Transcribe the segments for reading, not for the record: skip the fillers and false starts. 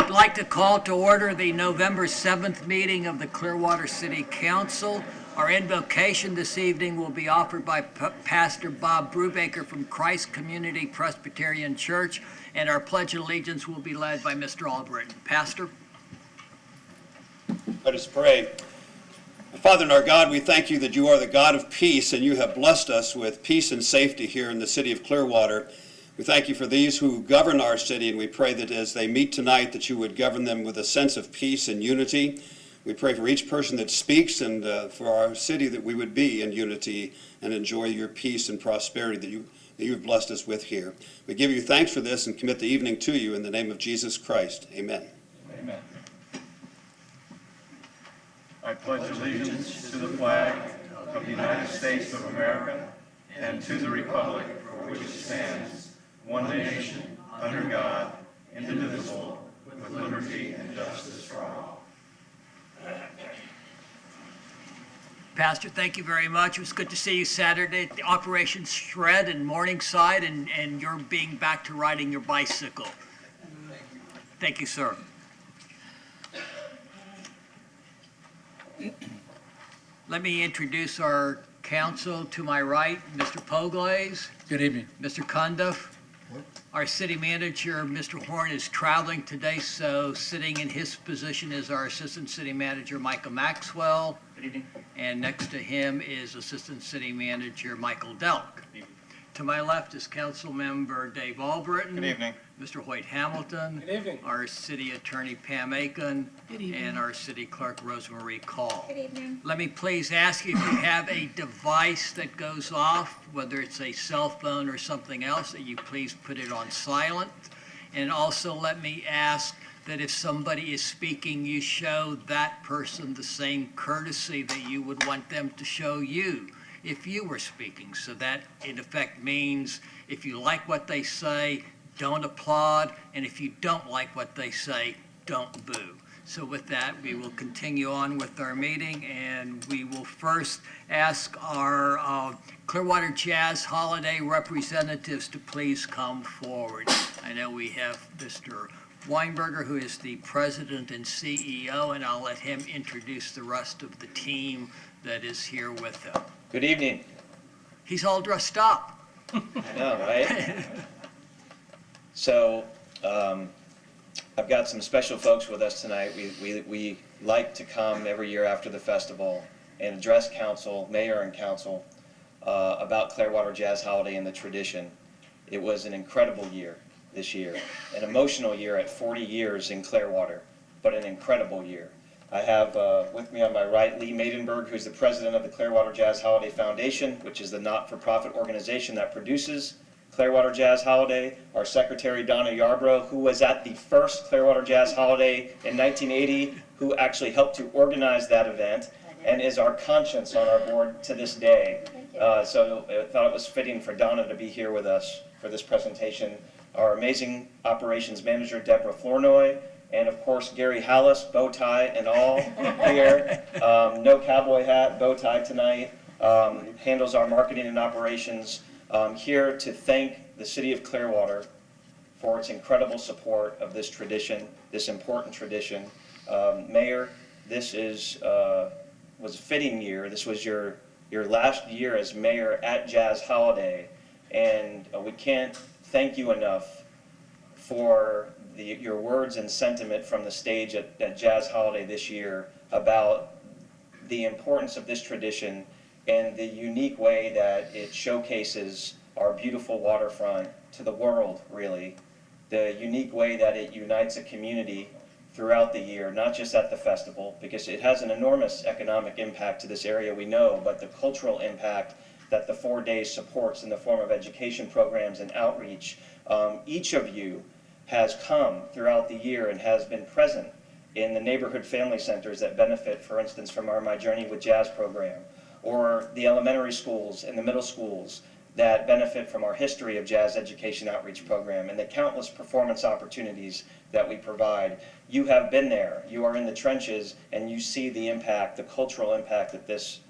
I'd like to call to order the November 7th meeting of the Clearwater City Council. Our invocation this evening will be offered by Pastor Bob Brubaker from Christ Community Presbyterian Church, and our Pledge of Allegiance will be led by Mr. Albritton. Pastor? Let us pray. Father and our God, we thank you that you are the God of peace, and you have blessed us with peace and safety here in the city of Clearwater. We thank you for these who govern our city, and we pray that as they meet tonight that you would govern them with a sense of peace and unity. We pray for each person that speaks and for our city that we would be in unity and enjoy your peace and prosperity that you have blessed us with here. We give you thanks for this and commit the evening to you in the name of Jesus Christ. Amen. Amen. I pledge allegiance to the flag of the United States of America and to the republic for which it stands, one nation, under God, indivisible, with liberty and justice for all. Pastor, thank you very much. It was good to see you Saturday at the Operation Shred in Morningside, and you're being back to riding your bicycle. Thank you, sir. Let me introduce our council. To my right, Mr. Poglaze. Good evening. Mr. Cundiff. Our city manager, Mr. Horn, is traveling today, so sitting in his position is our assistant city manager, Michael Maxwell. Good evening. And next to him is assistant city manager, Michael Delk. To my left is council member Dave Albritton. Good evening. Mr. Hoyt Hamilton. Good evening. Our city attorney, Pam Aiken. Good evening. And our city clerk, Rosemarie Call. Good evening. Let me please ask you if you have a device that goes off, whether it's a cell phone or something else, that you please put it on silent. And also let me ask that if somebody is speaking, you show that person the same courtesy that you would want them to show you if you were speaking. So that in effect means if you like what they say, don't applaud, and if you don't like what they say, don't boo. So with that, we will continue on with our meeting, and we will first ask our Clearwater Jazz Holiday representatives to please come forward. I know we have Mr. Weinberger, who is the president and CEO, and I'll let him introduce the rest of the team that is here with him. Good evening. He's all dressed up. I know, right? So, I've got some special folks with us tonight. We like to come every year after the festival and address council, mayor and council, about Clearwater Jazz Holiday and the tradition. It was an incredible year this year, an emotional year at 40 years in Clearwater, but an incredible year. I have with me on my right Lee Maidenberg, who's the president of the Clearwater Jazz Holiday Foundation, which is the not-for-profit organization that produces Clearwater Jazz Holiday. Our secretary, Donna Yarbrough, who was at the first Clearwater Jazz Holiday in 1980, who actually helped to organize that event and is our conscience on our board to this day. So I thought it was fitting for Donna to be here with us for this presentation. Our amazing operations manager, Deborah Flournoy, and of course, Gary Hallis, bow tie and all here. No cowboy hat, bow tie tonight. Handles our marketing and operations. Here to thank the city of Clearwater for its incredible support of this tradition, this important tradition. Mayor, this was a fitting year. This was your last year as mayor at Jazz Holiday, and we can't thank you enough for your words and sentiment from the stage at Jazz Holiday this year about the importance of this tradition and the unique way that it showcases our beautiful waterfront to the world, really. The unique way that it unites a community throughout the year, not just at the festival, because it has an enormous economic impact to this area, we know, but the cultural impact that the 4 days supports in the form of education programs and outreach. Each of you has come throughout the year and has been present in the neighborhood family centers that benefit, for instance, from our My Journey with Jazz program, or the elementary schools and the middle schools that benefit from our History of Jazz Education Outreach program and the countless performance opportunities that we provide. You have been there, you are in the trenches, and you see the impact, the cultural impact that this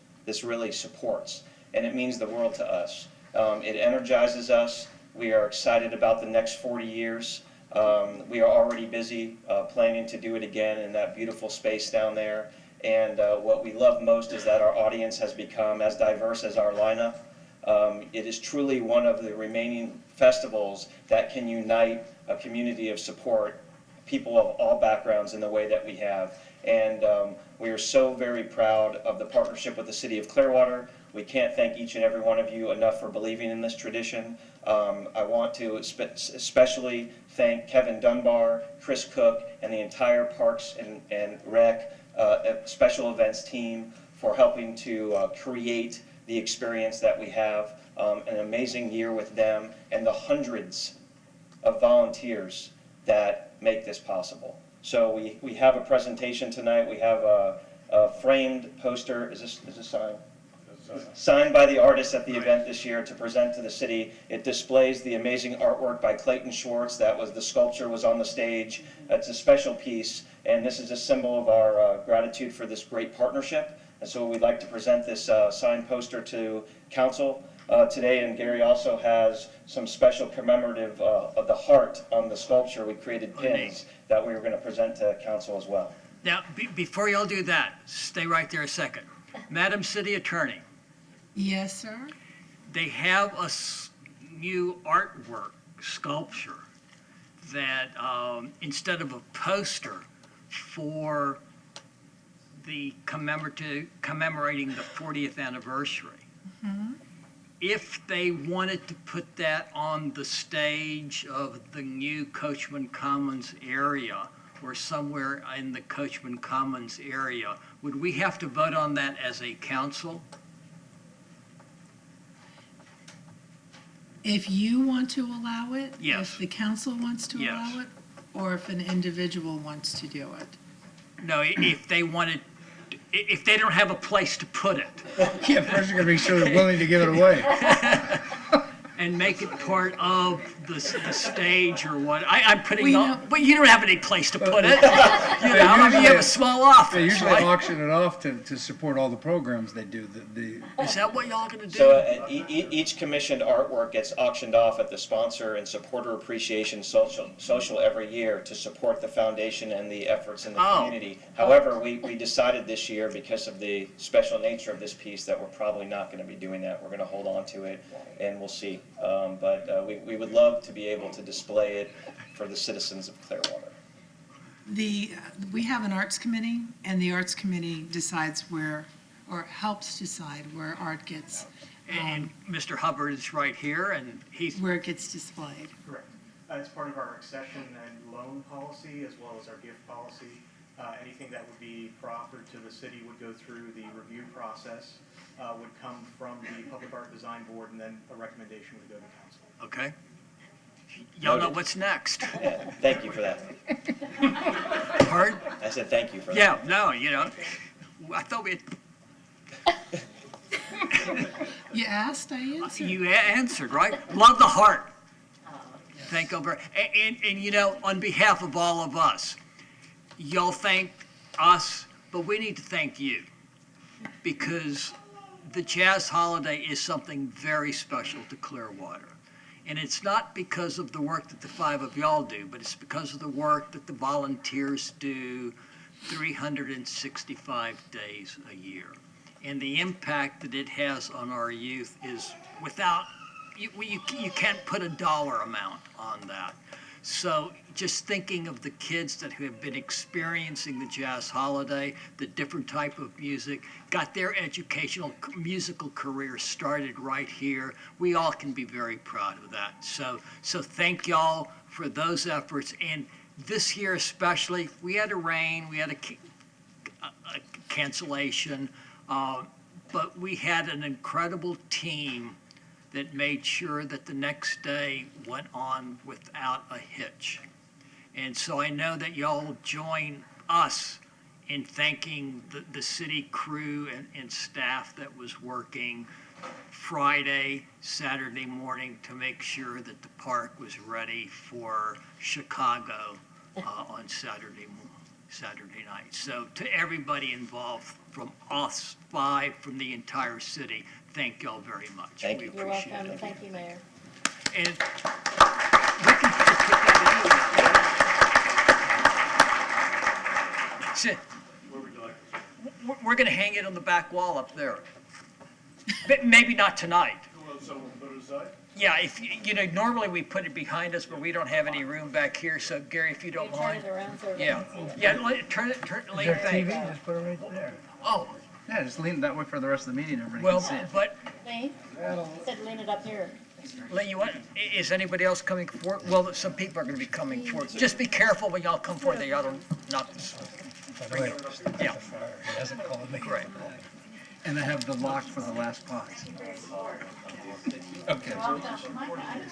really supports. And it means the world to us. It energizes us. We are excited about the next 40 years. We are already busy planning to do it again in that beautiful space down there. And what we love most is that our audience has become as diverse as our lineup. It is truly one of the remaining festivals that can unite a community of support, people of all backgrounds in the way that we have. And we are so very proud of the partnership with the City of Clearwater. We can't thank each and every one of you enough for believing in this tradition. I want to especially thank Kevin Dunbar, Chris Cook, and the entire Parks and Rec special events team for helping to create the experience that we have. An amazing year with them and the hundreds of volunteers that make this possible. So we have a presentation tonight. We have a framed poster. Is this signed? Signed by the artists at the event this year to present to the city. It displays the amazing artwork by Clayton Schwartz. The sculpture was on the stage. It's a special piece, and this is a symbol of our gratitude for this great partnership. And so we'd like to present this signed poster to council today, and Gary also has some special commemorative of the heart on the sculpture. We created pins that we were going to present to council as well. Now, before y'all do that, stay right there a second. Madam City Attorney, Yes, sir. they have a new artwork sculpture that instead of a poster for the commemorating the 40th anniversary, if they wanted to put that on the stage of the new Coachman Commons area or somewhere in the Coachman Commons area, would we have to vote on that as a council? If you want to allow it? Yes. If the council wants to Yes. allow it? Or if an individual wants to do it? No, if they wanted, if they don't have a place to put it, Yeah, first you're gonna be sure they're willing to give it away. and make it part of the stage or what, I'm putting We on, know- but you don't have any place to put it. You know, I mean, you have a small office, They usually right? auction it off to support all the programs they do. Is that what y'all are gonna do? So each commissioned artwork gets auctioned off at the sponsor and supporter appreciation social every year to support the foundation and the efforts in the Oh. community. However, we decided this year, because of the special nature of this piece, that we're probably not going to be doing that. We're going to hold on to it, and we'll see. But we would love to be able to display it for the citizens of Clearwater. We have an arts committee, and the arts committee decides where, or helps decide where art gets, And Mr. Hubbard is right here, and he's, where it gets displayed. Correct. It's part of our accession and loan policy as well as our gift policy. Anything that would be proffered to the city would go through the review process, would come from the Public Art Design Board, and then a recommendation would go to council. okay? Y'all know Noted. what's next. Yeah, thank you for that. Pardon? I said thank you for that. Yeah, no, you know, I thought we had, You asked, I answered. you answered, right? Love the heart. Thank you very, and you know, on behalf of all of us, y'all thank us, but we need to thank you, because the Jazz Holiday is something very special to Clearwater. And it's not because of the work that the five of y'all do, but it's because of the work that the volunteers do 365 days a year. And the impact that it has on our youth is without, you can't put a dollar amount on that. So just thinking of the kids that have been experiencing the Jazz Holiday, the different type of music, got their educational musical career started right here, we all can be very proud of that. So thank y'all for those efforts. And this year especially, we had a rain, we had a cancellation, but we had an incredible team that made sure that the next day went on without a hitch. And so I know that y'all join us in thanking the city crew and staff that was working Friday, Saturday morning to make sure that the park was ready for Chicago on Saturday night. So to everybody involved, from us five, from the entire city, thank y'all very much. Thank We you. You're appreciate welcome. it. Thank you, Mayor. And we can put that in. Sit. We're going to hang it on the back wall up there. But maybe not tonight. Yeah, if, normally we put it behind us, but we don't have any room back here, so Gary, if you don't mind. Yeah, turn it, lean Their thing. TV, just put it right there. Oh, Yeah, just lean that way for the rest of the meeting, everybody well, can see it. but, Lee, said lean it up here. Lee, is anybody else coming forward? Well, some people are going to be coming forward. Just be careful when y'all come forward, they ought to not, yeah, He hasn't called me. right. And I have the lock for the last box. Okay.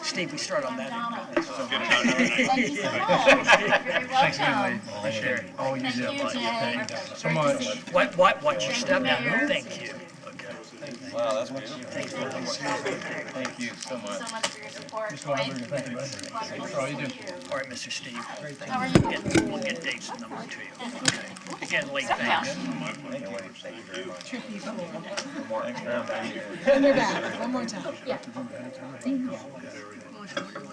Steve, we start on that. Thank you so much. You're Thanks again, welcome. Lee. Appreciate it. Oh, you Thank do. you, Jay. So much. Watch your step now. Thank you. Wow, that's beautiful. Thank you so Thank you so much for your support. Just wanted to thank you. Thanks for all you do. All right, Mr. Steve. How are you? We'll get Dave's number to you. Okay. Again, Lee, thanks. And they're back, one more time. Yeah. What do you want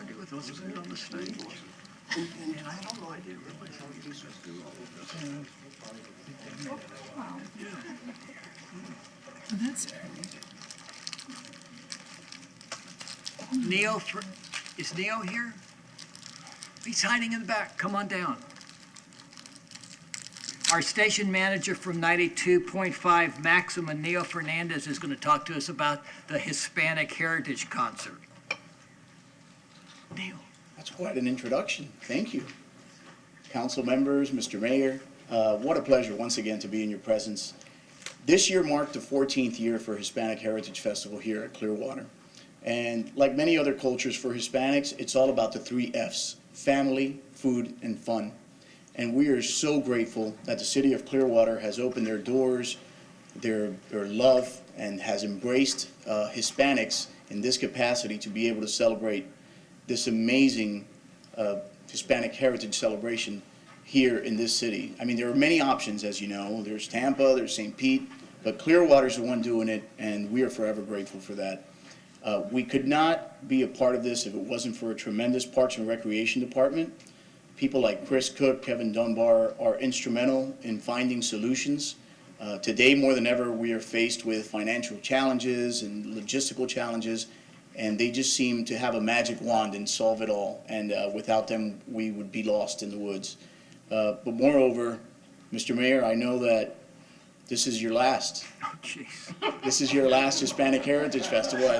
to do with those on the stage? And I have no idea really how you do Oh, that's Neo, is Neo here? He's hiding in the back. Come on down. Our station manager from 92.5 Maxima, Neo Fernandez, is going to talk to us about the Hispanic Heritage Concert. Neo. That's quite an introduction. Thank you. Council members, Mr. Mayor, what a pleasure once again to be in your presence. This year marked the 14th year for Hispanic Heritage Festival here at Clearwater. And like many other cultures for Hispanics, it's all about the 3 F's: family, food, and fun. And we are so grateful that the city of Clearwater has opened their doors, their love, and has embraced Hispanics in this capacity to be able to celebrate this amazing Hispanic heritage celebration here in this city. I mean, there are many options, as you know. There's Tampa, there's St. Pete, but Clearwater's the one doing it, and we are forever grateful for that. We could not be a part of this if it wasn't for a tremendous Parks and Recreation department. People like Chris Cook, Kevin Dunbar are instrumental in finding solutions. Today, more than ever, we are faced with financial challenges and logistical challenges, and they just seem to have a magic wand and solve it all. And without them, we would be lost in the woods. But moreover, Mr. Mayor, I know that this is your last. Oh, jeez. This is your last Hispanic Heritage Festival.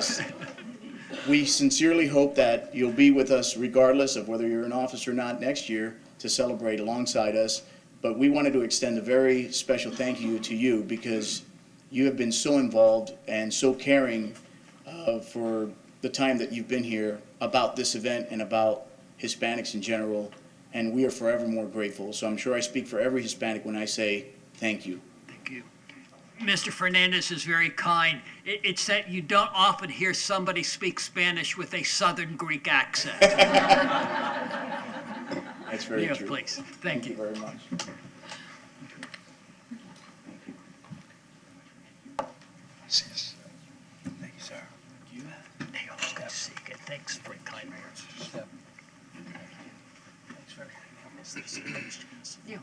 We sincerely hope that you'll be with us regardless of whether you're in office or not next year to celebrate alongside us. But we wanted to extend a very special thank you to you because you have been so involved and so caring for the time that you've been here about this event and about Hispanics in general. And we are forever more grateful. So I'm sure I speak for every Hispanic when I say thank you. Thank you. Mr. Fernandez is very kind. It's that you don't often hear somebody speak Spanish with a Southern Greek accent. That's very Neo, true. please. Thank you. very much. Thank you, sir. Neo, it's good to see you again. Thanks for your kind words. Thanks for yeah.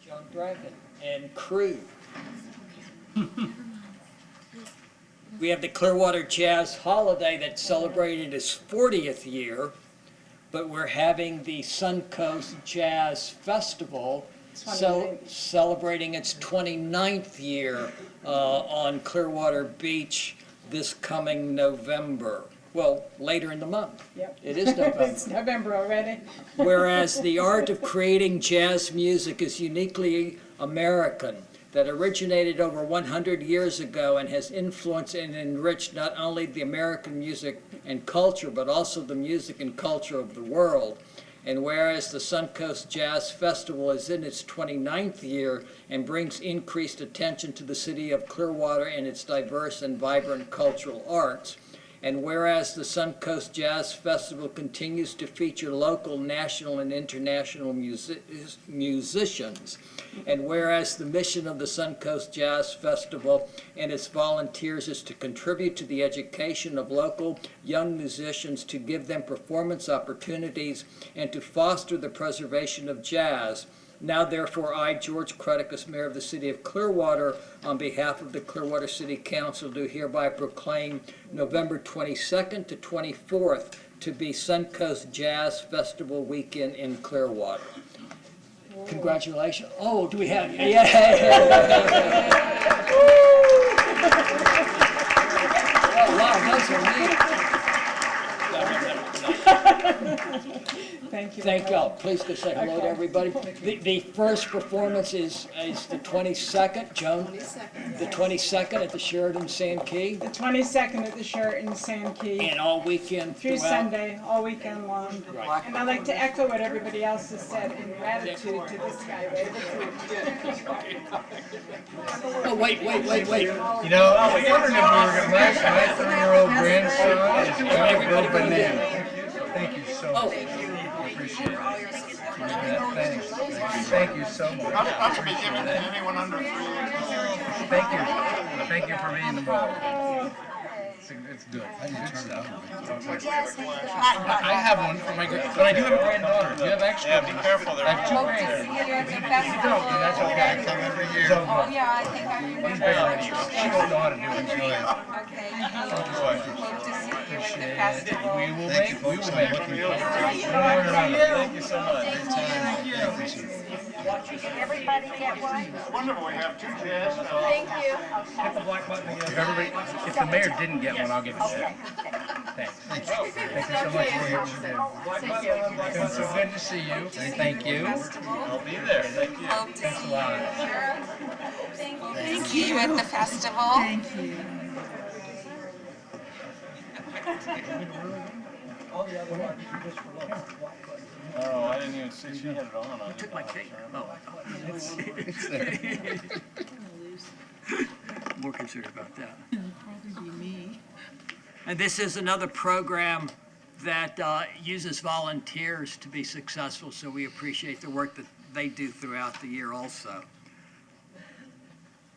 John Dragon and crew. We have the Clearwater Jazz Holiday that celebrated its 40th year, but we're having the Suncoast Jazz Festival celebrating its 29th year on Clearwater Beach this coming November. Well, later in the month. Yep. It is November. It's November already. Whereas the art of creating jazz music is uniquely American, that originated over 100 years ago and has influenced and enriched not only the American music and culture, but also the music and culture of the world. And whereas the Suncoast Jazz Festival is in its 29th year and brings increased attention to the city of Clearwater and its diverse and vibrant cultural arts, And whereas the Suncoast Jazz Festival continues to feature local, national, and international musicians, and whereas the mission of the Suncoast Jazz Festival and its volunteers is to contribute to the education of local young musicians, to give them performance opportunities, and to foster the preservation of jazz. Now, therefore, I, George Creticus, Mayor of the City of Clearwater, on behalf of the Clearwater City Council, do hereby proclaim November 22nd to 24th to be Suncoast Jazz Festival Weekend in Clearwater. Congratulations. Oh, do we have, yeah. Oh, wow, those are neat. Thank you. Thank y'all. Please go say hello to everybody. The first performance is the 22nd, Joan? The 22nd at the Sheraton Sand Key, The 22nd at the Sheraton Sand Key, and all weekend through throughout. Sunday, all weekend long. Right. And I'd like to echo what everybody else has said in gratitude to this guy. Oh, wait. You know, I was wondering if we were going to, my 3-year-old grandson is going to go bananas. Thank you so much. I appreciate it. Thank you so much. Not to be given to anyone under 3 years. Thank you. Thank you for being involved. It's good. Good stuff. I have one for my but I do have a granddaughter. Do you have extra? Yeah, be careful there. I have 2 grandsons. If you don't, then that's okay. I come every year. Oh, yeah, I think I remember. He's bigger than you. She don't know how to do it. She is. Okay, hope to see you at the festival. We will make it. Thank you so much. Did everybody get one? Wonderful, we have 2 jazz. Thank you. Hit the black button again. If everybody, if the mayor didn't get one, I'll give it to you. Thanks. Thank you so much for your support. It's so good to see you. Thank you. I'll be there. Thank you. Hope to Thanks a see lot. you. See you at the festival. Thank you. Oh, I didn't even see she had it on. Who took my cake? Oh. More concerned about that. It'll probably be me. And this is another program that uses volunteers to be successful, so we appreciate the work that they do throughout the year also.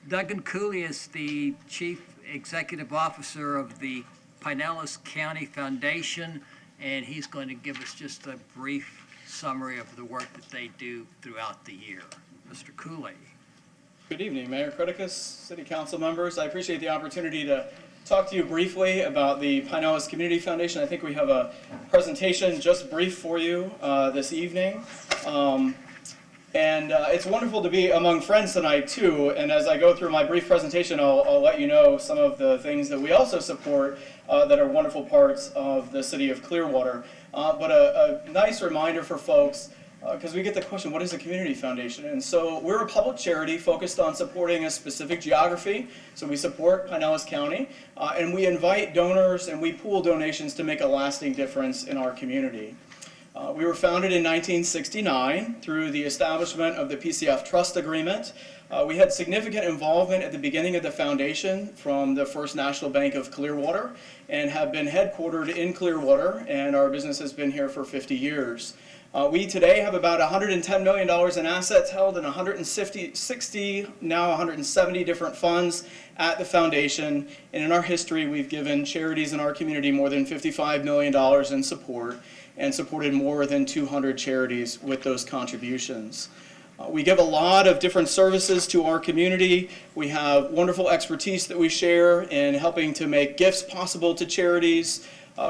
Duggan Cooley is the Chief Executive Officer of the Pinellas County Foundation, and he's going to give us just a brief summary of the work that they do throughout the year. Mr. Cooley. Good evening, Mayor Creticus, City Council members. I appreciate the opportunity to talk to you briefly about the Pinellas Community Foundation. I think we have a presentation just brief for you this evening. It's wonderful to be among friends tonight too, and as I go through my brief presentation, I'll let you know some of the things that we also support that are wonderful parts of the City of Clearwater. But a nice reminder for folks, because we get the question, what is a community foundation? And so we're a public charity focused on supporting a specific geography. So we support Pinellas County, and we invite donors and we pool donations to make a lasting difference in our community. We were founded in 1969 through the establishment of the PCF Trust Agreement. We had significant involvement at the beginning of the foundation from the First National Bank of Clearwater and have been headquartered in Clearwater, and our business has been here for 50 years. We today have about $110 million in assets held in 160, now 170 different funds at the foundation. And in our history, we've given charities in our community more than $55 million in support and supported more than 200 charities with those contributions. We give a lot of different services to our community. We have wonderful expertise that we share in helping to make gifts possible to charities.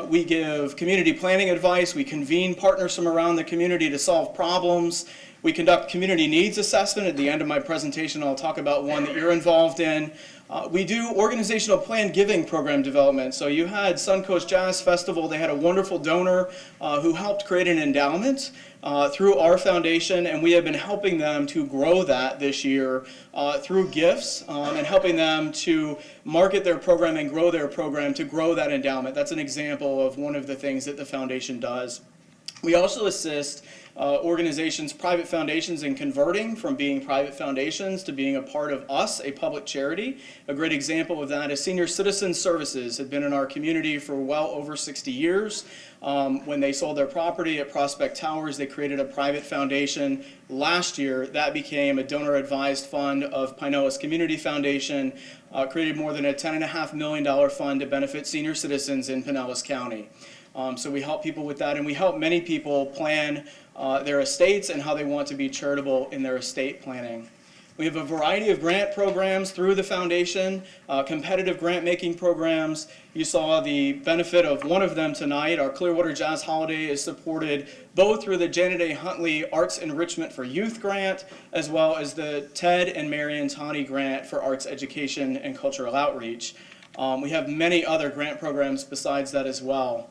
We give community planning advice. We convene partners from around the community to solve problems. We conduct community needs assessment. At the end of my presentation, I'll talk about one that you're involved in. We do organizational plan giving program development. So you had Suncoast Jazz Festival. They had a wonderful donor who helped create an endowment through our foundation, and we have been helping them to grow that this year through gifts and helping them to market their program and grow their program to grow that endowment. That's an example of one of the things that the foundation does. We also assist organizations, private foundations, in converting from being private foundations to being a part of us, a public charity. A great example of that is Senior Citizen Services had been in our community for well over 60 years. When they sold their property at Prospect Towers, they created a private foundation. Last year, that became a donor-advised fund of Pinellas Community Foundation, created more than a $10.5 million fund to benefit senior citizens in Pinellas County. So we help people with that, and we help many people plan their estates and how they want to be charitable in their estate planning. We have a variety of grant programs through the foundation, competitive grant-making programs. You saw the benefit of one of them tonight. Our Clearwater Jazz Holiday is supported both through the Janet A. Huntley Arts Enrichment for Youth Grant, as well as the Ted and Marion Taney Grant for Arts Education and Cultural Outreach. We have many other grant programs besides that as well.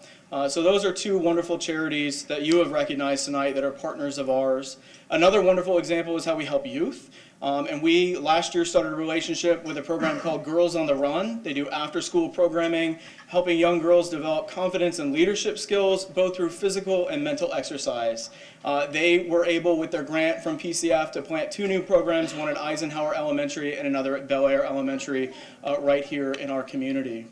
So those are two wonderful charities that you have recognized tonight that are partners of ours. Another wonderful example is how we help youth. And we last year started a relationship with a program called Girls on the Run. They do after-school programming, helping young girls develop confidence and leadership skills, both through physical and mental exercise. They were able, with their grant from PCF, to plant 2 new programs, one at Eisenhower Elementary and another at Bel Air Elementary, right here in our community.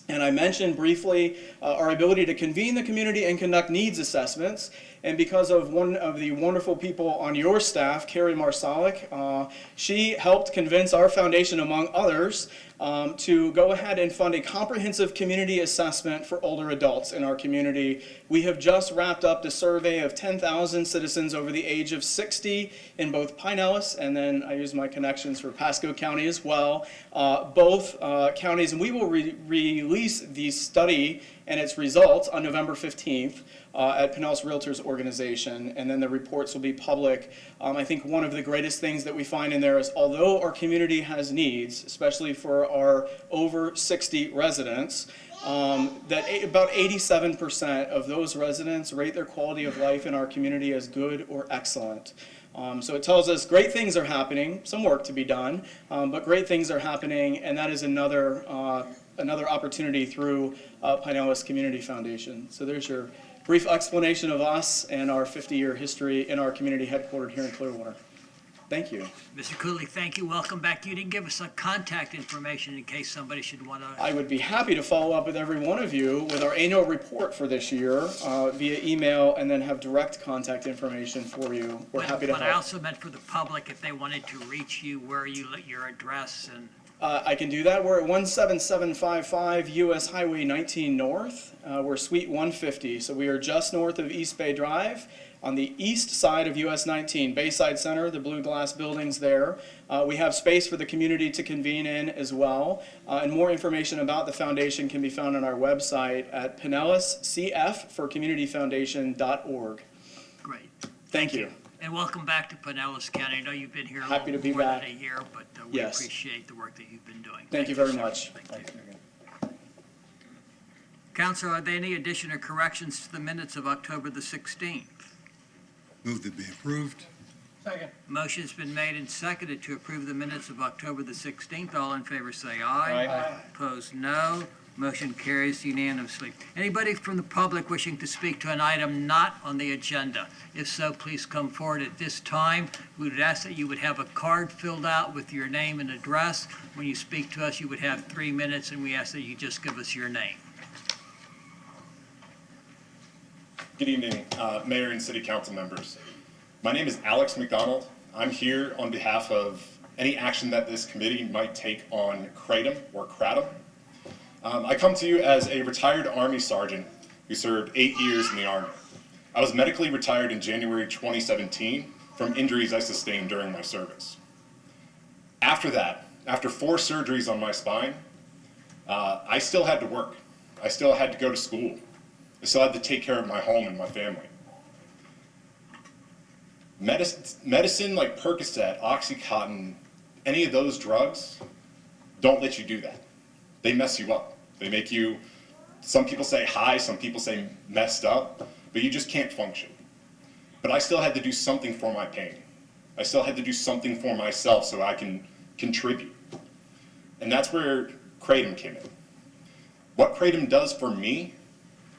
And I mentioned briefly our ability to convene the community and conduct needs assessments. And because of one of the wonderful people on your staff, Carrie Marsalik, she helped convince our foundation, among others, to go ahead and fund a comprehensive community assessment for older adults in our community. We have just wrapped up the survey of 10,000 citizens over the age of 60 in both Pinellas, and then I use my connections for Pasco County as well, both counties, and we will release the study and its results on November 15th. At Pinellas Realtors Organization, and then the reports will be public. I think one of the greatest things that we find in there is, although our community has needs, especially for our over 60 residents, that about 87% of those residents rate their quality of life in our community as good or excellent. So it tells us great things are happening, some work to be done, but great things are happening, and that is another opportunity through Pinellas Community Foundation. So there's your brief explanation of us and our 50-year history in our community headquartered here in Clearwater. Thank you. Mr. Cooley, thank you. Welcome back. You didn't give us a contact information in case somebody should want to. I would be happy to follow up with every one of you with our annual report for this year via email, and then have direct contact information for you. We're happy to help. But I also meant for the public, if they wanted to reach you, where you let your address and. I can do that. We're at 17755 US Highway 19 North. We're Suite 150, so we are just north of East Bay Drive on the east side of US 19, Bayside Center, the blue glass buildings there. We have space for the community to convene in as well. And more information about the foundation can be found on our website at pinellascfforcommunityfoundation.org. Great. Thank you. And welcome back to Pinellas County. I know you've been here Happy to be more back. than a year, but we Yes. appreciate the work that you've been doing. Thank you very sir. much. Thank you. Council, are there any addition or corrections to the minutes of October the 16th? Move to be approved. Motion's been made and seconded to approve the minutes of October the 16th. All in favor say aye. Aye. Opposed, no. Motion carries unanimously. Anybody from the public wishing to speak to an item not on the agenda? If so, please come forward at this time. We would ask that you would have a card filled out with your name and address. When you speak to us, you would have 3 minutes, and we ask that you just give us your name. Good evening, Mayor and City Council members. My name is Alex McDonald. I'm here on behalf of any action that this committee might take on Kratom or Kratom. I come to you as a retired Army sergeant who served 8 years in the Army. I was medically retired in January 2017 from injuries I sustained during my service. After that, after 4 surgeries on my spine, I still had to work. I still had to go to school. I still had to take care of my home and my family. Medicine like Percocet, Oxycontin, any of those drugs don't let you do that. They mess you up. They make you, some people say high, some people say messed up, but you just can't function. But I still had to do something for my pain. I still had to do something for myself so I can contribute. And that's where Kratom came in. What Kratom does for me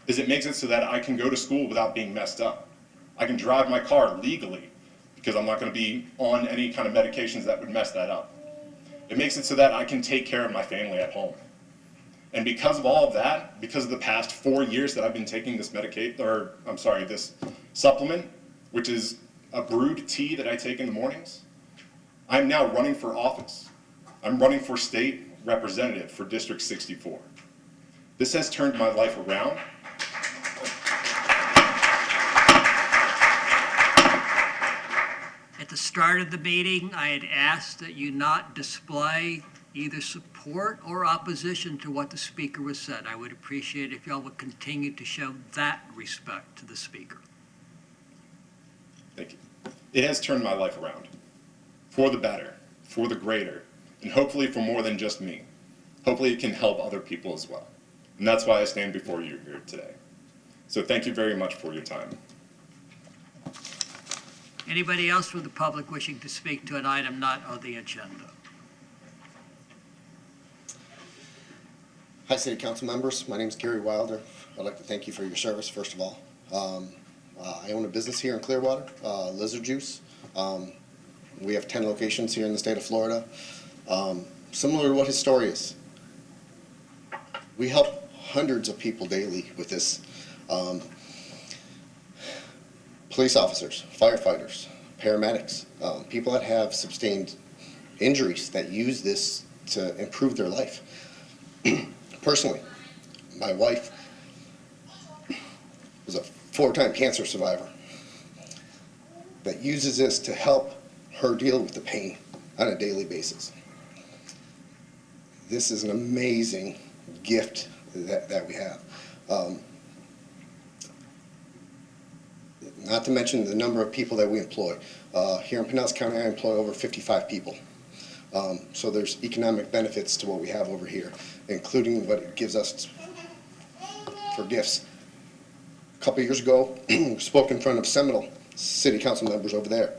is it makes it so that I can go to school without being messed up. I can drive my car legally because I'm not going to be on any kind of medications that would mess that up. It makes it so that I can take care of my family at home. And because of all of that, because of the past 4 years that I've been taking this this supplement, which is a brewed tea that I take in the mornings, I'm now running for office. I'm running for state representative for District 64. This has turned my life around. At the start of the meeting, I had asked that you not display either support or opposition to what the speaker was said. I would appreciate if y'all would continue to show that respect to the speaker. Thank you. It has turned my life around for the better, for the greater, and hopefully for more than just me. Hopefully it can help other people as well. And that's why I stand before you here today. So thank you very much for your time. Anybody else from the public wishing to speak to an item not on the agenda? Hi, City Council members. My name is Gary Wilder. I'd like to thank you for your service, first of all. I own a business here in Clearwater, Lizard Juice. We have 10 locations here in the state of Florida. Similar to what his story is. We help hundreds of people daily with this. Police officers, firefighters, paramedics, people that have sustained injuries that use this to improve their life. Personally, my wife was a 4-time cancer survivor that uses this to help her deal with the pain on a daily basis. This is an amazing gift that we have. Not to mention the number of people that we employ. Here in Pinellas County, I employ over 55 people. So there's economic benefits to what we have over here, including what it gives us for gifts. A couple years ago, we spoke in front of Seminole City Council members over there.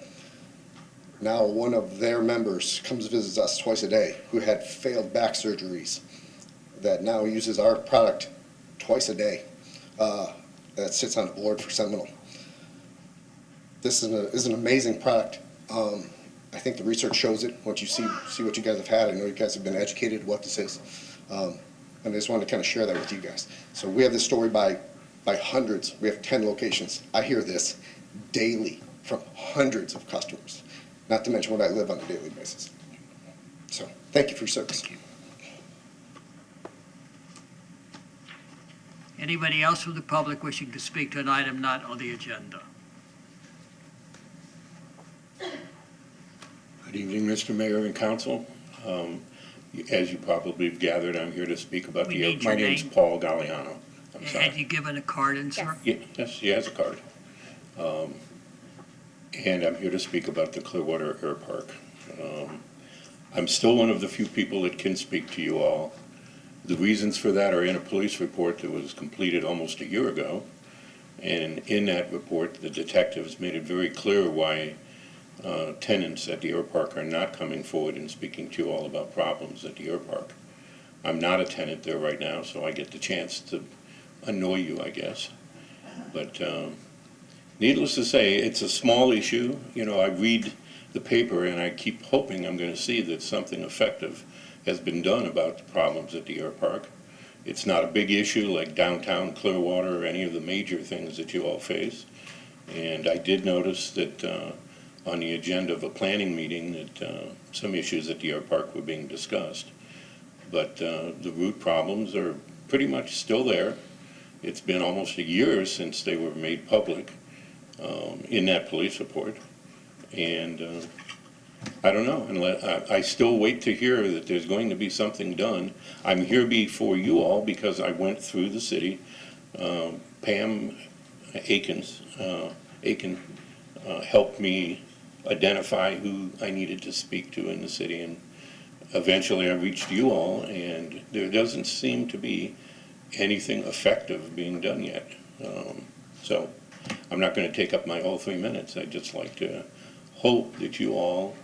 Now one of their members comes visits us twice a day who had failed back surgeries that now uses our product twice a day that sits on the board for Seminole. This is an amazing product. I think the research shows it. Once you see what you guys have had, I know you guys have been educated what this is. And I just wanted to kind of share that with you guys. So we have this story by hundreds. We have 10 locations. I hear this daily from hundreds of customers, not to mention what I live on a daily basis. So thank you for your service. Anybody else from the public wishing to speak to an item not on the agenda? Good evening, Mr. Mayor and Council. As you probably have gathered, I'm here to speak about We need my your name's name. Paul Galliano. I'm sorry. Had you given a card in, sir? Yes, she has a card. And I'm here to speak about the Clearwater Air Park. I'm still one of the few people that can speak to you all. The reasons for that are in a police report that was completed almost a year ago. And in that report, the detectives made it very clear why tenants at the air park are not coming forward and speaking to you all about problems at the air park. I'm not a tenant there right now, so I get the chance to annoy you, I guess. But needless to say, it's a small issue. You know, I read the paper and I keep hoping I'm going to see that something effective has been done about the problems at the air park. It's not a big issue like downtown Clearwater or any of the major things that you all face. And I did notice that on the agenda of a planning meeting that some issues at the air park were being discussed. But the root problems are pretty much still there. It's been almost a year since they were made public in that police report. And I don't know, I still wait to hear that there's going to be something done. I'm here before you all because I went through the city. Pam Aiken helped me identify who I needed to speak to in the city, and eventually I reached you all, and there doesn't seem to be anything effective being done yet. So I'm not going to take up my whole 3 minutes. I'd just like to hope that you all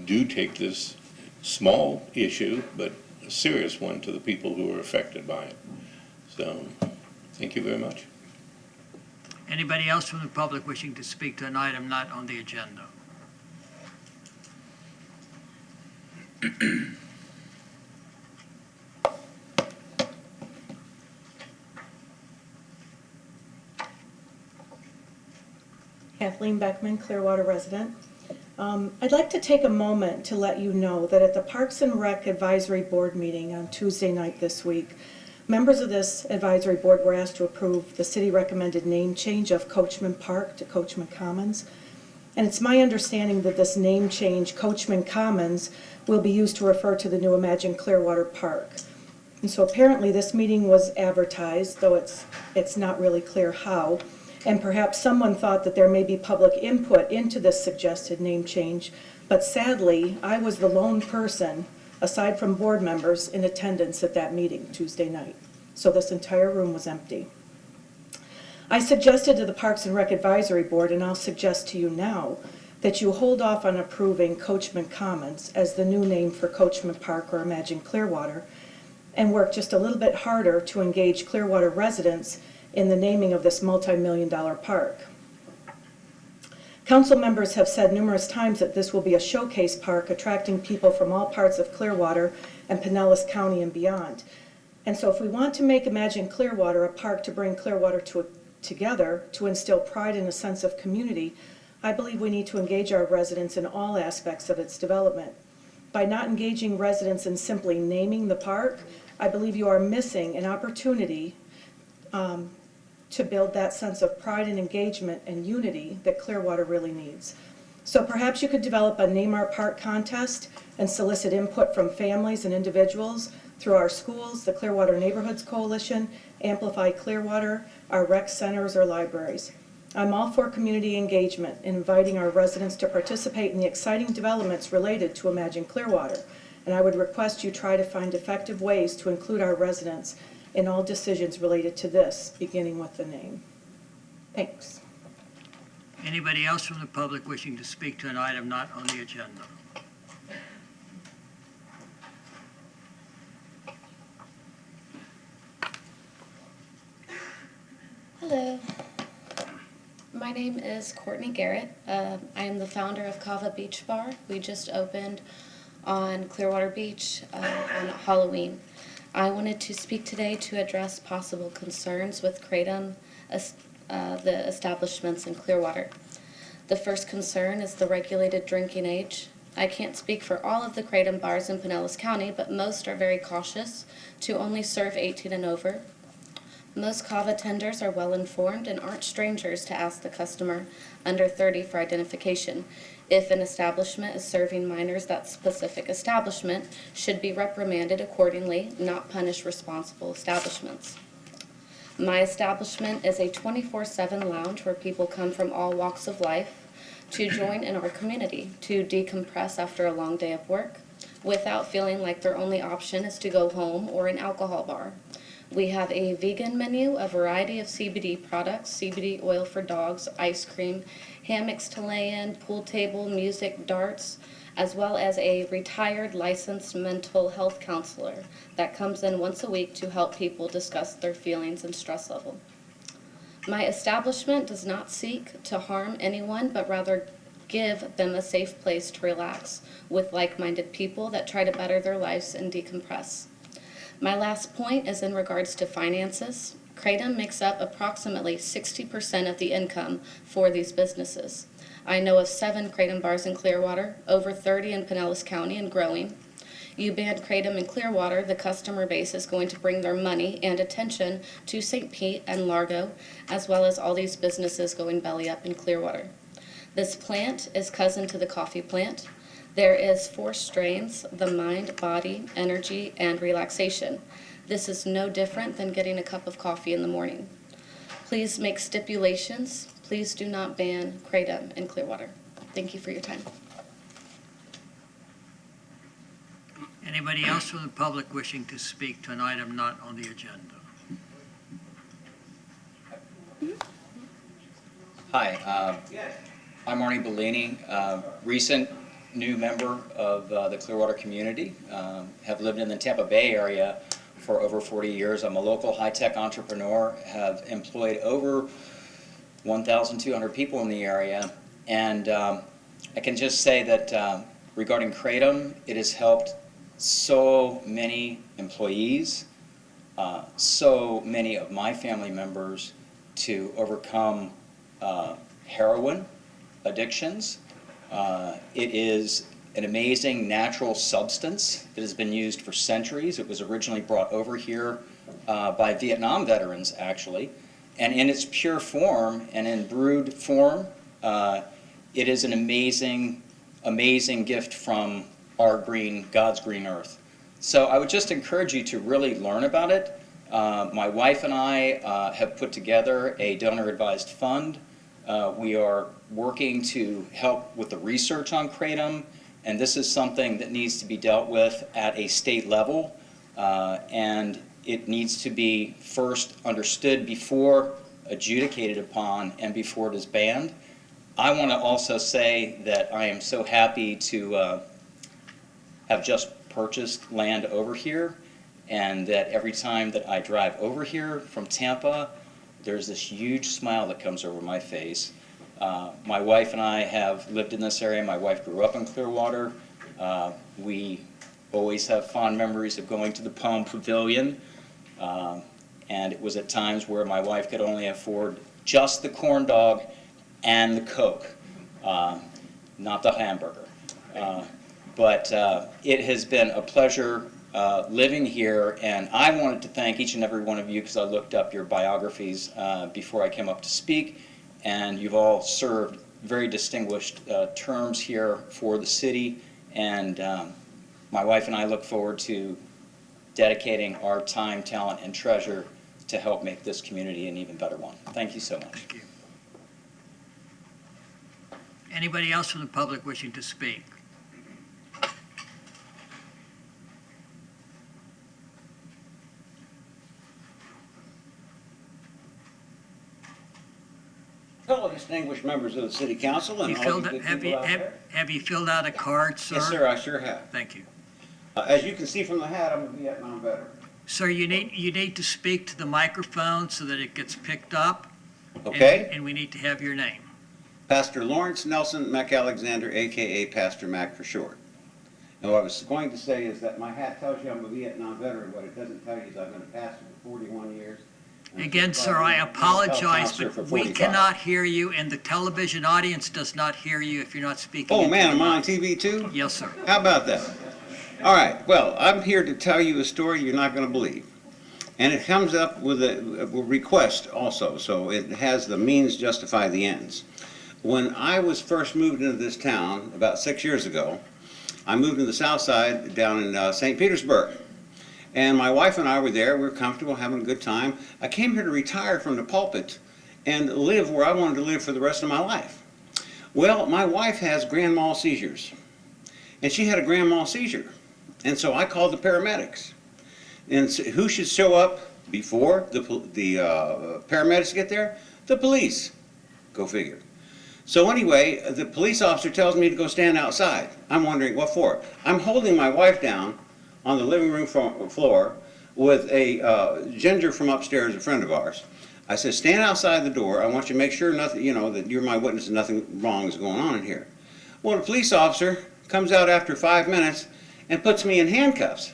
do take this small issue, but a serious one, to the people who are affected by it. So Thank you very much. Anybody else from the public wishing to speak to an item not on the agenda? Kathleen Beckman, Clearwater resident. I'd like to take a moment to let you know that at the Parks and Rec Advisory Board meeting on Tuesday night this week, members of this advisory board were asked to approve the city recommended name change of Coachman Park to Coachman Commons. And it's my understanding that this name change, Coachman Commons, will be used to refer to the new Imagine Clearwater Park. And so apparently this meeting was advertised, though it's not really clear how. And perhaps someone thought that there may be public input into this suggested name change, but sadly, I was the lone person, aside from board members, in attendance at that meeting Tuesday night. So this entire room was empty. I suggested to the Parks and Rec Advisory Board, and I'll suggest to you now, that you hold off on approving Coachman Commons as the new name for Coachman Park or Imagine Clearwater, and work just a little bit harder to engage Clearwater residents in the naming of this multi-million-dollar park. Council members have said numerous times that this will be a showcase park attracting people from all parts of Clearwater and Pinellas County and beyond. And so if we want to make Imagine Clearwater a park to bring Clearwater together, to instill pride and a sense of community, I believe we need to engage our residents in all aspects of its development. By not engaging residents in simply naming the park, I believe you are missing an opportunity to build that sense of pride and engagement and unity that Clearwater really needs. So perhaps you could develop a Name Our Park contest and solicit input from families and individuals through our schools, the Clearwater Neighborhoods Coalition, Amplify Clearwater, our rec centers or libraries. I'm all for community engagement and inviting our residents to participate in the exciting developments related to Imagine Clearwater. And I would request you try to find effective ways to include our residents in all decisions related to this, beginning with the name. Thanks. Anybody else from the public wishing to speak to an item not on the agenda? Hello. My name is Courtney Garrett. I am the founder of Kava Beach Bar. We just opened on Clearwater Beach on Halloween. I wanted to speak today to address possible concerns with Kratom, the establishments in Clearwater. The first concern is the regulated drinking age. I can't speak for all of the Kratom bars in Pinellas County, but most are very cautious to only serve 18 and over. Most Kava tenders are well informed and aren't strangers to ask the customer under 30 for identification. If an establishment is serving minors, that specific establishment should be reprimanded accordingly, not punish responsible establishments. My establishment is a 24/7 lounge where people come from all walks of life to join in our community, to decompress after a long day of work, without feeling like their only option is to go home or an alcohol bar. We have a vegan menu, a variety of CBD products, CBD oil for dogs, ice cream, hammocks to lay in, pool table, music, darts, as well as a retired licensed mental health counselor that comes in once a week to help people discuss their feelings and stress level. My establishment does not seek to harm anyone, but rather give them a safe place to relax with like-minded people that try to better their lives and decompress. My last point is in regards to finances. Kratom makes up approximately 60% of the income for these businesses. I know of 7 Kratom bars in Clearwater, over 30 in Pinellas County and growing. You ban Kratom in Clearwater, the customer base is going to bring their money and attention to St. Pete and Largo, as well as all these businesses going belly up in Clearwater. This plant is cousin to the coffee plant. There is 4 strains: the mind, body, energy, and relaxation. This is no different than getting a cup of coffee in the morning. Please make stipulations. Please do not ban Kratom in Clearwater. Thank you for your time. Anybody else from the public wishing to speak to an item not on the agenda? Hi, I'm Arnie Bellini, recent new member of the Clearwater community. Have lived in the Tampa Bay area for over 40 years. I'm a local high-tech entrepreneur, have employed over 1,200 people in the area, and I can just say that regarding Kratom, it has helped so many employees, so many of my family members to overcome heroin addictions. It is an amazing natural substance that has been used for centuries. It was originally brought over here by Vietnam veterans, actually. And in its pure form and in brewed form, it is an amazing, amazing gift from our God's green earth. So I would just encourage you to really learn about it. My wife and I have put together a donor-advised fund. We are working to help with the research on Kratom, and this is something that needs to be dealt with at a state level, and it needs to be first understood before adjudicated upon and before it is banned. I want to also say that I am so happy to have just purchased land over here, and that every time that I drive over here from Tampa, there's this huge smile that comes over my face. My wife and I have lived in this area. My wife grew up in Clearwater. We always have fond memories of going to the Palm Pavilion, and it was at times where my wife could only afford just the corn dog and the Coke, not the hamburger. But it has been a pleasure living here, and I wanted to thank each and every one of you because I looked up your biographies before I came up to speak, and you've all served very distinguished terms here for the city, and my wife and I look forward to dedicating our time, talent, and treasure to help make this community an even better one. Thank you so much. Thank you. Anybody else from the public wishing to speak? Fellow distinguished members of the City Council and all you good people out there. Have you filled out a card, sir? Yes, sir, I sure have. Thank you. As you can see from the hat, I'm a Vietnam veteran. Sir, you need to speak to the microphone so that it gets picked up. Okay. And we need to have your name. Pastor Lawrence Nelson McAlexander, a.k.a. Pastor Mac for short. And what I was going to say is that my hat tells you I'm a Vietnam veteran. What it doesn't tell you is I've been a pastor for 41 years. Again, sir, I apologize, but we cannot hear you, and the television audience does not hear you if you're not speaking. Oh, man, am I on TV too? Yes, sir. How about that? All right, well, I'm here to tell you a story you're not going to believe. And it comes up with a request also, so it has the means justify the ends. When I was first moved into this town about 6 years ago, I moved to the south side down in St. Petersburg. And my wife and I were there. We were comfortable, having a good time. I came here to retire from the pulpit and live where I wanted to live for the rest of my life. Well, my wife has grand mal seizures, and she had a grand mal seizure. And so I called the paramedics. And who should show up before the paramedics get there? The police. Go figure. So anyway, the police officer tells me to go stand outside. I'm wondering, what for? I'm holding my wife down on the living room floor with a ginger from upstairs, a friend of ours. I said, stand outside the door. I want you to make sure nothing, that you're my witness and nothing wrong is going on in here. Well, the police officer comes out after 5 minutes and puts me in handcuffs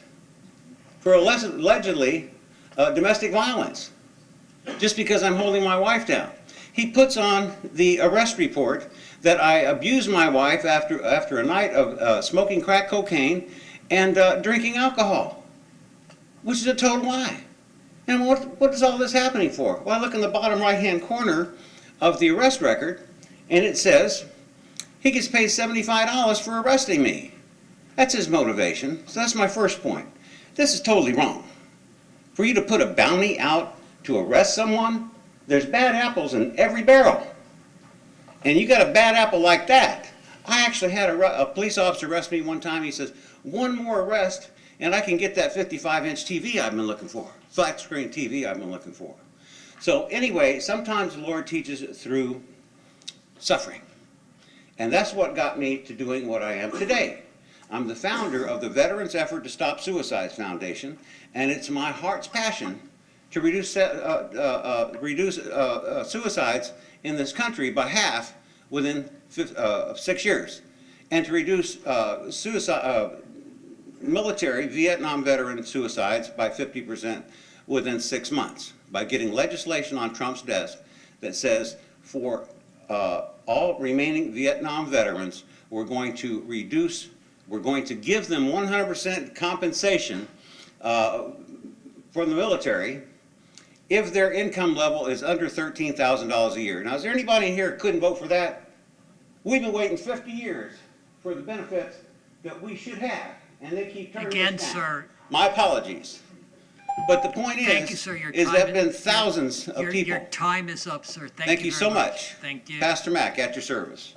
for allegedly domestic violence, just because I'm holding my wife down. He puts on the arrest report that I abused my wife after a night of smoking crack cocaine and drinking alcohol, which is a total lie. And what is all this happening for? Well, I look in the bottom right-hand corner of the arrest record, and it says he gets paid $75 for arresting me. That's his motivation. So that's my first point. This is totally wrong. For you to put a bounty out to arrest someone, there's bad apples in every barrel. And you got a bad apple like that. I actually had a police officer arrest me one time. He says, one more arrest and I can get that 55-inch TV I've been looking for, flat screen TV I've been looking for. So anyway, sometimes the Lord teaches it through suffering. And that's what got me to doing what I am today. I'm the founder of the Veterans Effort to Stop Suicides Foundation, and it's my heart's passion to reduce suicides in this country by half within 6 years, and to reduce military Vietnam veteran suicides by 50% within 6 months by getting legislation on Trump's desk that says for all remaining Vietnam veterans, we're going to give them 100% compensation for the military if their income level is under $13,000 a year. Now, is there anybody in here who couldn't vote for that? We've been waiting 50 years for the benefits that we should have, and they keep turning Again, us down. sir. My apologies. But the point Thank you, sir. Your is time there have been thousands of people. Your time is up, sir. Thank you so much. Thank you. Pastor Mack, at your service.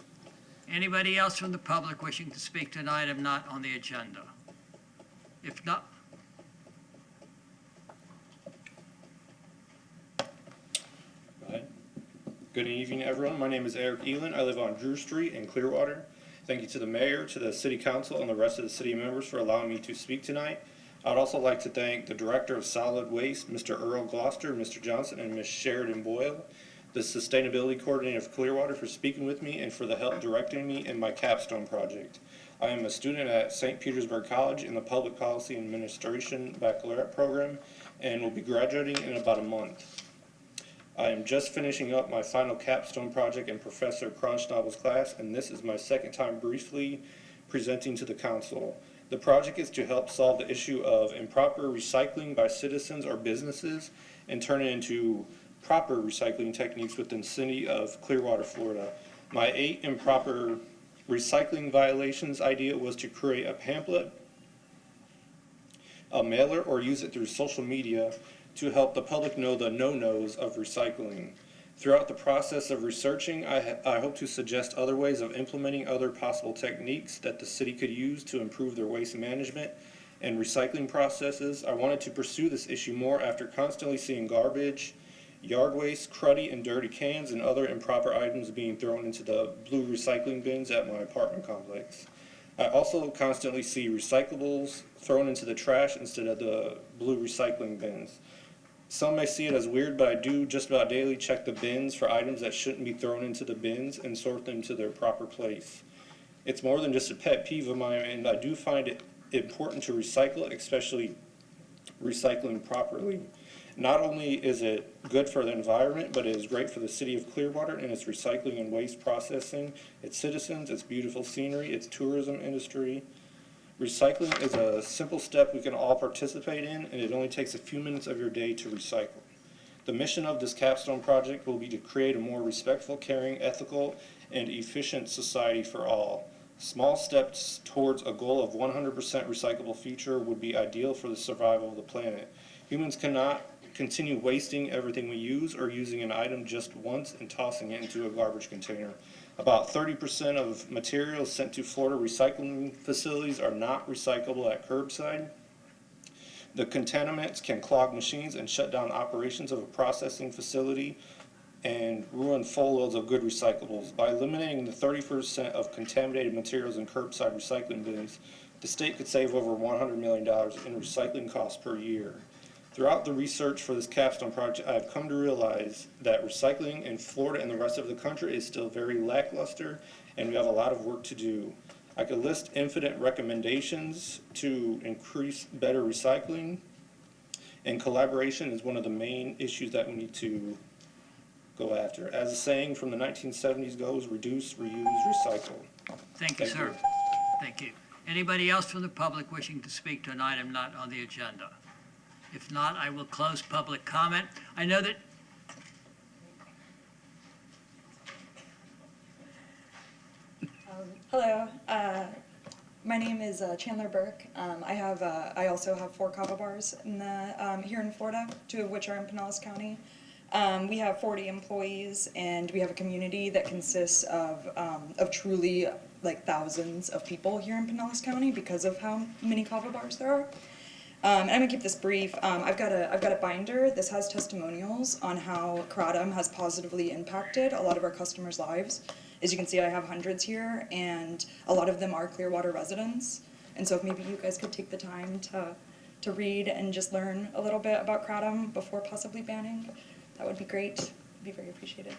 Anybody else from the public wishing to speak to an item not on the agenda? If not, Good evening, everyone. My name is Eric Elin. I live on Drew Street in Clearwater. Thank you to the mayor, to the city council, and the rest of the city members for allowing me to speak tonight. I'd also like to thank the director of solid waste, Mr. Earl Gloucester, Mr. Johnson, and Ms. Sheridan Boyle, the sustainability coordinator of Clearwater, for speaking with me and for the help directing me in my capstone project. I am a student at St. Petersburg College in the Public Policy and Administration Baccalaureate program and will be graduating in about a month. I am just finishing up my final capstone project in Professor Cronschnabel's class, and this is my second time briefly presenting to the council. The project is to help solve the issue of improper recycling by citizens or businesses and turn it into proper recycling techniques within the city of Clearwater, Florida. My 8 improper recycling violations idea was to create a pamphlet, a mailer, or use it through social media to help the public know the no-nos of recycling. Throughout the process of researching, I hope to suggest other ways of implementing other possible techniques that the city could use to improve their waste management and recycling processes. I wanted to pursue this issue more after constantly seeing garbage, yard waste, cruddy and dirty cans, and other improper items being thrown into the blue recycling bins at my apartment complex. I also constantly see recyclables thrown into the trash instead of the blue recycling bins. Some may see it as weird, but I do just about daily check the bins for items that shouldn't be thrown into the bins and sort them to their proper place. It's more than just a pet peeve of mine, and I do find it important to recycle, especially recycling properly. Not only is it good for the environment, but it is great for the city of Clearwater and its recycling and waste processing, its citizens, its beautiful scenery, its tourism industry. Recycling is a simple step we can all participate in, and it only takes a few minutes of your day to recycle. The mission of this capstone project will be to create a more respectful, caring, ethical, and efficient society for all. Small steps towards a goal of 100% recyclable future would be ideal for the survival of the planet. Humans cannot continue wasting everything we use or using an item just once and tossing it into a garbage container. About 30% of materials sent to Florida recycling facilities are not recyclable at curbside. The contaminants can clog machines and shut down operations of a processing facility and ruin full loads of good recyclables. By eliminating the 30% of contaminated materials in curbside recycling bins, the state could save over $100 million in recycling costs per year. Throughout the research for this capstone project, I have come to realize that recycling in Florida and the rest of the country is still very lackluster, and we have a lot of work to do. I could list infinite recommendations to increase better recycling, and collaboration is one of the main issues that we need to go after. As the saying from the 1970s goes, reduce, reuse, recycle. thank you, sir. Thank you. Anybody else from the public wishing to speak to an item not on the agenda? If not, I will close public comment. I know that hello, my name is Chandler Burke. I also have 4 kava bars in the, here in Florida, 2 of which are in Pinellas County. We have 40 employees, and we have a community that consists of truly like thousands of people here in Pinellas County because of how many kava bars there are. And I'm gonna keep this brief. I've got a binder. This has testimonials on how Kratom has positively impacted a lot of our customers' lives. As you can see, I have hundreds here, and a lot of them are Clearwater residents. And so if maybe you guys could take the time to read and just learn a little bit about kratom before possibly banning, that would be great. It'd be very appreciated.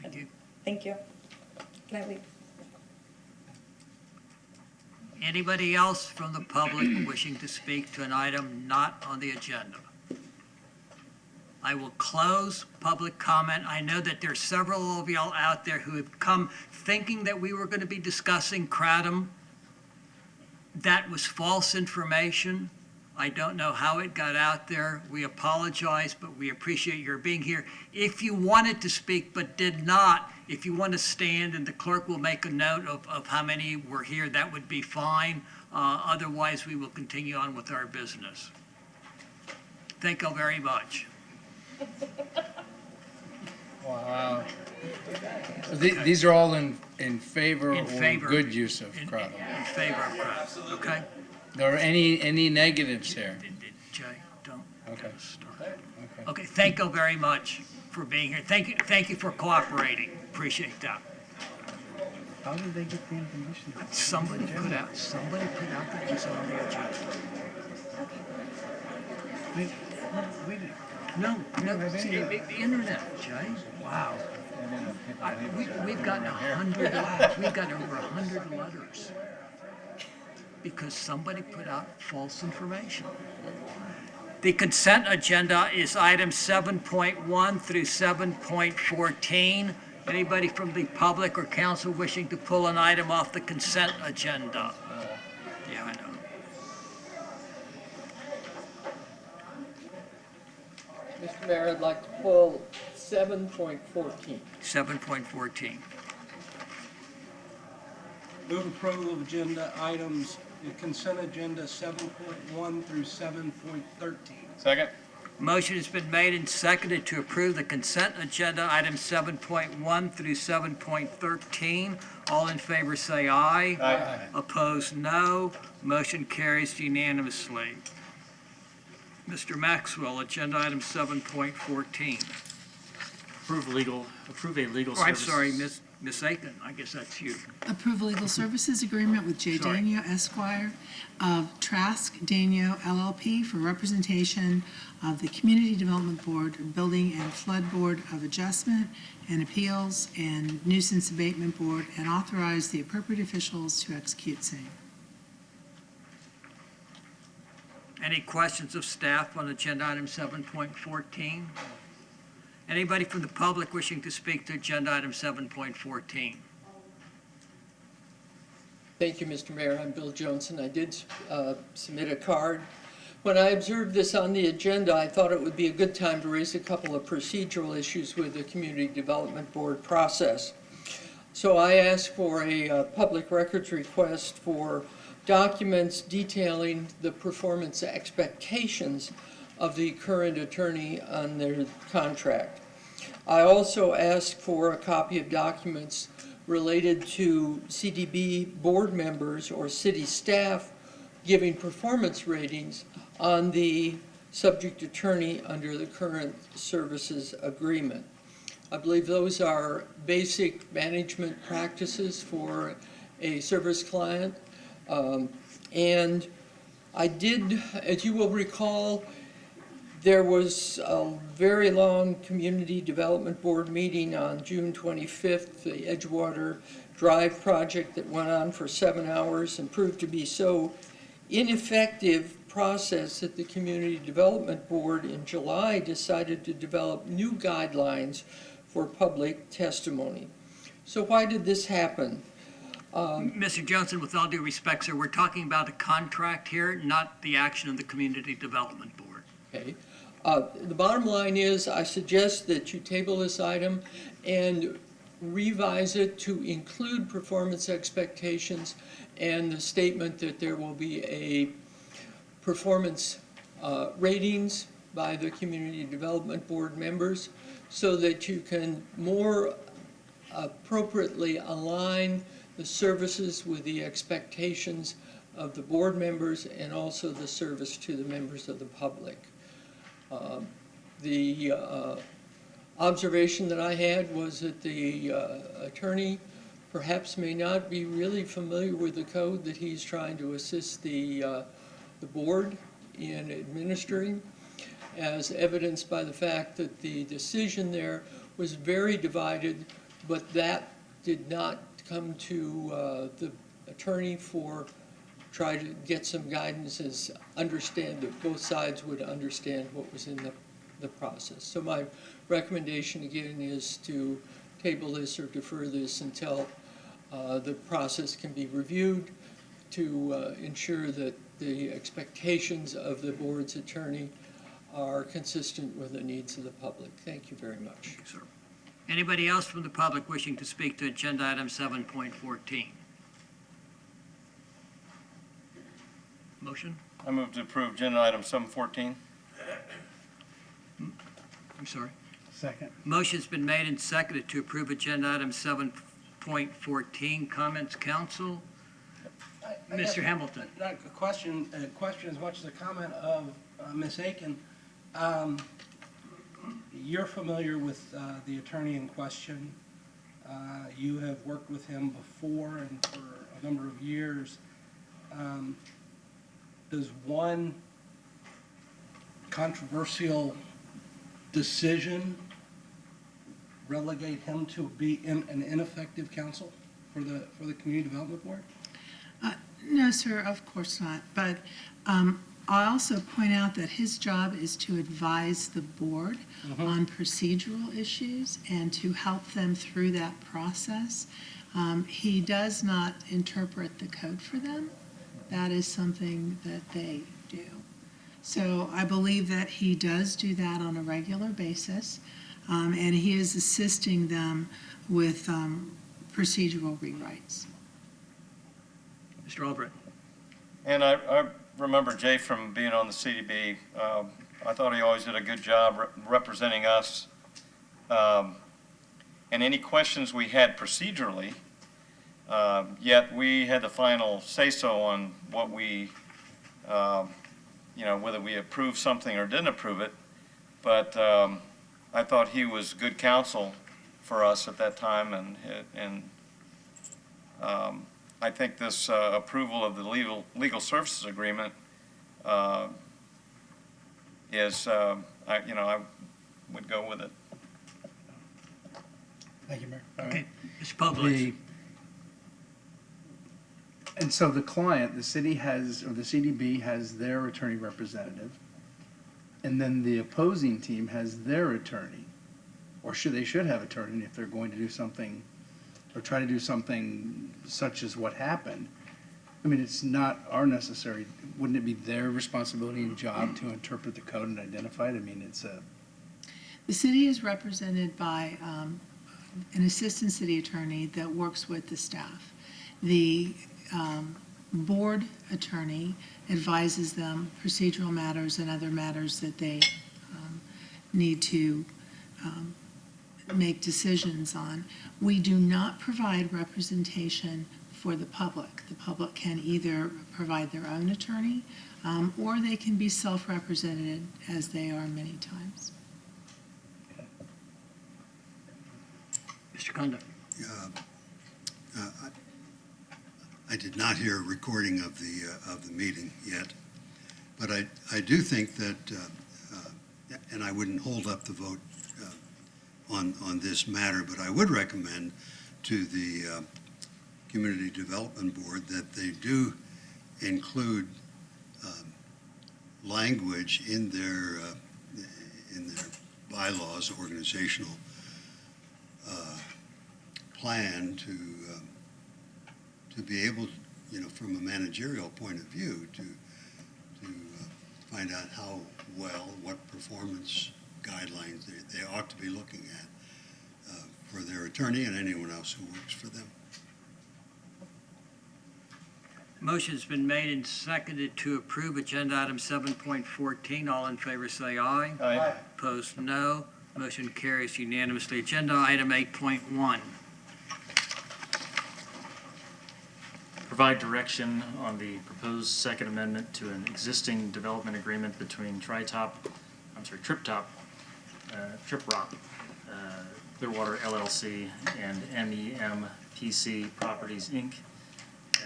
Thank you. Thank you. Can I leave? Anybody else from the public wishing to speak to an item not on the agenda? I will close public comment. I know that there's several of y'all out there who have come thinking that we were going to be discussing kratom. That was false information. I don't know how it got out there. We apologize, but we appreciate your being here. If you wanted to speak but did not, if you want to stand and the clerk will make a note of how many were here, that would be fine. Otherwise, we will continue on with our business. Thank you very much. Wow. These are all in favor In or favor. good use of kratom? In favor of kratom, okay? There are any negatives here? Jay, don't Okay. start. Okay, thank you very much for being here. Thank you for cooperating. Appreciate that. How did they get the information? Somebody put out that it was on the agenda. No, see, the internet, Jay. Wow. We've gotten we've got over 100 letters because somebody put out false information. The consent agenda is items 7.1 through 7.14. Anybody from the public or council wishing to pull an item off the consent agenda? Yeah, I know. Mr. Mayor, I'd like to pull 7.14. 7.14. Move approval of agenda items, the consent agenda 7.1 through 7.13. Second. Motion has been made and seconded to approve the consent agenda, items 7.1 through 7.13. All in favor say aye. Aye. Opposed, no. Motion carries unanimously. Mr. Maxwell, agenda item 7.14. Approve a legal Oh, I'm services. sorry, Miss Aiken, I guess that's you. Approve legal services agreement with J. Sorry. Daniel Esquire of Trask Daniel LLP for representation of the Community Development Board, Building and Flood Board of Adjustment and Appeals, and Nuisance Abatement Board, and authorize the appropriate officials to execute same. Any questions of staff on agenda item 7.14? Anybody from the public wishing to speak to agenda item 7.14? Thank you, Mr. Mayor. I'm Bill Johnson. I did submit a card. When I observed this on the agenda, I thought it would be a good time to raise a couple of procedural issues with the Community Development Board process. So I asked for a public records request for documents detailing the performance expectations of the current attorney on their contract. I also asked for a copy of documents related to CDB board members or city staff giving performance ratings on the subject attorney under the current services agreement. I believe those are basic management practices for a service client. And I did, as you will recall, there was a very long Community Development Board meeting on June 25th, the Edgewater Drive project that went on for 7 hours and proved to be so ineffective process that the Community Development Board in July decided to develop new guidelines for public testimony. So why did this happen? Mr. Johnson, with all due respect, sir, we're talking about a contract here, not the action of the Community Development Board. Okay. The bottom line is I suggest that you table this item and revise it to include performance expectations and the statement that there will be a performance ratings by the Community Development Board members so that you can more appropriately align the services with the expectations of the board members and also the service to the members of the public. The observation that I had was that the attorney perhaps may not be really familiar with the code that he's trying to assist the board in administering, as evidenced by the fact that the decision there was very divided, but that did not come to the attorney for try to get some guidance as understand that both sides would understand what was in the process. So my recommendation again is to table this or defer this until the process can be reviewed to ensure that the expectations of the board's attorney are consistent with the needs of the public. Thank you very much. Sir. Anybody else from the public wishing to speak to agenda item 7.14? Motion? I move to approve agenda item 714. I'm sorry. Second. Motion's been made and seconded to approve agenda item 7.14. Comments, council? Mr. Hamilton. Not a question as much as a comment of Ms. Aiken. You're familiar with the attorney in question. You have worked with him before and for a number of years. Does one controversial decision relegate him to be an ineffective counsel for the Community Development Board? No, sir, of course not. But I also point out that his job is to advise the board on procedural issues and to help them through that process. He does not interpret the code for them. That is something that they do. So I believe that he does do that on a regular basis, and he is assisting them with procedural rewrites. Mr. Albrecht. And I remember Jay from being on the CDB. I thought he always did a good job representing us. And any questions we had procedurally, yet we had the final say-so on what we, whether we approved something or didn't approve it. But I thought he was good counsel for us at that time, and I think this approval of the legal services agreement is, I would go with it. Thank you, Mayor. Okay, Mr. Public. And so the client, the city has, or the CDB has their attorney representative, and then the opposing team has their attorney, or they should have attorney if they're going to do something, or try to do something such as what happened. I mean, it's not our necessary, wouldn't it be their responsibility and job to interpret the code and identify it? I mean, it's a... The city is represented by an assistant city attorney that works with the staff. The board attorney advises them procedural matters and other matters that they need to make decisions on. We do not provide representation for the public. The public can either provide their own attorney or they can be self-represented, as they are many times. Mr. Kunda. I did not hear a recording of the meeting yet, but I do think that, and I wouldn't hold up the vote on this matter, but I would recommend to the Community Development Board that they do include language in their bylaws, organizational plan to be able, from a managerial point of view, to find out how well, what performance guidelines they ought to be looking at for their attorney and anyone else who works for them. Motion's been made and seconded to approve agenda item 7.14. All in favor say aye. Aye. Opposed, no. Motion carries unanimously. Agenda item 8.1. Provide direction on the proposed second amendment to an existing development agreement between Trip-Top, Clearwater LLC and MEM PC Properties, Inc.,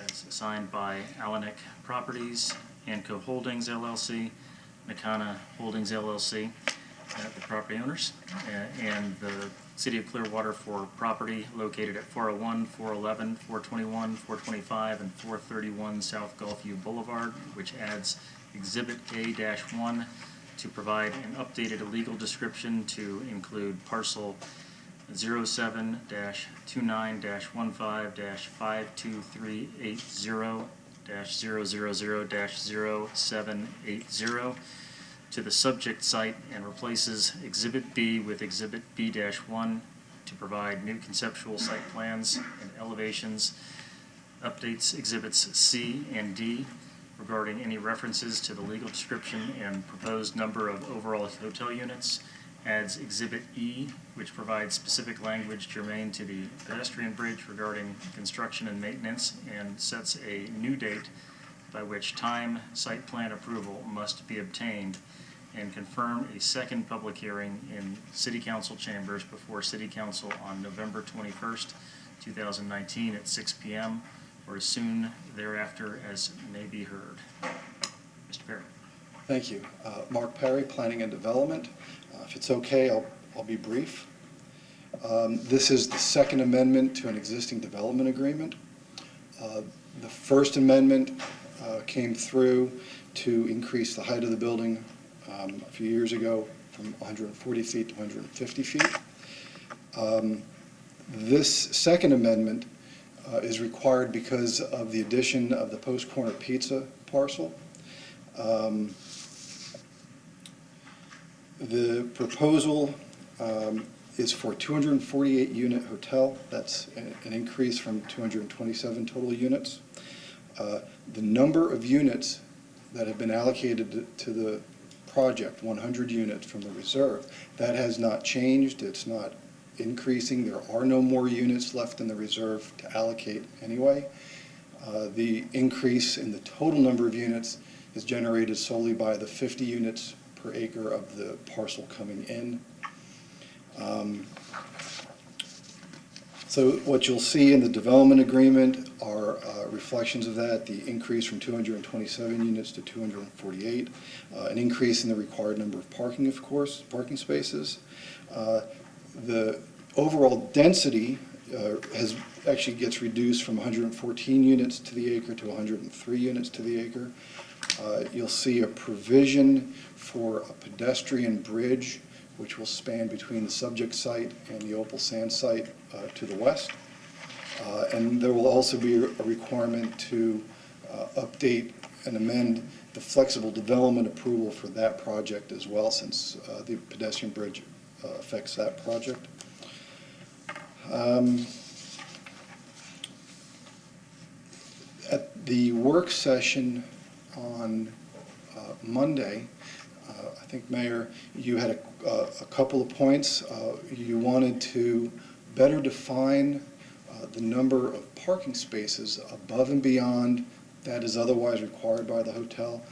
as assigned by Alanik Properties, Anco Holdings LLC, Nakana Holdings LLC, the property owners, and the City of Clearwater for property located at 401, 411, 421, 425, and 431 South Gulfview Boulevard, which adds Exhibit A-1 to provide an updated legal description to include parcel 07-29-15-52380-000-0780 to the subject site and replaces Exhibit B with Exhibit B-1 to provide new conceptual site plans and elevations, updates Exhibits C and D regarding any references to the legal description and proposed number of overall hotel units, adds Exhibit E, which provides specific language germane to the pedestrian bridge regarding construction and maintenance, and sets a new date by which time site plan approval must be obtained, and confirm a second public hearing in City Council chambers before City Council on November 21st, 2019 at 6 p.m. or as soon thereafter as may be heard. Mr. Perry. Thank you. Mark Perry, Planning and Development. If it's okay, I'll be brief. This is the second amendment to an existing development agreement. The first amendment came through to increase the height of the building a few years ago from 140 feet to 150 feet. This second amendment is required because of the addition of the Post Corner Pizza parcel. The proposal is for a 248 unit hotel. That's an increase from 227 total units. The number of units that have been allocated to the project, 100 units from the reserve, that has not changed. It's not increasing. There are no more units left in the reserve to allocate anyway. The increase in the total number of units is generated solely by the 50 units per acre of the parcel coming in. So what you'll see in the development agreement are reflections of that, the increase from 227 units to 248, an increase in the required number of parking, of course, parking spaces. The overall density actually gets reduced from 114 units to the acre to 103 units to the acre. You'll see a provision for a pedestrian bridge which will span between the subject site and the Opal Sand site to the west. And there will also be a requirement to update and amend the flexible development approval for that project as well, since the pedestrian bridge affects that project. At the work session on Monday, I think, Mayor, you had a couple of points. You wanted to better define the number of parking spaces above and beyond that is otherwise required by the hotel.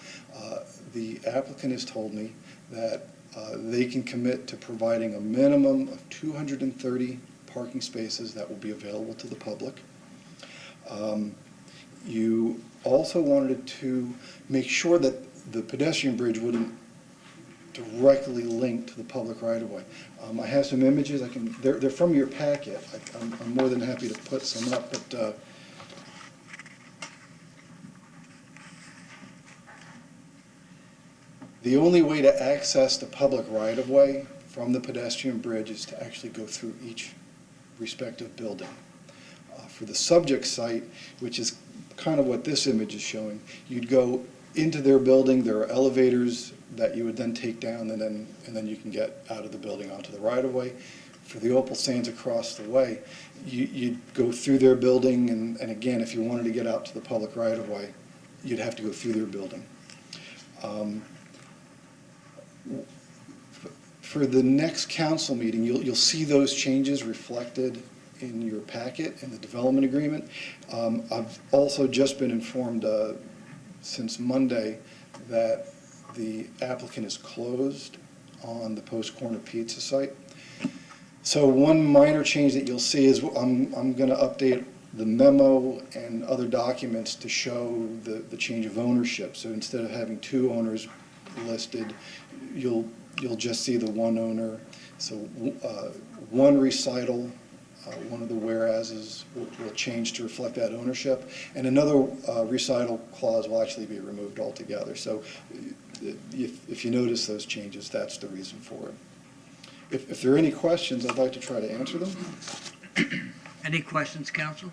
The applicant has told me that they can commit to providing a minimum of 230 parking spaces that will be available to the public. You also wanted to make sure that the pedestrian bridge wouldn't directly link to the public right-of-way. I have some images. They're from your packet. I'm more than happy to put some up, but the only way to access the public right-of-way from the pedestrian bridge is to actually go through each respective building. For the subject site, which is kind of what this image is showing, you'd go into their building. There are elevators that you would then take down, and then you can get out of the building onto the right-of-way. For the Opal Sands across the way, you'd go through their building, and again, if you wanted to get out to the public right-of-way, you'd have to go through their building. For the next council meeting, you'll see those changes reflected in your packet in the development agreement. I've also just been informed since Monday that the applicant is closed on the Post Corner Pizza site. So one minor change that you'll see is I'm going to update the memo and other documents to show the change of ownership. So instead of having two owners listed, you'll just see the one owner. So one recital, one of the whereases will change to reflect that ownership, and another recital clause will actually be removed altogether. So if you notice those changes, that's the reason for it. If there are any questions, I'd like to try to answer them. Any questions, council?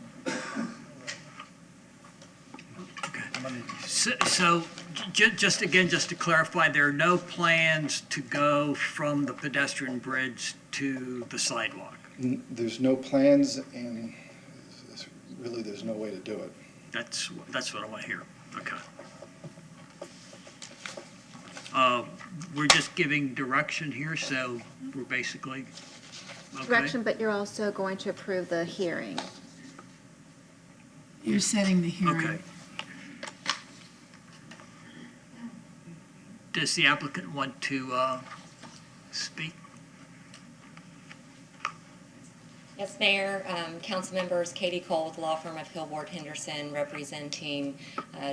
Okay. So just again, just to clarify, there are no plans to go from the pedestrian bridge to the sidewalk? There's no plans, and really there's no way to do it. That's what I want to hear. Okay. We're just giving direction here, so we're basically, okay. Direction, but you're also going to approve the hearing. You're setting the hearing. Okay. Does the applicant want to speak? Yes, Mayor, council members, Katie Cole with the law firm of Hill Ward Henderson, representing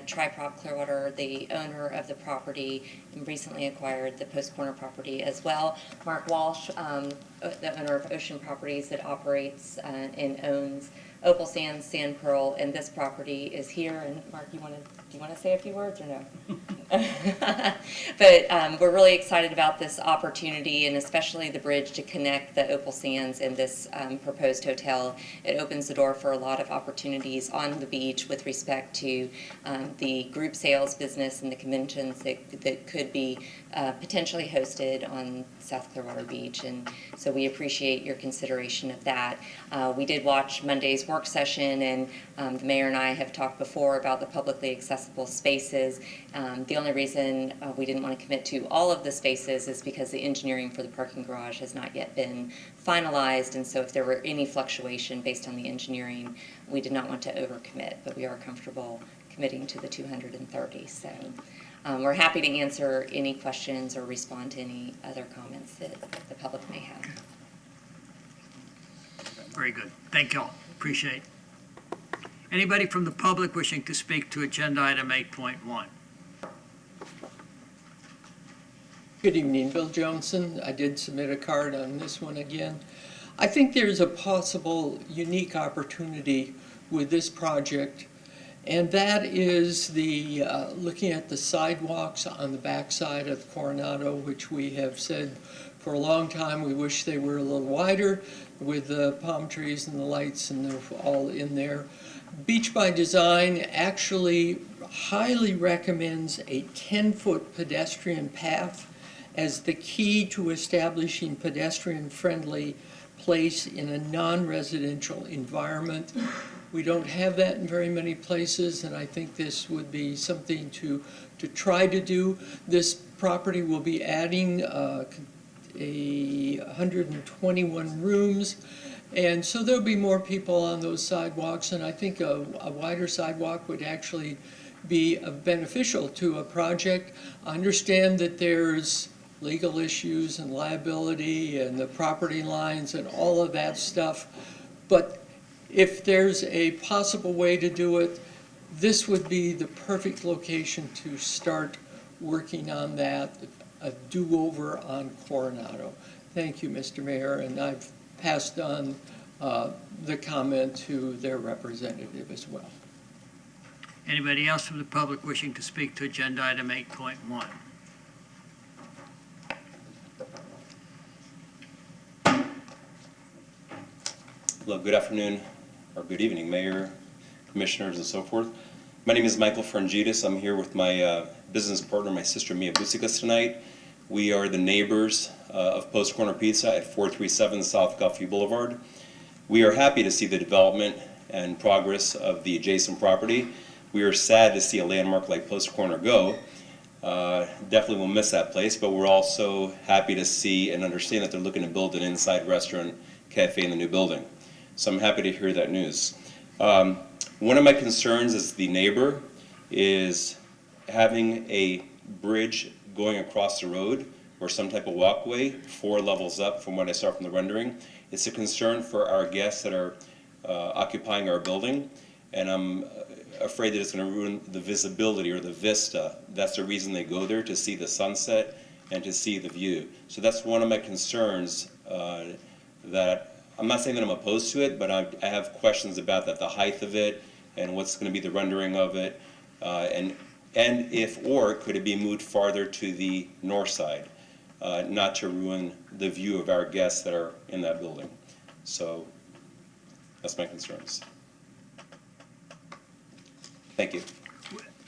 Triprop Clearwater, the owner of the property, and recently acquired the Post Corner property as well. Mark Walsh, the owner of Ocean Properties that operates and owns Opal Sands, Sand Pearl, and this property is here. And Mark, do you want to say a few words or no? But we're really excited about this opportunity, and especially the bridge to connect the Opal Sands and this proposed hotel. It opens the door for a lot of opportunities on the beach with respect to the group sales business and the conventions that could be potentially hosted on South Clearwater Beach. And so we appreciate your consideration of that. We did watch Monday's work session, and the mayor and I have talked before about the publicly accessible spaces. The only reason we didn't want to commit to all of the spaces is because the engineering for the parking garage has not yet been finalized, and so if there were any fluctuation based on the engineering, we did not want to overcommit, but we are comfortable committing to the 230. So we're happy to answer any questions or respond to any other comments that the public may have. Very good. Thank you all. Appreciate it. Anybody from the public wishing to speak to agenda item 8.1? Good evening, Bill Johnson. I did submit a card on this one again. I think there's a possible unique opportunity with this project, and that is the looking at the sidewalks on the backside of Coronado, which we have said for a long time we wish they were a little wider with the palm trees and the lights, and they're all in there. Beach by Design actually highly recommends a 10-foot pedestrian path as the key to establishing pedestrian-friendly place in a non-residential environment. We don't have that in very many places, and I think this would be something to try to do. This property will be adding 121 rooms, and so there'll be more people on those sidewalks, and I think a wider sidewalk would actually be beneficial to a project. I understand that there's legal issues and liability and the property lines and all of that stuff, but if there's a possible way to do it, this would be the perfect location to start working on that, a do-over on Coronado. Thank you, Mr. Mayor, and I've passed on the comment to their representative as well. Anybody else from the public wishing to speak to agenda item 8.1? Hello, good afternoon, or good evening, Mayor, Commissioners, and so forth. My name is Michael Frangides. I'm here with my business partner, my sister Mia Busikas tonight. We are the neighbors of Post Corner Pizza at 437 South Guffey Boulevard. We are happy to see the development and progress of the adjacent property. We are sad to see a landmark like Post Corner go. Definitely will miss that place, but we're also happy to see and understand that they're looking to build an inside restaurant cafe in the new building. So I'm happy to hear that news. One of my concerns as the neighbor is having a bridge going across the road or some type of walkway 4 levels up from what I saw from the rendering. It's a concern for our guests that are occupying our building, and I'm afraid that it's going to ruin the visibility or the vista. That's the reason they go there, to see the sunset and to see the view. So that's one of my concerns, that I'm not saying that I'm opposed to it, but I have questions about that, the height of it and what's going to be the rendering of it, and if, or could it be moved farther to the north side, not to ruin the view of our guests that are in that building. So that's my concerns. Thank you.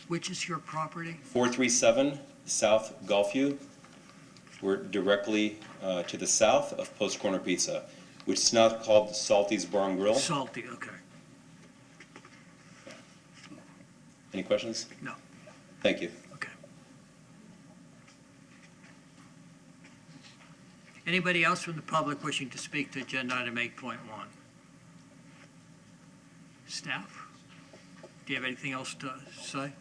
Which is your property? 437 South Gulfview. We're directly to the south of Post Corner Pizza, which is now called Salty's Bar and Grill. Salty, okay. Any questions? No. Thank you. Okay. Anybody else from the public wishing to speak to agenda item 8.1? Staff? Do you have anything else to say?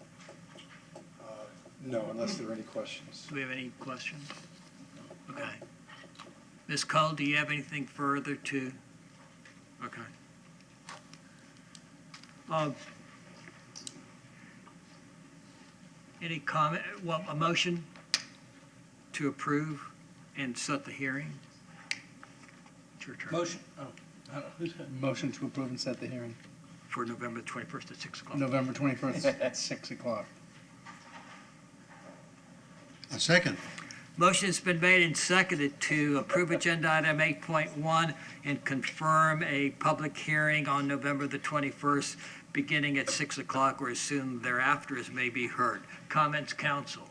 No, unless there are any questions. Do we have any questions? Okay. Ms. Cole, do you have anything further to? Okay. Any comment, well, a motion to approve and set the hearing? It's your turn. Motion, oh, I don't know, who's got? Motion to approve and set the hearing. For November 21st at 6 o'clock. November 21st at 6 o'clock. A second. Motion has been made and seconded to approve agenda item 8.1 and confirm a public hearing on November the 21st, beginning at 6 o'clock or as soon thereafter as may be heard. Comments, council?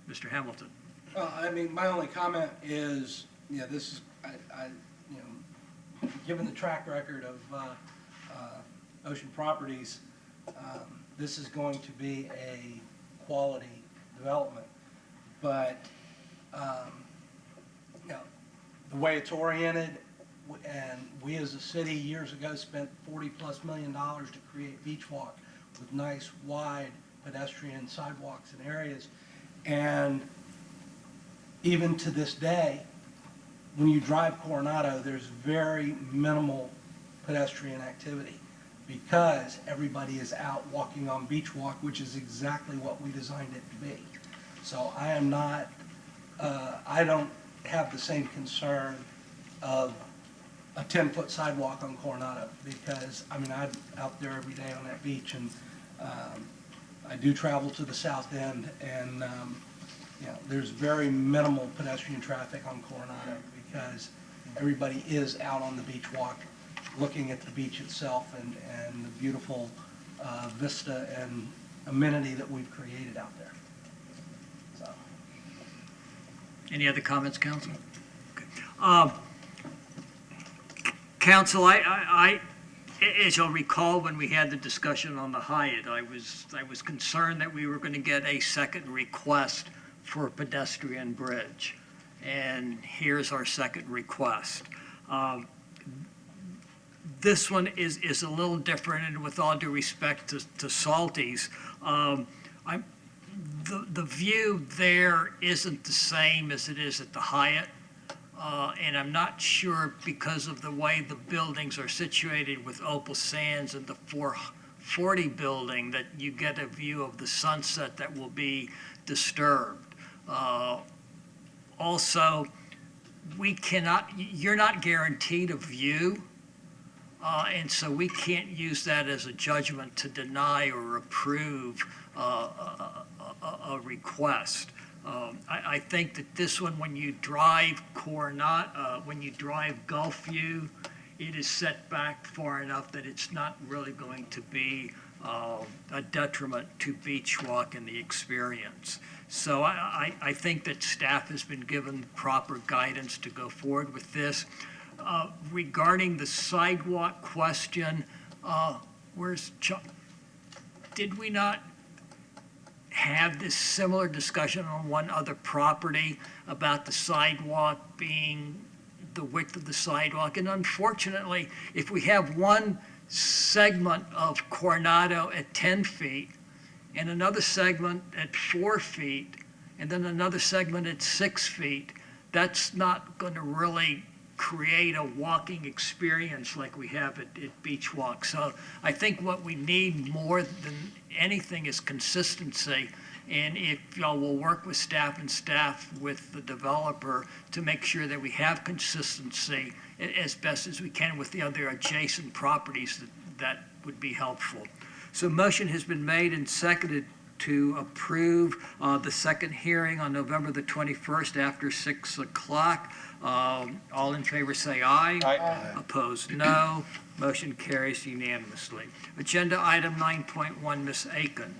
Mr. Hamilton. I mean, my only comment is, this is, given the track record of Ocean Properties, this is going to be a quality development. But, the way it's oriented, and we as a city years ago spent $40+ million to create Beach Walk with nice, wide pedestrian sidewalks and areas. And even to this day, when you drive Coronado, there's very minimal pedestrian activity because everybody is out walking on Beach Walk, which is exactly what we designed it to be. So I am not, I don't have the same concern of a 10-foot sidewalk on Coronado because, I'm out there every day on that beach, and I do travel to the south end, and there's very minimal pedestrian traffic on Coronado because everybody is out on the beach walk looking at the beach itself and the beautiful vista and amenity that we've created out there. So. Any other comments, council? Okay. Council, I, as you'll recall, when we had the discussion on the Hyatt, I was concerned that we were going to get a second request for a pedestrian bridge. And here's our second request. This one is a little different, and with all due respect to Salty's, the view there isn't the same as it is at the Hyatt. And I'm not sure, because of the way the buildings are situated with Opal Sands and the 440 building, that you get a view of the sunset that will be disturbed. Also, you're not guaranteed a view, and so we can't use that as a judgment to deny or approve a request. I think that this one, when you drive when you drive Gulfview, it is set back far enough that it's not really going to be a detriment to Beach Walk and the experience. So I think that staff has been given proper guidance to go forward with this. Regarding the sidewalk question, where's Chuck? Did we not have this similar discussion on one other property about the sidewalk being the width of the sidewalk? And unfortunately, if we have one segment of Coronado at 10 feet and another segment at 4 feet and then another segment at 6 feet, that's not going to really create a walking experience like we have at Beach Walk. So I think what we need more than anything is consistency. And if y'all will work with staff with the developer to make sure that we have consistency as best as we can with the other adjacent properties, that would be helpful. So motion has been made and seconded to approve the second hearing on November the 21st after 6 o'clock. All in favor say aye. Aye. Opposed, no. Motion carries unanimously. Agenda item 9.1, Ms. Aiken.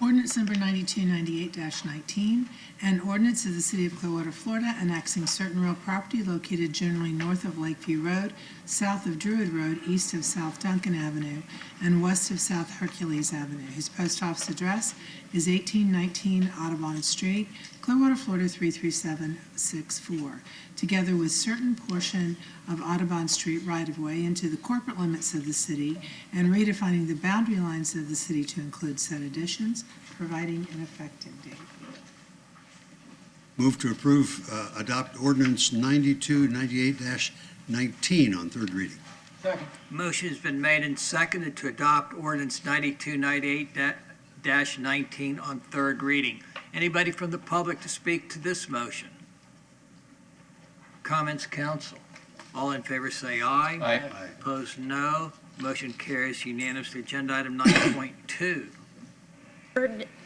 Ordinance number 9298-19, an ordinance of the City of Clearwater, Florida, annexing certain real property located generally north of Lakeview Road, south of Druid Road, east of South Duncan Avenue, and west of South Hercules Avenue, whose post office address is 1819 Audubon Street, Clearwater, Florida 33764, together with certain portion of Audubon Street right-of-way into the corporate limits of the city, and redefining the boundary lines of the city to include said additions, providing an effective date. Move to approve, adopt ordinance 9298-19 on third reading. Second. Motion has been made and seconded to adopt ordinance 9298-19 on third reading. Anybody from the public to speak to this motion? Comments, council? All in favor say aye. Aye. Opposed, no. Motion carries unanimously. Agenda item 9.2.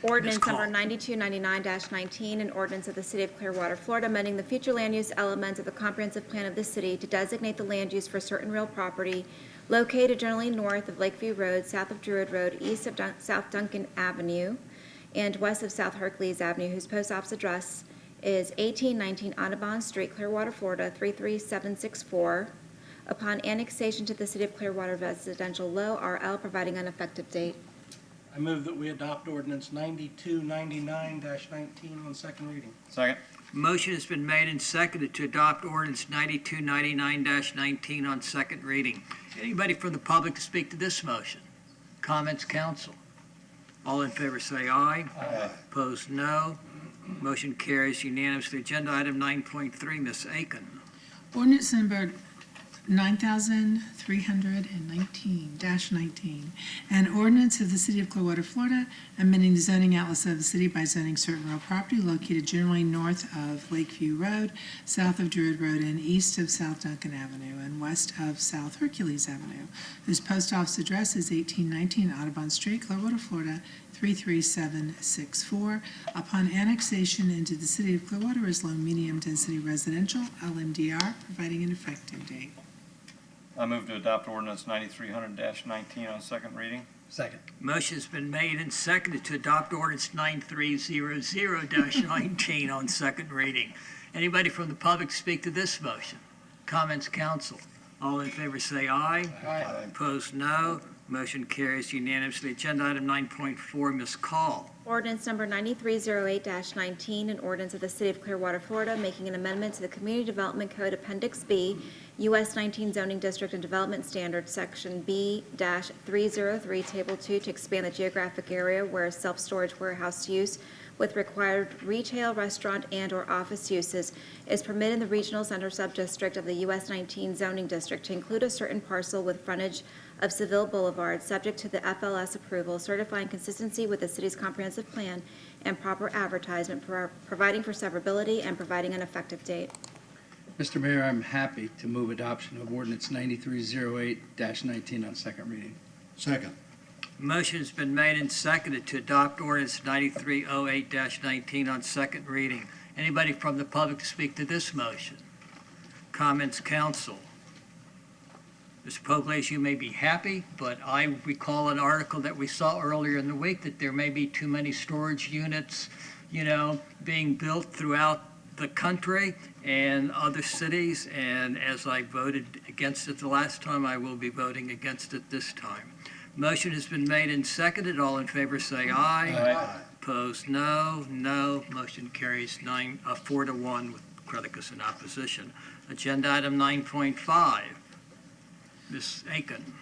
Ordinance Call. number 9299-19, an ordinance of the City of Clearwater, Florida, amending the future land use elements of the comprehensive plan of the city to designate the land use for certain real property located generally north of Lakeview Road, south of Druid Road, east of South Duncan Avenue, and west of South Hercules Avenue, whose post office address is 1819 Audubon Street, Clearwater, Florida 33764, upon annexation to the City of Clearwater Residential Low RL, providing an effective date. I move that we adopt ordinance 9299-19 on second reading. Second. Motion has been made and seconded to adopt ordinance 9299-19 on second reading. Anybody from the public to speak to this motion? Comments, council? All in favor say aye. Aye. Opposed, no. Motion carries unanimously. Agenda item 9.3, Ms. Aiken. Ordinance number 9319-19, an ordinance of the City of Clearwater, Florida, amending the zoning atlas of the city by zoning certain real property located generally north of Lakeview Road, south of Druid Road, and east of South Duncan Avenue, and west of South Hercules Avenue, whose post office address is 1819 Audubon Street, Clearwater, Florida 33764, upon annexation into the City of Clearwater as low medium density residential, LMDR, providing an effective date. I move to adopt ordinance 9300-19 on second reading. Second. Motion has been made and seconded to adopt ordinance 9300-19 on second reading. Anybody from the public speak to this motion? Comments, council? All in favor say aye. Aye. Opposed, no. Motion carries unanimously. Agenda item 9.4, Ms. Call. Ordinance number 9308-19, an ordinance of the City of Clearwater, Florida, making an amendment to the Community Development Code Appendix B, US 19 Zoning District and Development Standards, Section B-303, Table 2, to expand the geographic area where self-storage warehouse use with required retail, restaurant, and/or office uses is permitted in the regional center subdistrict of the US 19 zoning district to include a certain parcel with frontage of Seville Boulevard, subject to the FLS approval, certifying consistency with the city's comprehensive plan and proper advertisement, providing for severability and providing an effective date. Mr. Mayor, I'm happy to move adoption of ordinance 9308-19 on second reading. Second. Motion has been made and seconded to adopt ordinance 9308-19 on second reading. Anybody from the public to speak to this motion? Comments, council? Mr. Poblaze, you may be happy, but I recall an article that we saw earlier in the week that there may be too many storage units, being built throughout the country and other cities, and as I voted against it the last time, I will be voting against it this time. Motion has been made and seconded. All in favor say aye. Aye. Opposed, no. No. Motion carries 4-1 with Creticus in opposition. Agenda item 9.5. Ms. Aiken.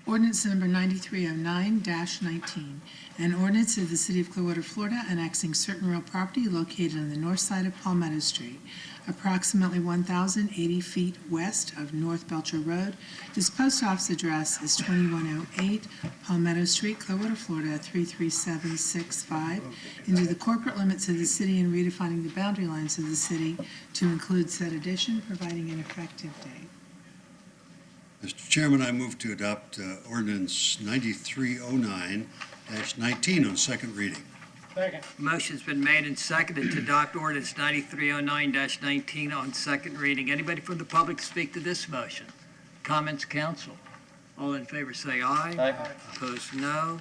Ordinance number 9309-19, an ordinance of the City of Clearwater, Florida, annexing certain real property located on the north side of Palmetto Street, approximately 1,080 feet west of North Belcher Road, whose post office address is 2108 Palmetto Street, Clearwater, Florida, 33765, into the corporate limits of the city and redefining the boundary lines of the city to include said addition, providing an effective date. Mr. Chairman, I move to adopt ordinance 9309-19 on second reading. Second. Motion's been made and seconded to adopt ordinance 9309-19 on second reading. Anybody from the public speak to this motion? Comments, council? All in favor say aye. Aye. Opposed, no.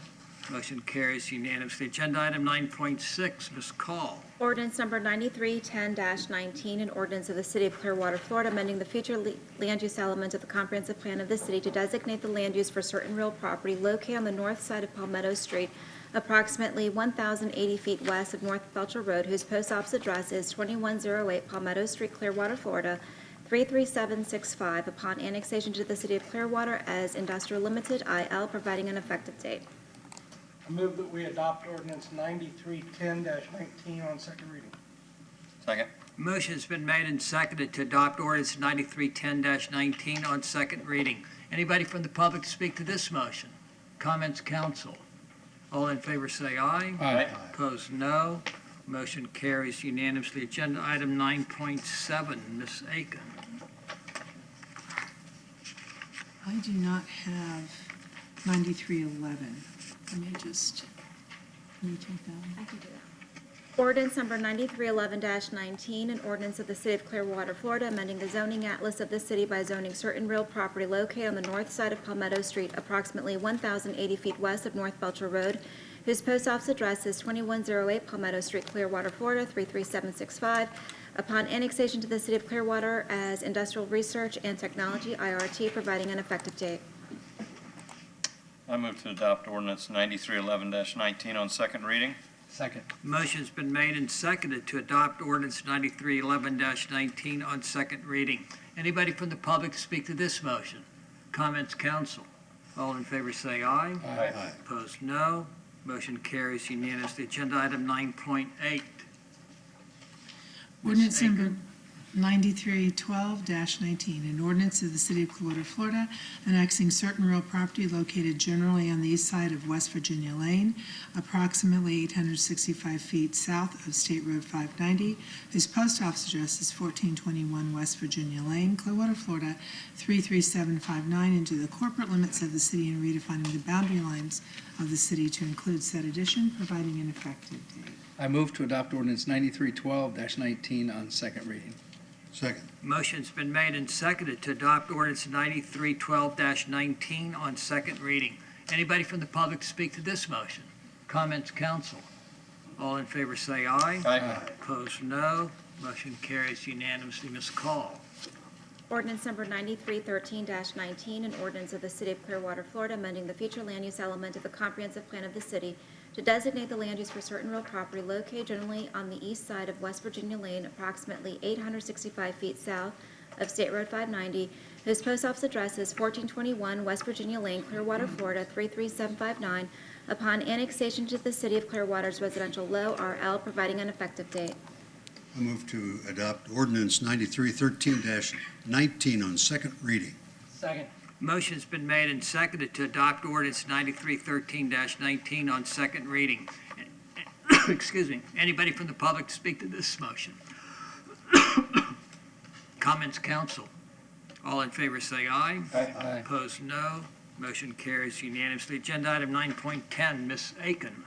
Motion carries unanimously. Agenda item 9.6, Ms. Call. Ordinance number 9310-19, an ordinance of the City of Clearwater, Florida, amending the future land use element of the comprehensive plan of the city to designate the land use for certain real property located on the north side of Palmetto Streat, approximately 1,080 feet west of North Belcher Road, whose post office address is 2108 Palmetto Street, Clearwater, Florida, 33765, upon annexation to the City of Clearwater as Industrial Limited, IL, providing an effective date. I move that we adopt ordinance 9310-19 on second reading. Second. Motion's been made and seconded to adopt ordinance 9310-19 on second reading. Anybody from the public speak to this motion? Comments, council? All in favor say aye. Aye. Opposed, no. Motion carries unanimously. Agenda item 9.7, Ms. Aiken. I do not have 9311. Let me just, can you take that one? I can do that. Ordinance number 9311-19, an ordinance of the City of Clearwater, Florida, amending the zoning atlas of the city by zoning certain real property located on the north side of Palmetto Street, approximately 1,080 feet west of North Belcher Road, whose post office address is 2108 Palmetto Street, Clearwater, Florida, 33765, upon annexation to the City of Clearwater as Industrial Research and Technology, IRT, providing an effective date. I move to adopt ordinance 9311-19 on second reading. Second. Motion's been made and seconded to adopt ordinance 9311-19 on second reading. Anybody from the public speak to this motion? Comments, council? All in favor say aye. Aye. Opposed, no. Motion carries unanimously. Agenda item 9.8. Ordinance number 9312-19, an ordinance of the City of Clearwater, Florida, annexing certain real property located generally on the east side of West Virginia Lane, approximately 865 feet south of State Road 590, whose post office address is 1421 West Virginia Lane, Clearwater, Florida, 33759, into the corporate limits of the city and redefining the boundary lines of the city to include said addition, providing an effective date. I move to adopt ordinance 9312-19 on second reading. Second. Motion's been made and seconded to adopt ordinance 9312-19 on second reading. Anybody from the public speak to this motion? Comments, council? All in favor say aye. Aye. Opposed, no. Motion carries unanimously. Ms. Call. Ordinance number 9313-19, an ordinance of the City of Clearwater, Florida, amending the future land use element of the comprehensive plan of the city to designate the land use for certain real property located generally on the east side of West Virginia Lane, approximately 865 feet south of State Road 590, whose post office address is 1421 West Virginia Lane, Clearwater, Florida, 33759, upon annexation to the City of Clearwater's residential low RL, providing an effective date. I move to adopt ordinance 9313-19 on second reading. Second. Motion's been made and seconded to adopt ordinance 9313-19 on second reading. Excuse me. Anybody from the public speak to this motion? Comments, council? All in favor say aye. Aye. Opposed, no. Motion carries unanimously. Agenda item 9.10, Ms. Aiken.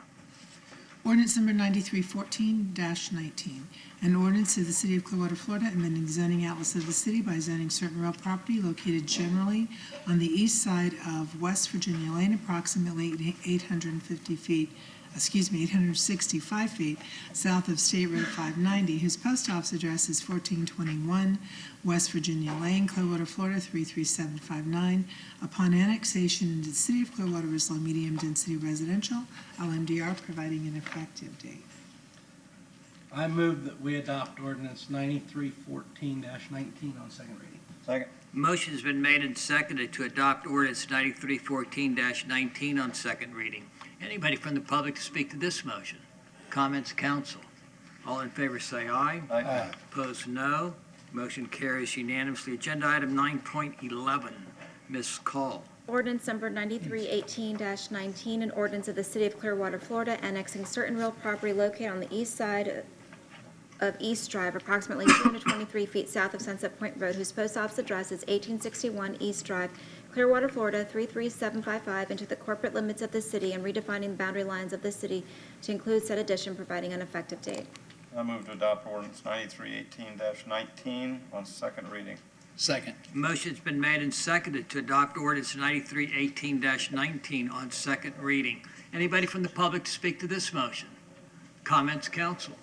Ordinance number 9314-19, an ordinance of the City of Clearwater, Florida, amending the zoning atlas of the city by zoning certain real property located generally on the east side of West Virginia Lane, approximately 865 feet south of State Road 590, whose post office address is 1421 West Virginia Lane, Clearwater, Florida, 33759. Upon annexation into the City of Clearwater as low medium density residential, LMDR, providing an effective date. I move that we adopt ordinance 9314-19 on second reading. Second. Motion's been made and seconded to adopt ordinance 9314-19 on second reading. Anybody from the public speak to this motion? Comments, council? All in favor say aye. Aye. Opposed, no. Motion carries unanimously. Agenda item 9.11, Ms. Call. Ordinance number 9318-19, an ordinance of the City of Clearwater, Florida, annexing certain real property located on the east side of East Drive, approximately 223 feet south of Sunset Point Road, whose post office address is 1861 East Drive, Clearwater, Florida, 33755, into the corporate limits of the city and redefining the boundary lines of the city to include said addition, providing an effective date. I move to adopt ordinance 9318-19 on second reading. Second. Motion's been made and seconded to adopt ordinance 9318-19 on second reading. Anybody from the public to speak to this motion? Comments, council?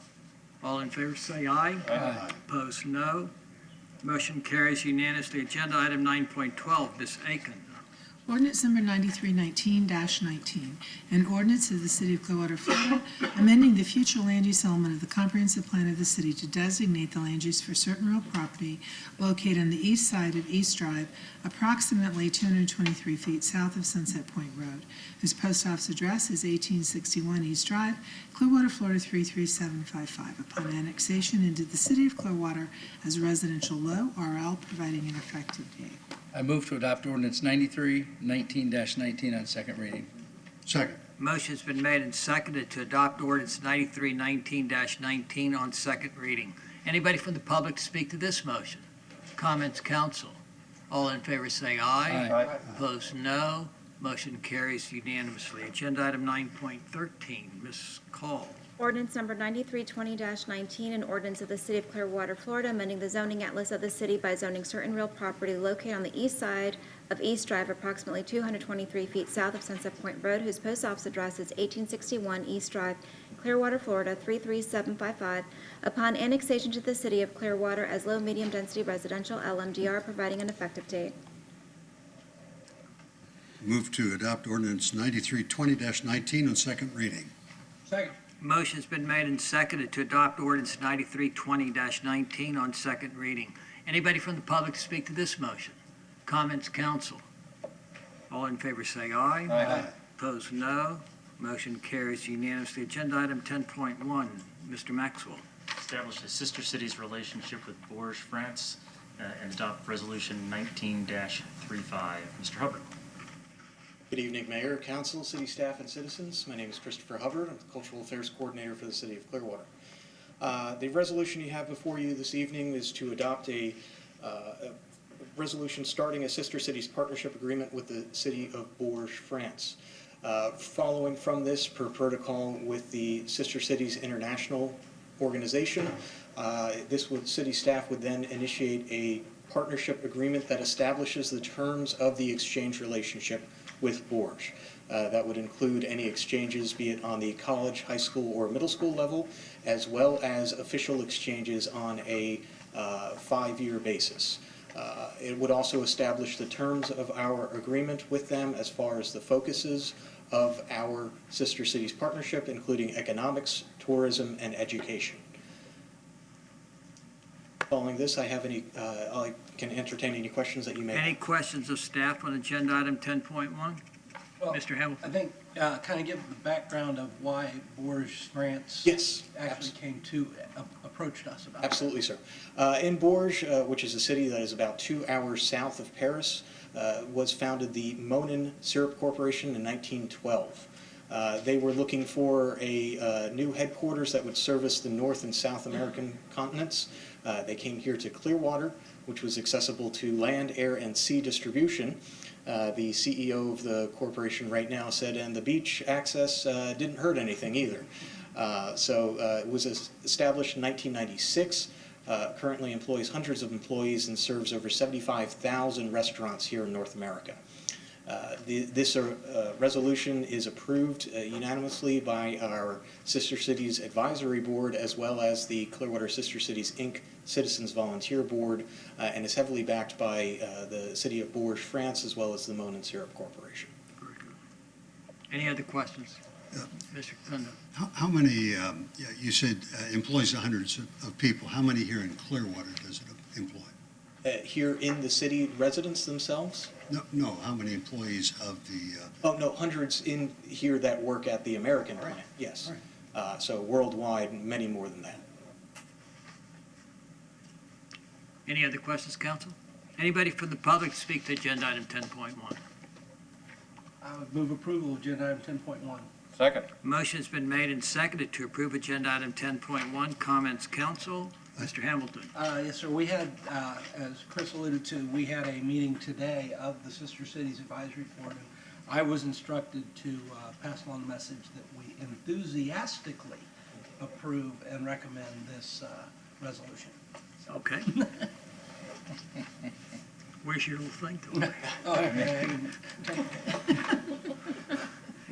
All in favor say aye. Aye. Opposed, no. Motion carries unanimously. Agenda item 9.12, Ms. Aiken. Ordinance number 9319-19, an ordinance of the City of Clearwater, Florida, amending the future land use element of the comprehensive plan of the city to designate the land use for certain real property located on the east side of East Drive, approximately 223 feet south of Sunset Point Road, whose post office address is 1861 East Drive, Clearwater, Florida 33755, upon annexation into the City of Clearwater as residential low RL, providing an effective date. I move to adopt ordinance 9319-19 on second reading. Second. Motion's been made and seconded to adopt ordinance 9319-19 on second reading. Anybody from the public to speak to this motion? Comments, council? All in favor say aye. Aye. Opposed, no. Motion carries unanimously. Agenda item 9.13, Ms. Call. Ordinance number 9320-19, an ordinance of the City of Clearwater, Florida, amending the zoning atlas of the city by zoning certain real property located on the east side of East Drive, approximately 223 feet south of Sunset Point Road, whose post office address is 1861 East Drive, Clearwater, Florida 33755, upon annexation to the City of Clearwater as low-medium density residential LMDR, providing an effective date. Move to adopt ordinance 9320-19 on second reading. Second. Motion's been made and seconded to adopt ordinance 9320-19 on second reading. Anybody from the public to speak to this motion? Comments, council? All in favor say aye. Aye. Opposed, no. Motion carries unanimously. Agenda item 10.1, Mr. Maxwell. Establish a sister cities relationship with Bourges, France, and adopt resolution 19-35. Mr. Hubbard. Good evening, Mayor, Council, City staff, and citizens. My name is Christopher Hubbard. I'm the Cultural Affairs Coordinator for the City of Clearwater. The resolution you have before you this evening is to adopt a resolution starting a Sister Cities Partnership Agreement with the City of Bourges, France. Following from this, per protocol with the Sister Cities International Organization, city staff would then initiate a partnership agreement that establishes the terms of the exchange relationship with Bourges. That would include any exchanges, be it on the college, high school, or middle school level, as well as official exchanges on a 5-year basis. It would also establish the terms of our agreement with them as far as the focuses of our Sister Cities partnership, including economics, tourism, and education. Following this, I can entertain any questions that you may have. Any questions of staff on agenda item 10.1? Well, Mr. Hamilton? I think, kind of give the background of why Bourges, France approached us about Absolutely, sir. In Bourges, which is a city that is about 2 hours south of Paris, was founded the Monin Syrup Corporation in 1912. They were looking for a new headquarters that would service the North and South American continents. They came here to Clearwater, which was accessible to land, air, and sea distribution. The CEO of the corporation right now said, and the beach access didn't hurt anything either. It was established in 1996, currently employs hundreds of employees and serves over 75,000 restaurants here in North America. This resolution is approved unanimously by our Sister Cities Advisory Board as well as the Clearwater Sister Cities, Inc. Citizens Volunteer Board and is heavily backed by the City of Bourges, France, as well as the Monin Syrup Corporation. Very good. Any other questions? Mr. Kunda. How many, you said employs hundreds of people. How many here in Clearwater does it employ? Here in the city residents themselves? No, how many employees of the... Oh, no, hundreds in here that work at the American plant, yes. So worldwide, many more than that. Any other questions, council? Anybody from the public to speak to agenda item 10.1? I would move approval of agenda item 10.1. Second. Motion's been made and seconded to approve agenda item 10.1. Comments, council? Mr. Hamilton. Yes, sir. We had, as Chris alluded to, we had a meeting today of the Sister Cities Advisory Board, and I was instructed to pass along the message that we enthusiastically approve and recommend this resolution. Okay. Where's your little thing?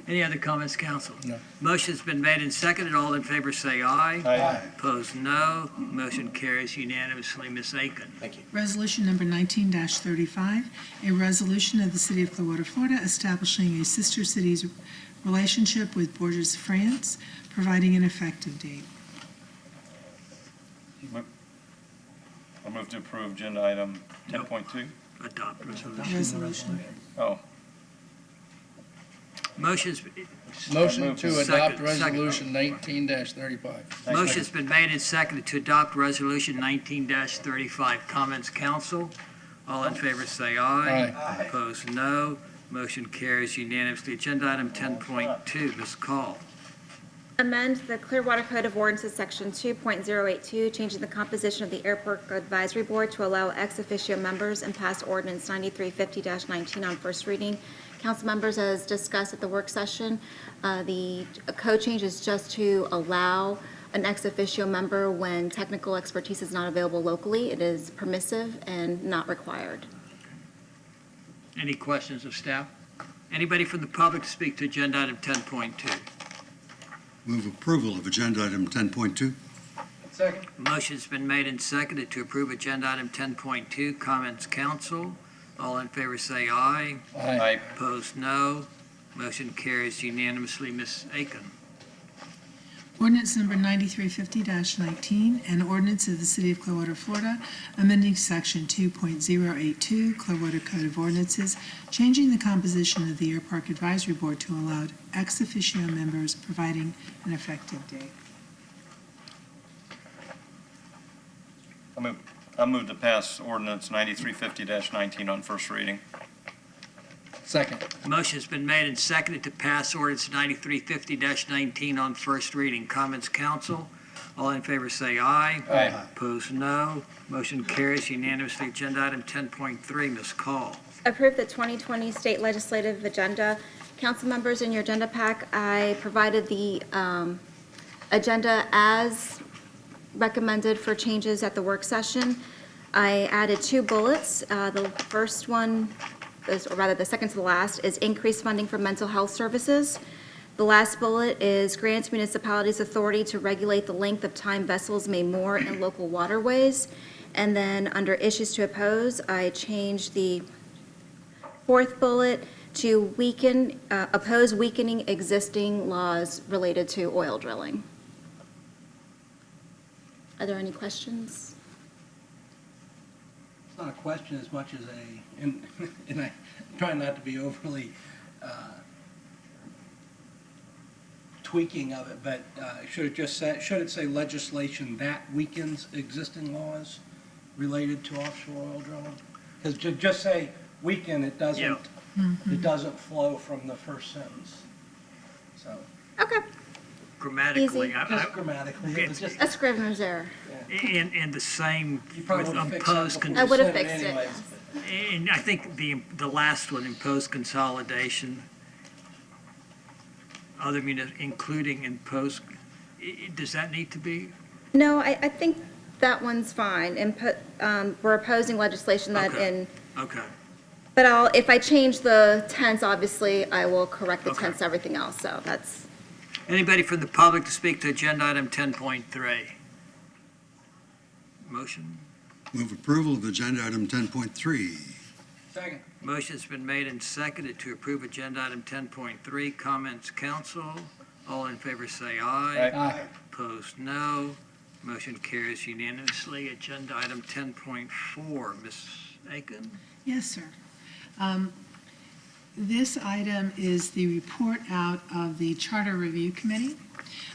Any other comments, council? No. Motion's been made and seconded. All in favor say aye. Aye. Opposed, no. Motion carries unanimously. Ms. Aiken. Thank you. Resolution number 19-35, a resolution of the City of Clearwater, Florida, establishing a sister cities relationship with Bourges, France, providing an effective date. I'll move to approve agenda item 10.2. Adopt resolution. Resolution. Oh, Motion's Motion to adopt Second. resolution 19-35. Motion's been made and seconded to adopt resolution 19-35. Comments, council? All in favor say aye. Aye. Opposed, no. Motion carries unanimously. Agenda item 10.2, Ms. Call. Amend the Clearwater Code of Ordinances, Section 2.082, changing the composition of the Airport Advisory Board to allow ex officio members and pass ordinance 9350-19 on first reading. Council members, as discussed at the work session, the code change is just to allow an ex officio member when technical expertise is not available locally. It is permissive and not required. Any questions of staff? Anybody from the public to speak to agenda item 10.2? Move approval of agenda item 10.2. Second. Motion's been made and seconded to approve agenda item 10.2. Comments, council? All in favor say aye. aye. Opposed, no. Motion carries unanimously. Ms. Aiken. Ordinance number 9350-19, an ordinance of the City of Clearwater, Florida, amending Section 2.082 Clearwater Code of Ordinances, changing the composition of the Air Park Advisory Board to allow ex officio members, providing an effective date. I'll move to pass ordinance 9350-19 on first reading. Second. Motion's been made and seconded to pass ordinance 9350-19 on first reading. Comments, council? All in favor say aye. Aye. Opposed, no. Motion carries unanimously. Agenda item 10.3, Ms. Call. Approve the 2020 state legislative agenda. Council members, in your agenda pack, I provided the agenda as recommended for changes at the work session. I added 2 bullets. The first one, or rather the second to the last, is increased funding for mental health services. The last bullet is grants municipalities authority to regulate the length of time vessels may moor in local waterways. And then under issues to oppose, I changed the 4th bullet to oppose weakening existing laws related to oil drilling. Are there any questions? It's not a question as much as and I'm trying not to be overly tweaking of it, but should it say legislation that weakens existing laws related to offshore oil drilling? Because to just say weaken, it doesn't, it doesn't flow from the first sentence. So. Okay. Grammatically, Easy. Just grammatically. It was just, A scrivener's error. in the same you probably with would have fixed imposed. that before I you would have said fixed it, anyways. yes. And I think the last one, imposed consolidation, other including imposed, does that need to be? No, I think that one's fine. We're opposing legislation that Okay. Okay. but if I change the tense, obviously, I will correct the Okay. tense to everything else, so that's. Anybody from the public to speak to agenda item 10.3? Motion? Move approval of agenda item 10.3. Second. Motion's been made and seconded to approve agenda item 10.3. Comments, council? All in favor say aye. Aye. Opposed, no. Motion carries unanimously. Agenda item 10.4, Ms. Aiken? Yes, sir. This item is the report out of the Charter Review Committee.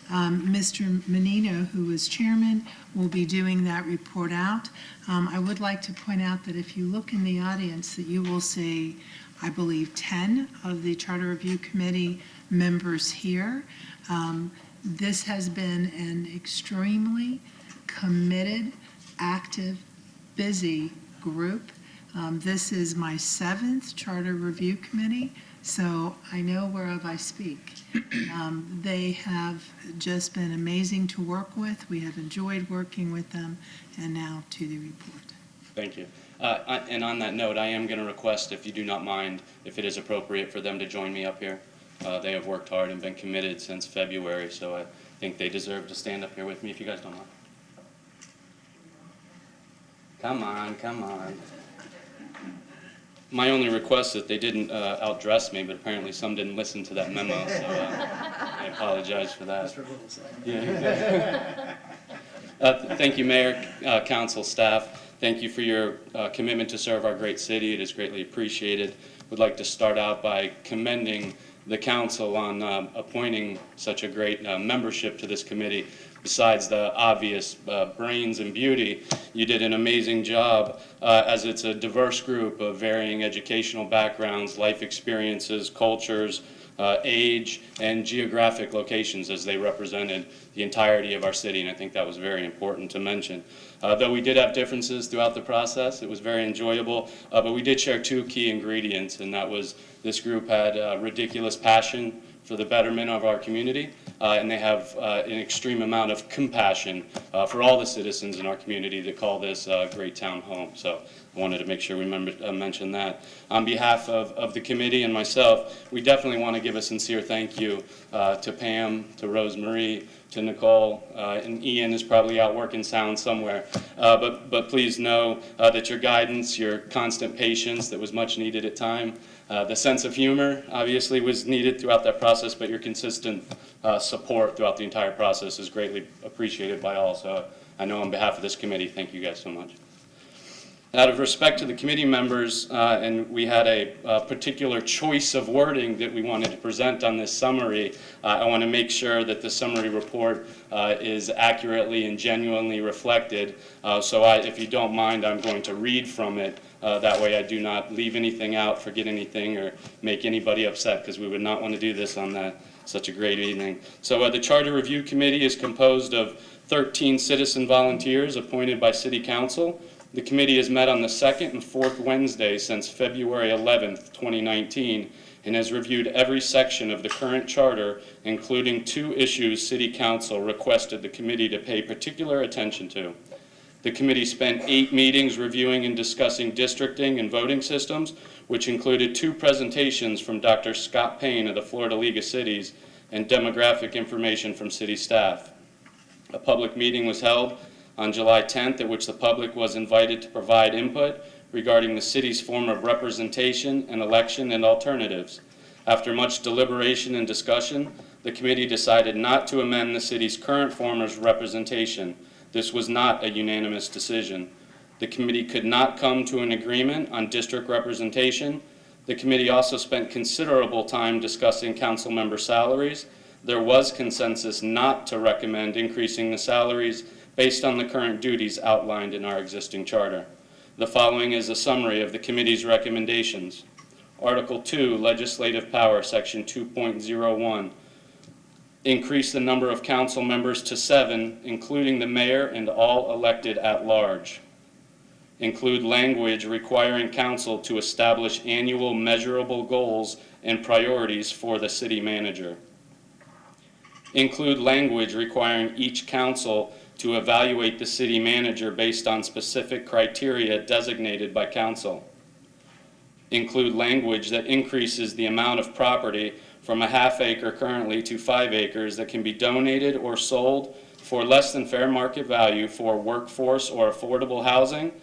Mr. Menino, who is chairman, will be doing that report out. I would like to point out that if you look in the audience, that you will see, I believe, 10 of the Charter Review Committee members here. This has been an extremely committed, active, busy group. This is my 7th Charter Review Committee, so I know whereof I speak. They have just been amazing to work with. We have enjoyed working with them, and now to the report. Thank you. And on that note, I am going to request, if you do not mind, if it is appropriate for them to join me up here. They have worked hard and been committed since February, so I think they deserve to stand up here with me if you guys don't mind. Come on, come on. My only request is that they didn't outdress me, but apparently some didn't listen to that memo, so I apologize for that. Yeah. Thank you, Mayor, Council, staff. Thank you for your commitment to serve our great city. It is greatly appreciated. Would like to start out by commending the council on appointing such a great membership to this committee. Besides the obvious brains and beauty, you did an amazing job as it's a diverse group of varying educational backgrounds, life experiences, cultures, age, and geographic locations as they represented the entirety of our city, and I think that was very important to mention. Though we did have differences throughout the process, it was very enjoyable, but we did share 2 key ingredients, and that was this group had ridiculous passion for the betterment of our community, and they have an extreme amount of compassion for all the citizens in our community that call this great town home. So I wanted to make sure we mention that. On behalf of the committee and myself, we definitely want to give a sincere thank you to Pam, to Rosemarie, to Nicole, and Ian is probably out working sound somewhere. But please know that your guidance, your constant patience that was much needed at time, the sense of humor obviously was needed throughout that process, but your consistent support throughout the entire process is greatly appreciated by all. So I know on behalf of this committee, thank you guys so much. Out of respect to the committee members, and we had a particular choice of wording that we wanted to present on this summary, I want to make sure that the summary report is accurately and genuinely reflected. So if you don't mind, I'm going to read from it. That way I do not leave anything out, forget anything, or make anybody upset, because we would not want to do this on such a great evening. So the Charter Review Committee is composed of 13 citizen volunteers appointed by City Council. The committee has met on the 2nd and 4th Wednesday since February 11th, 2019, and has reviewed every section of the current charter, including 2 issues City Council requested the committee to pay particular attention to. The committee spent 8 meetings reviewing and discussing districting and voting systems, which included 2 presentations from Dr. Scott Payne of the Florida League of Cities and demographic information from city staff. A public meeting was held on July 10th, at which the public was invited to provide input regarding the city's form of representation and election and alternatives. After much deliberation and discussion, the committee decided not to amend the city's current form of representation. This was not a unanimous decision. The committee could not come to an agreement on district representation. The committee also spent considerable time discussing council member salaries. There was consensus not to recommend increasing the salaries based on the current duties outlined in our existing charter. The following is a summary of the committee's recommendations. Article 2, Legislative Power, Section 2.01. Increase the number of council members to 7, including the mayor and all elected at large. Include language requiring council to establish annual measurable goals and priorities for the city manager. Include language requiring each council to evaluate the city manager based on specific criteria designated by council. Include language that increases the amount of property from a ½ acre currently to 5 acres that can be donated or sold for less than fair market value for workforce or affordable housing,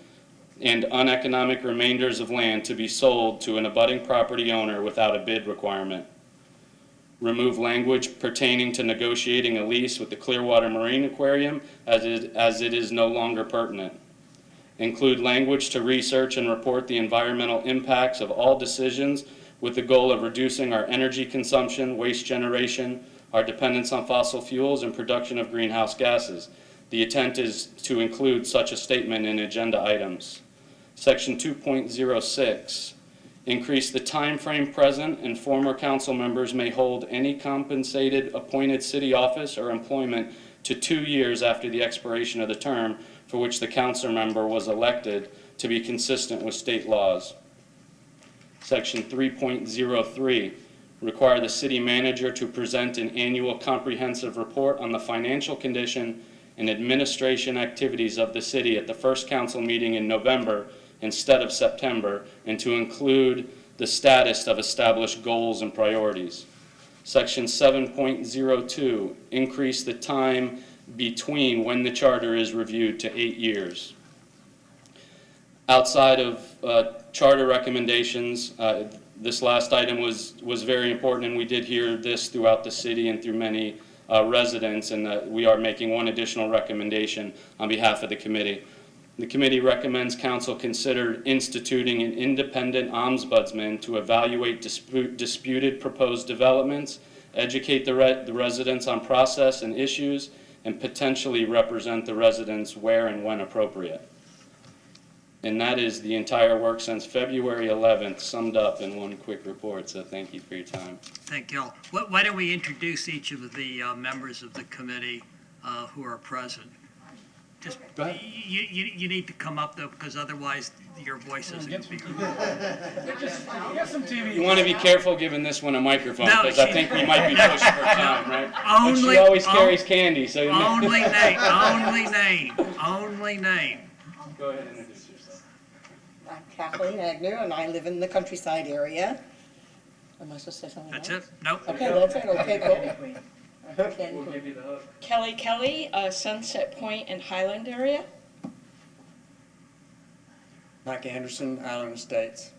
and uneconomic remainders of land to be sold to an abutting property owner without a bid requirement. Remove language pertaining to negotiating a lease with the Clearwater Marine Aquarium as it is no longer pertinent. Include language to research and report the environmental impacts of all decisions with the goal of reducing our energy consumption, waste generation, our dependence on fossil fuels, and production of greenhouse gases. The intent is to include such a statement in agenda items. Section 2.06, increase the time frame present and former council members may hold any compensated appointed city office or employment to 2 years after the expiration of the term for which the council member was elected, to be consistent with state laws. Section 3.03, require the city manager to present an annual comprehensive report on the financial condition and administration activities of the city at the first council meeting in November instead of September, and to include the status of established goals and priorities. Section 7.02, increase the time between when the charter is reviewed to 8 years. Outside of charter recommendations, this last item was very important, and we did hear this throughout the city and through many residents, and we are making one additional recommendation on behalf of the committee. The committee recommends council consider instituting an independent ombudsman to evaluate disputed proposed developments, educate the residents on process and issues, and potentially represent the residents where and when appropriate. And that is the entire work since February 11th, summed up in one quick report, so thank you for your time. Thank you all. Why don't we introduce each of the members of the committee who are present? Just, you need to come up, though, because otherwise your voice isn't going to be heard. You want to be careful giving this one a microphone, because I think we might be pushed for time, right? But she always carries candy, so only name, only name, only name. Go ahead and introduce yourself. I'm Kathleen Agnew, and I live in the countryside area. Am I supposed to say something else? That's it? Nope. Okay, that's it. Okay, cool. We'll give you the hook. Kelly, Sunset Point and Highland area. Mike Anderson, Island Estates.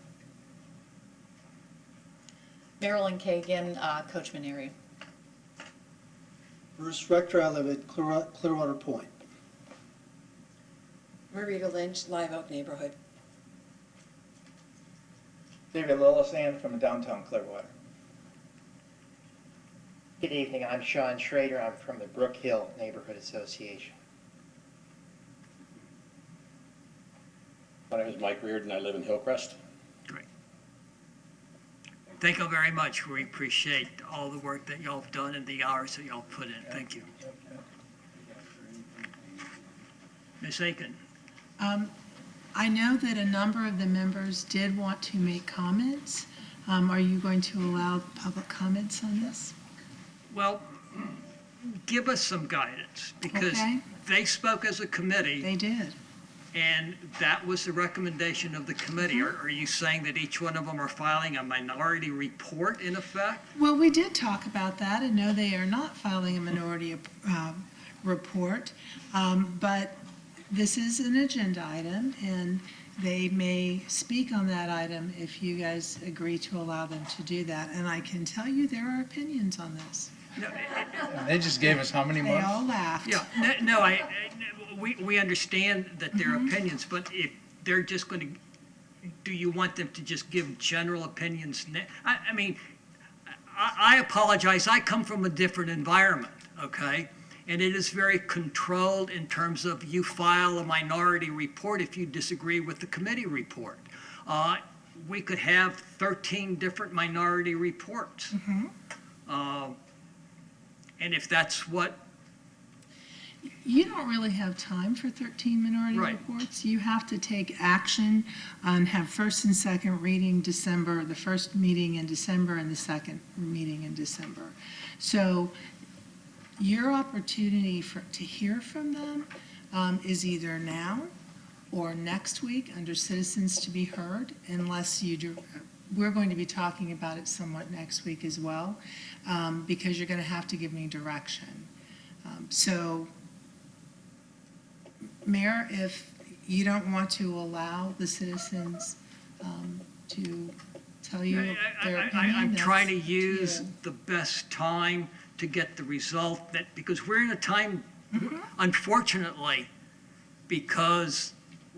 Marilyn Kagan, Coachman area. Bruce Rector, I live at Clearwater Point. Marita Lynch, Live Oak neighborhood. David Lillison from downtown Clearwater. Good evening, I'm Sean Schrader. I'm from the Brook Hill Neighborhood Association. My name is Mike Reardon. I live in Hillcrest. Great. Thank you very much. We appreciate all the work that y'all have done and the hours that y'all put in. Thank you. Ms. Aiken. I know that a number of the members did want to make comments. Are you going to allow public comments on this? Well, give us some guidance, because Okay. they spoke as a committee. They did. And that was the recommendation of the committee. Are you saying that each one of them are filing a minority report in effect? Well, we did talk about that, and no, they are not filing a minority report, but this is an agenda item, and they may speak on that item if you guys agree to allow them to do that. And I can tell you there are opinions on this. They just gave us how many months? They all laughed. Yeah, we understand that they're opinions, but if they're just going to, do you want them to just give general opinions? I mean, I apologize, I come from a different environment, okay? And it is very controlled in terms of you file a minority report if you disagree with the committee report. We could have 13 different minority reports. And if that's what... You don't really have time for 13 minority reports. You have to take action and have first and second reading December, the first meeting in December and the second meeting in December. So your opportunity to hear from them is either now or next week under citizens to be heard, unless you do. We're going to be talking about it somewhat next week as well, because you're going to have to give me direction. So, Mayor, if you don't want to allow the citizens to tell you their opinion, I'm trying to use the best time to get the result because we're in a time, unfortunately, because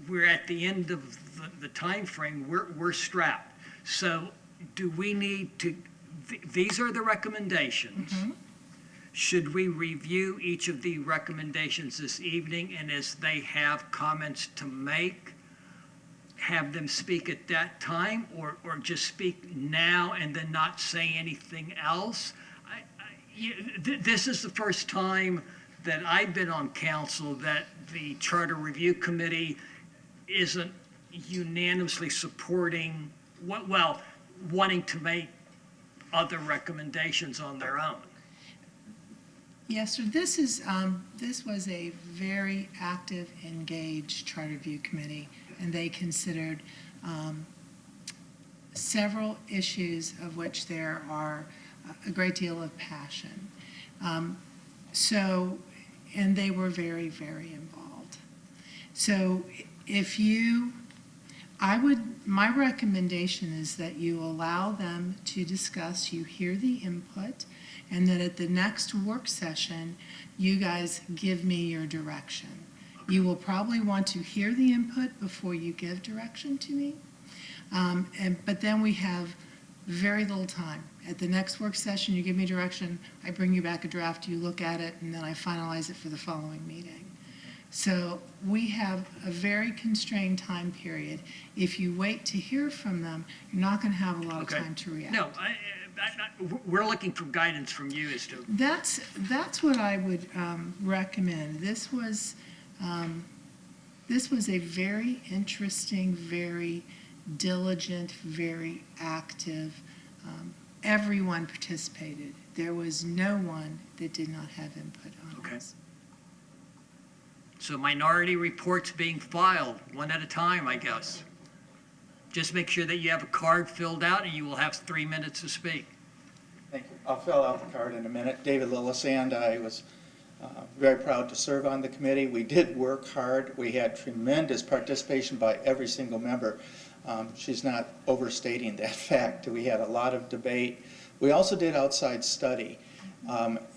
we're at the end of the time frame, we're strapped. So do we need to, these are the recommendations. should we review each of the recommendations this evening, and as they have comments to make, have them speak at that time, or just speak now and then not say anything else? This is the first time that I've been on council that the Charter Review Committee isn't unanimously supporting, wanting to make other recommendations on their own. Yes, sir. This was a very active, engaged Charter Review Committee, and they considered several issues of which there are a great deal of passion. And they were very, very involved. So my recommendation is that you allow them to discuss, you hear the input, and that at the next work session, you guys give me your direction. You will probably want to hear the input before you give direction to me. But then we have very little time. At the next work session, you give me direction, I bring you back a draft, you look at it, and then I finalize it for the following meeting. So we have a very constrained time period. If you wait to hear from them, you're not going to have a lot of time to react. No, we're looking for guidance from you as to. That's what I would recommend. This was a very interesting, very diligent, very active. Everyone participated. There was no one that did not have input on this. So minority reports being filed one at a time, I guess. Just make sure that you have a card filled out and you will have 3 minutes to speak. Thank you. I'll fill out the card in a minute. David Lillisand, I was very proud to serve on the committee. We did work hard. We had tremendous participation by every single member. She's not overstating that fact. We had a lot of debate. We also did outside study.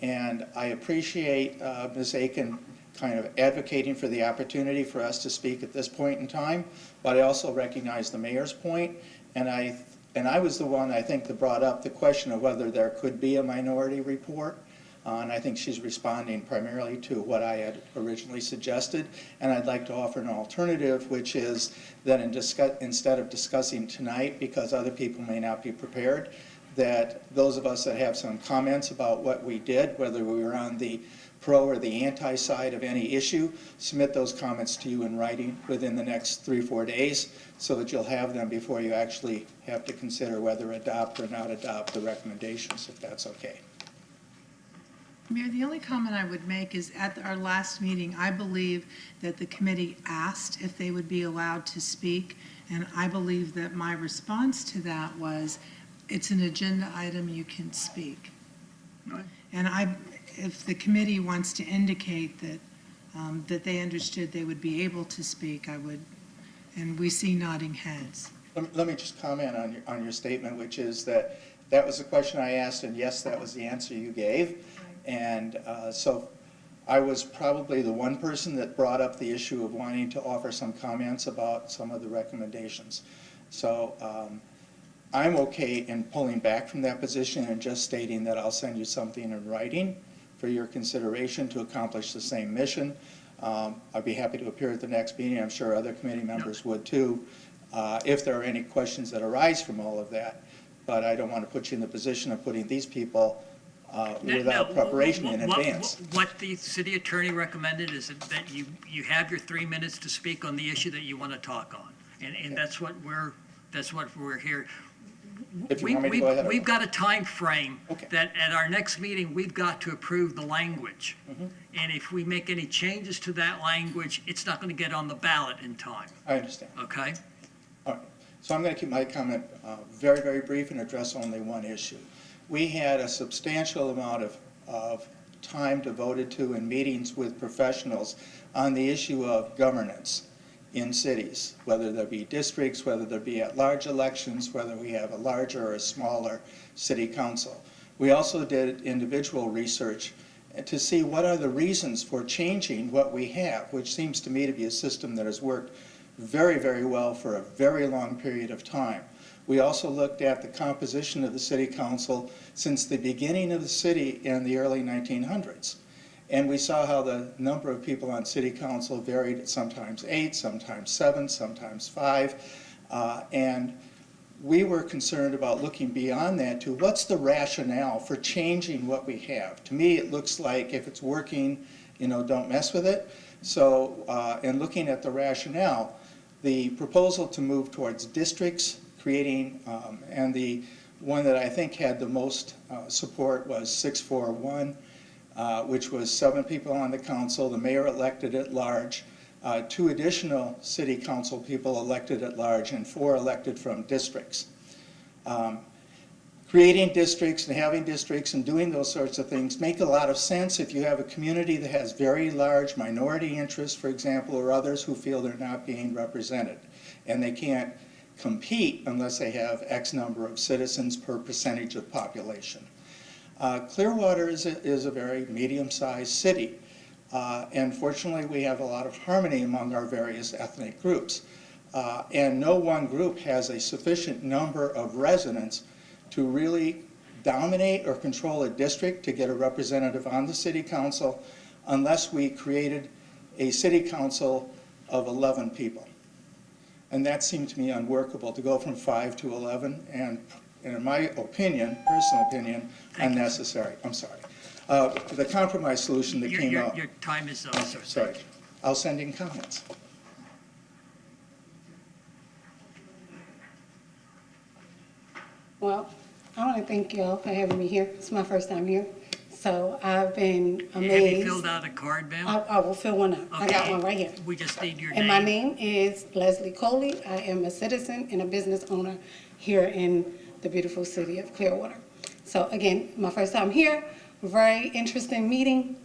And I appreciate Ms. Aiken kind of advocating for the opportunity for us to speak at this point in time, but I also recognize the mayor's point, and I was the one, I think, that brought up the question of whether there could be a minority report, and I think she's responding primarily to what I had originally suggested, and I'd like to offer an alternative, which is that instead of discussing tonight, because other people may not be prepared, that those of us that have some comments about what we did, whether we were on the pro or the anti side of any issue, submit those comments to you in writing within the next 3-4 days so that you'll have them before you actually have to consider whether adopt or not adopt the recommendations, if that's okay. Mayor, the only comment I would make is at our last meeting, I believe that the committee asked if they would be allowed to speak, and I believe that my response to that was, it's an agenda item, you can speak. Right. And if the committee wants to indicate that that they understood they would be able to speak, I would, and we see nodding heads. Let me just comment on your statement, which is that was the question I asked, and yes, that was the answer you gave. And so I was probably the one person that brought up the issue of wanting to offer some comments about some of the recommendations. So I'm okay in pulling back from that position and just stating that I'll send you something in writing for your consideration to accomplish the same mission. I'd be happy to appear at the next meeting. I'm sure other committee members would too, if there are any questions that arise from all of that. But I don't want to put you in the position of putting these people without preparation in advance. What the city attorney recommended is that you have your 3 minutes to speak on the issue that you want to talk on. And that's what we're here. If you want me to go ahead. We've got a time frame Okay. that at our next meeting, we've got to approve the language. And if we make any changes to that language, it's not going to get on the ballot in time, I understand. okay? All right. So I'm going to keep my comment very, very brief and address only one issue. We had a substantial amount of time devoted to in meetings with professionals on the issue of governance in cities, whether there be districts, whether there be at large elections, whether we have a larger or a smaller city council. We also did individual research to see what are the reasons for changing what we have, which seems to me to be a system that has worked very, very well for a very long period of time. We also looked at the composition of the city council since the beginning of the city in the early 1900s. And we saw how the number of people on city council varied, sometimes 8, sometimes 7, sometimes 5. And we were concerned about looking beyond that to what's the rationale for changing what we have. To me, it looks like if it's working, don't mess with it. So in looking at the rationale, the proposal to move towards districts, creating, and the one that I think had the most support was 641, which was 7 people on the council, the mayor elected at large, 2 additional city council people elected at large, and 4 elected from districts. Creating districts and having districts and doing those sorts of things make a lot of sense if you have a community that has very large minority interests, for example, or others who feel they're not being represented. And they can't compete unless they have X number of citizens per percentage of population. Clearwater is a very medium-sized city. And fortunately, we have a lot of harmony among our various ethnic groups. And no one group has a sufficient number of residents to really dominate or control a district to get a representative on the city council unless we created a city council of 11 people. And that seemed to me unworkable to go from 5 to 11, and in my opinion, personal opinion, unnecessary. I'm sorry. The compromise solution that came out. Your time is up, sir. Sorry. I'll send in comments. Well, I want to thank you all for having me here. It's my first time here. So I've been amazed. Have you filled out a card, ma'am? I will fill one out. Okay. I got one right here. We just need your And name. my name is Leslie Coley. I am a citizen and a business owner here in the beautiful city of Clearwater. So again, my first time here. Very interesting meeting.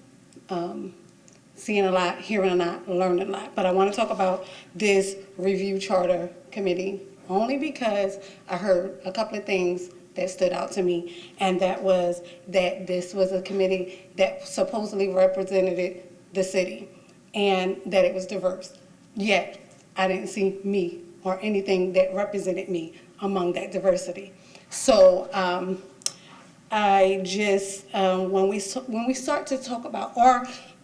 Seeing a lot, hearing a lot, learning a lot. But I want to talk about this review charter committee only because I heard a couple of things that stood out to me, and that was that this was a committee that supposedly represented the city and that it was diverse. Yet, I didn't see me or anything that represented me among that diversity. So I just, when we start to talk about,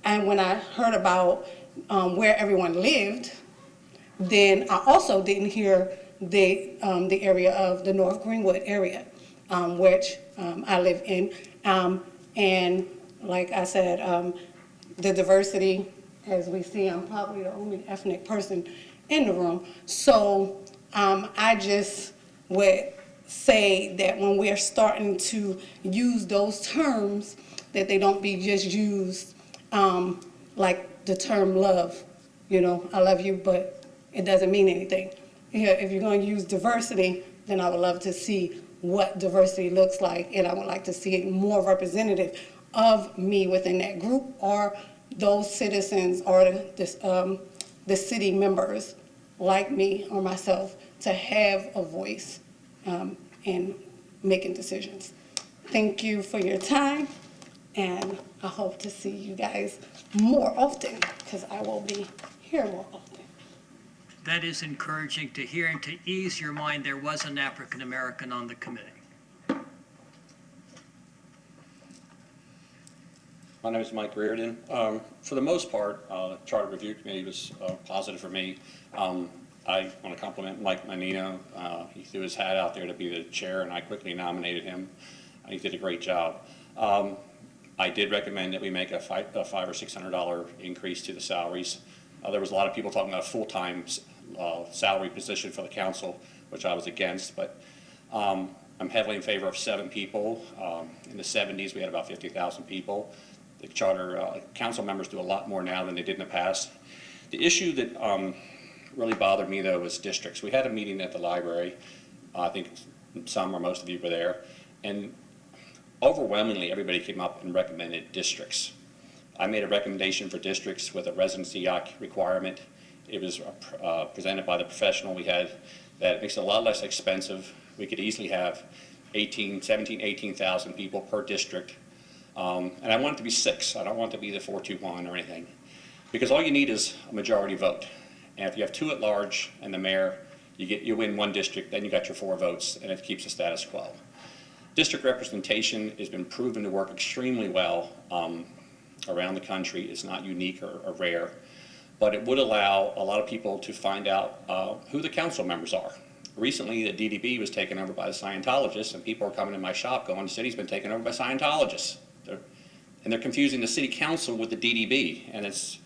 and when I heard about where everyone lived, then I also didn't hear the area of the North Greenwood area, which I live in. And like I said, the diversity, as we see, I'm probably the only ethnic person in the room. So I just would say that when we're starting to use those terms, that they don't be just used like the term love. I love you, but it doesn't mean anything. If you're going to use diversity, then I would love to see what diversity looks like, and I would like to see it more representative of me within that group, or those citizens or the city members like me or myself to have a voice in making decisions. Thank you for your time, and I hope to see you guys more often, because I will be here more often. That is encouraging to hear, and to ease your mind, there was an African American on the committee. My name is Mike Reardon. For the most part, the Charter Review Committee was positive for me. I want to compliment Mike Menino. He threw his hat out there to be the chair, and I quickly nominated him. He did a great job. I did recommend that we make a $500 or $600 increase to the salaries. There was a lot of people talking about a full-time salary position for the council, which I was against, but I'm heavily in favor of 7 people. In the 70s, we had about 50,000 people. The charter council members do a lot more now than they did in the past. The issue that really bothered me, though, was districts. We had a meeting at the library. I think some or most of you were there, and overwhelmingly, everybody came up and recommended districts. I made a recommendation for districts with a residency requirement. It was presented by the professional we had that makes it a lot less expensive. We could easily have 18,000 people per district. And I want it to be 6. I don't want it to be the 4-2-1 or anything. Because all you need is a majority vote. And if you have 2 at large and the mayor, You win one district, then you got your 4 votes, and it keeps the status quo. District representation has been proven to work extremely well around the country. It's not unique or rare, but it would allow a lot of people to find out who the council members are. Recently, the DDB was taken over by the Scientologists, and people are coming in my shop going, the city's been taken over by Scientologists. And they're confusing the city council with the DDB, and it's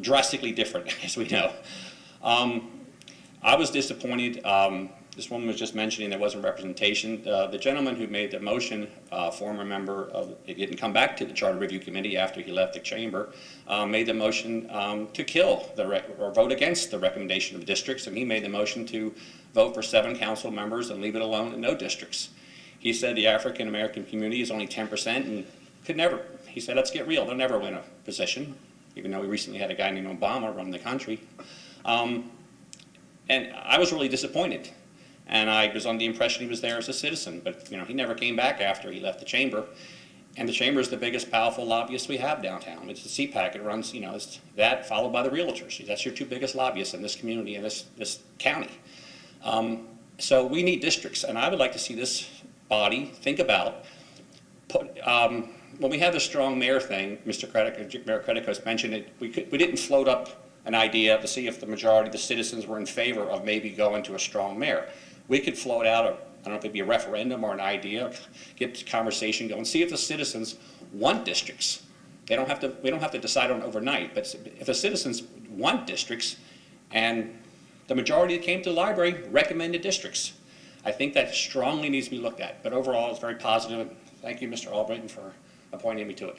drastically different, as we know. I was disappointed. This woman was just mentioning there wasn't representation. The gentleman who made the motion, former member of, it didn't come back to the Charter Review Committee after he left the chamber, made the motion to kill or vote against the recommendation of districts, and he made the motion to vote for 7 council members and leave it alone and no districts. He said the African American community is only 10% and could never, he said, let's get real, they'll never win a position, even though we recently had a guy named Obama run the country. And I was really disappointed. And I was under the impression he was there as a citizen, but he never came back after he left the chamber. And the chamber is the biggest powerful lobbyist we have downtown. It's the CPAC. It runs, it's that followed by the realtors. That's your 2 biggest lobbyists in this community and this county. So we need districts, and I would like to see this body think about when we have the strong mayor thing. Mayor Creticos mentioned it. We didn't float up an idea to see if the majority of the citizens were in favor of maybe going to a strong mayor. We could float out, I don't know if it'd be a referendum or an idea, get the conversation going, see if the citizens want districts. We don't have to decide on it overnight, but if the citizens want districts and the majority that came to the library recommended districts, I think that strongly needs to be looked at. But overall, it's very positive. Thank you, Mr. Albrighton, for appointing me to it.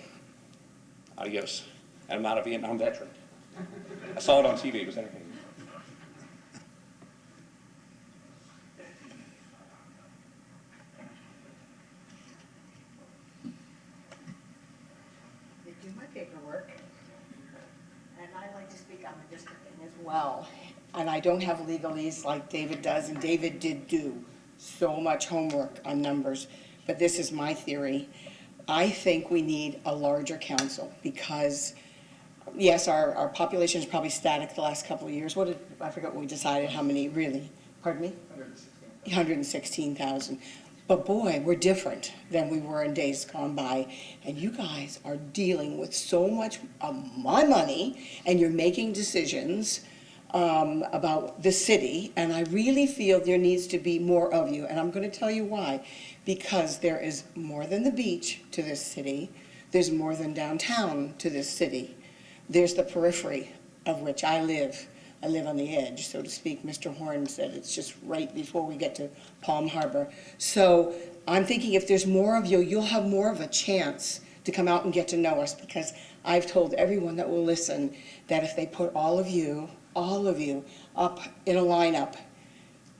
Adios. And I'm not a Vietnam veteran. I saw it on TV. It was entertaining. They do my paperwork, and I like to speak on the districting as well. And I don't have legalese like David does, and David did do so much homework on numbers, but this is my theory. I think we need a larger council because, yes, our population is probably static the last couple of years. I forget what we decided, how many really, pardon me? 116,000. But boy, we're different than we were in days gone by. And you guys are dealing with so much of my money, and you're making decisions about the city, and I really feel there needs to be more of you, and I'm going to tell you why. Because there is more than the beach to this city, there's more than downtown to this city. There's the periphery of which I live. I live on the edge, so to speak. Mr. Horn said it's just right before we get to Palm Harbor. So I'm thinking if there's more of you, you'll have more of a chance to come out and get to know us, because I've told everyone that will listen that if they put all of you up in a lineup,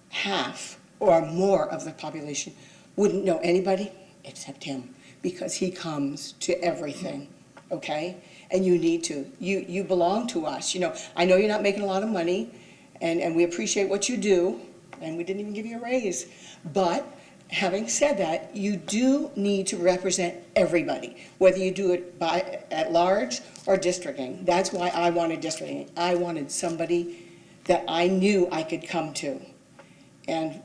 half or more of the population wouldn't know anybody except him, because he comes to everything, okay? And you need to. You belong to us. I know you're not making a lot of money, and we appreciate what you do, and we didn't even give you a raise. But having said that, you do need to represent everybody, whether you do it at large or districting. That's why I wanted districting. I wanted somebody that I knew I could come to. And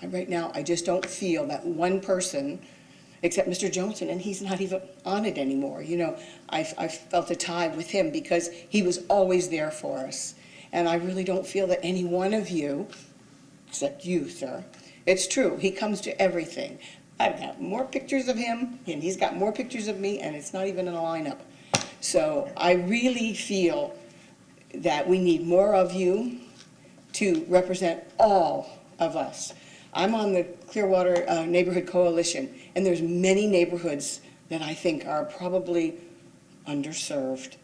right now, I just don't feel that one person, except Mr. Johnson, and he's not even on it anymore. I felt a tie with him because he was always there for us. And I really don't feel that any one of you, except you, sir, it's true, he comes to everything. I've got more pictures of him, and he's got more pictures of me, and it's not even in a lineup. So I really feel that we need more of you to represent all of us. I'm on the Clearwater Neighborhood Coalition, and there's many neighborhoods that I think are probably underserved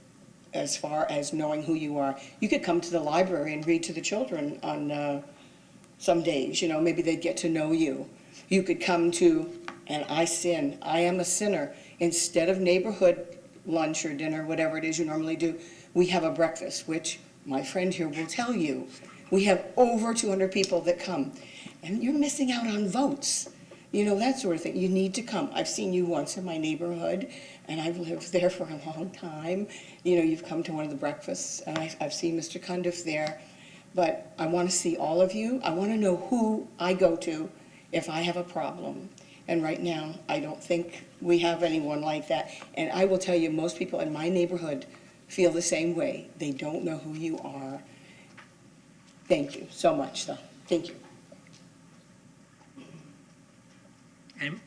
as far as knowing who you are. You could come to the library and read to the children on some days, maybe they'd get to know you. You could come to, and I sin, I am a sinner. Instead of neighborhood lunch or dinner, whatever it is you normally do, we have a breakfast, which my friend here will tell you. We have over 200 people that come, and you're missing out on votes. That sort of thing. You need to come. I've seen you once in my neighborhood, and I've lived there for a long time. You've come to one of the breakfasts, and I've seen Mr. Cundiff there. but I want to see all of you. I want to know who I go to if I have a problem. And right now, I don't think we have anyone like that. And I will tell you, most people in my neighborhood feel the same way. They don't know who you are. Thank you so much, though. Thank you.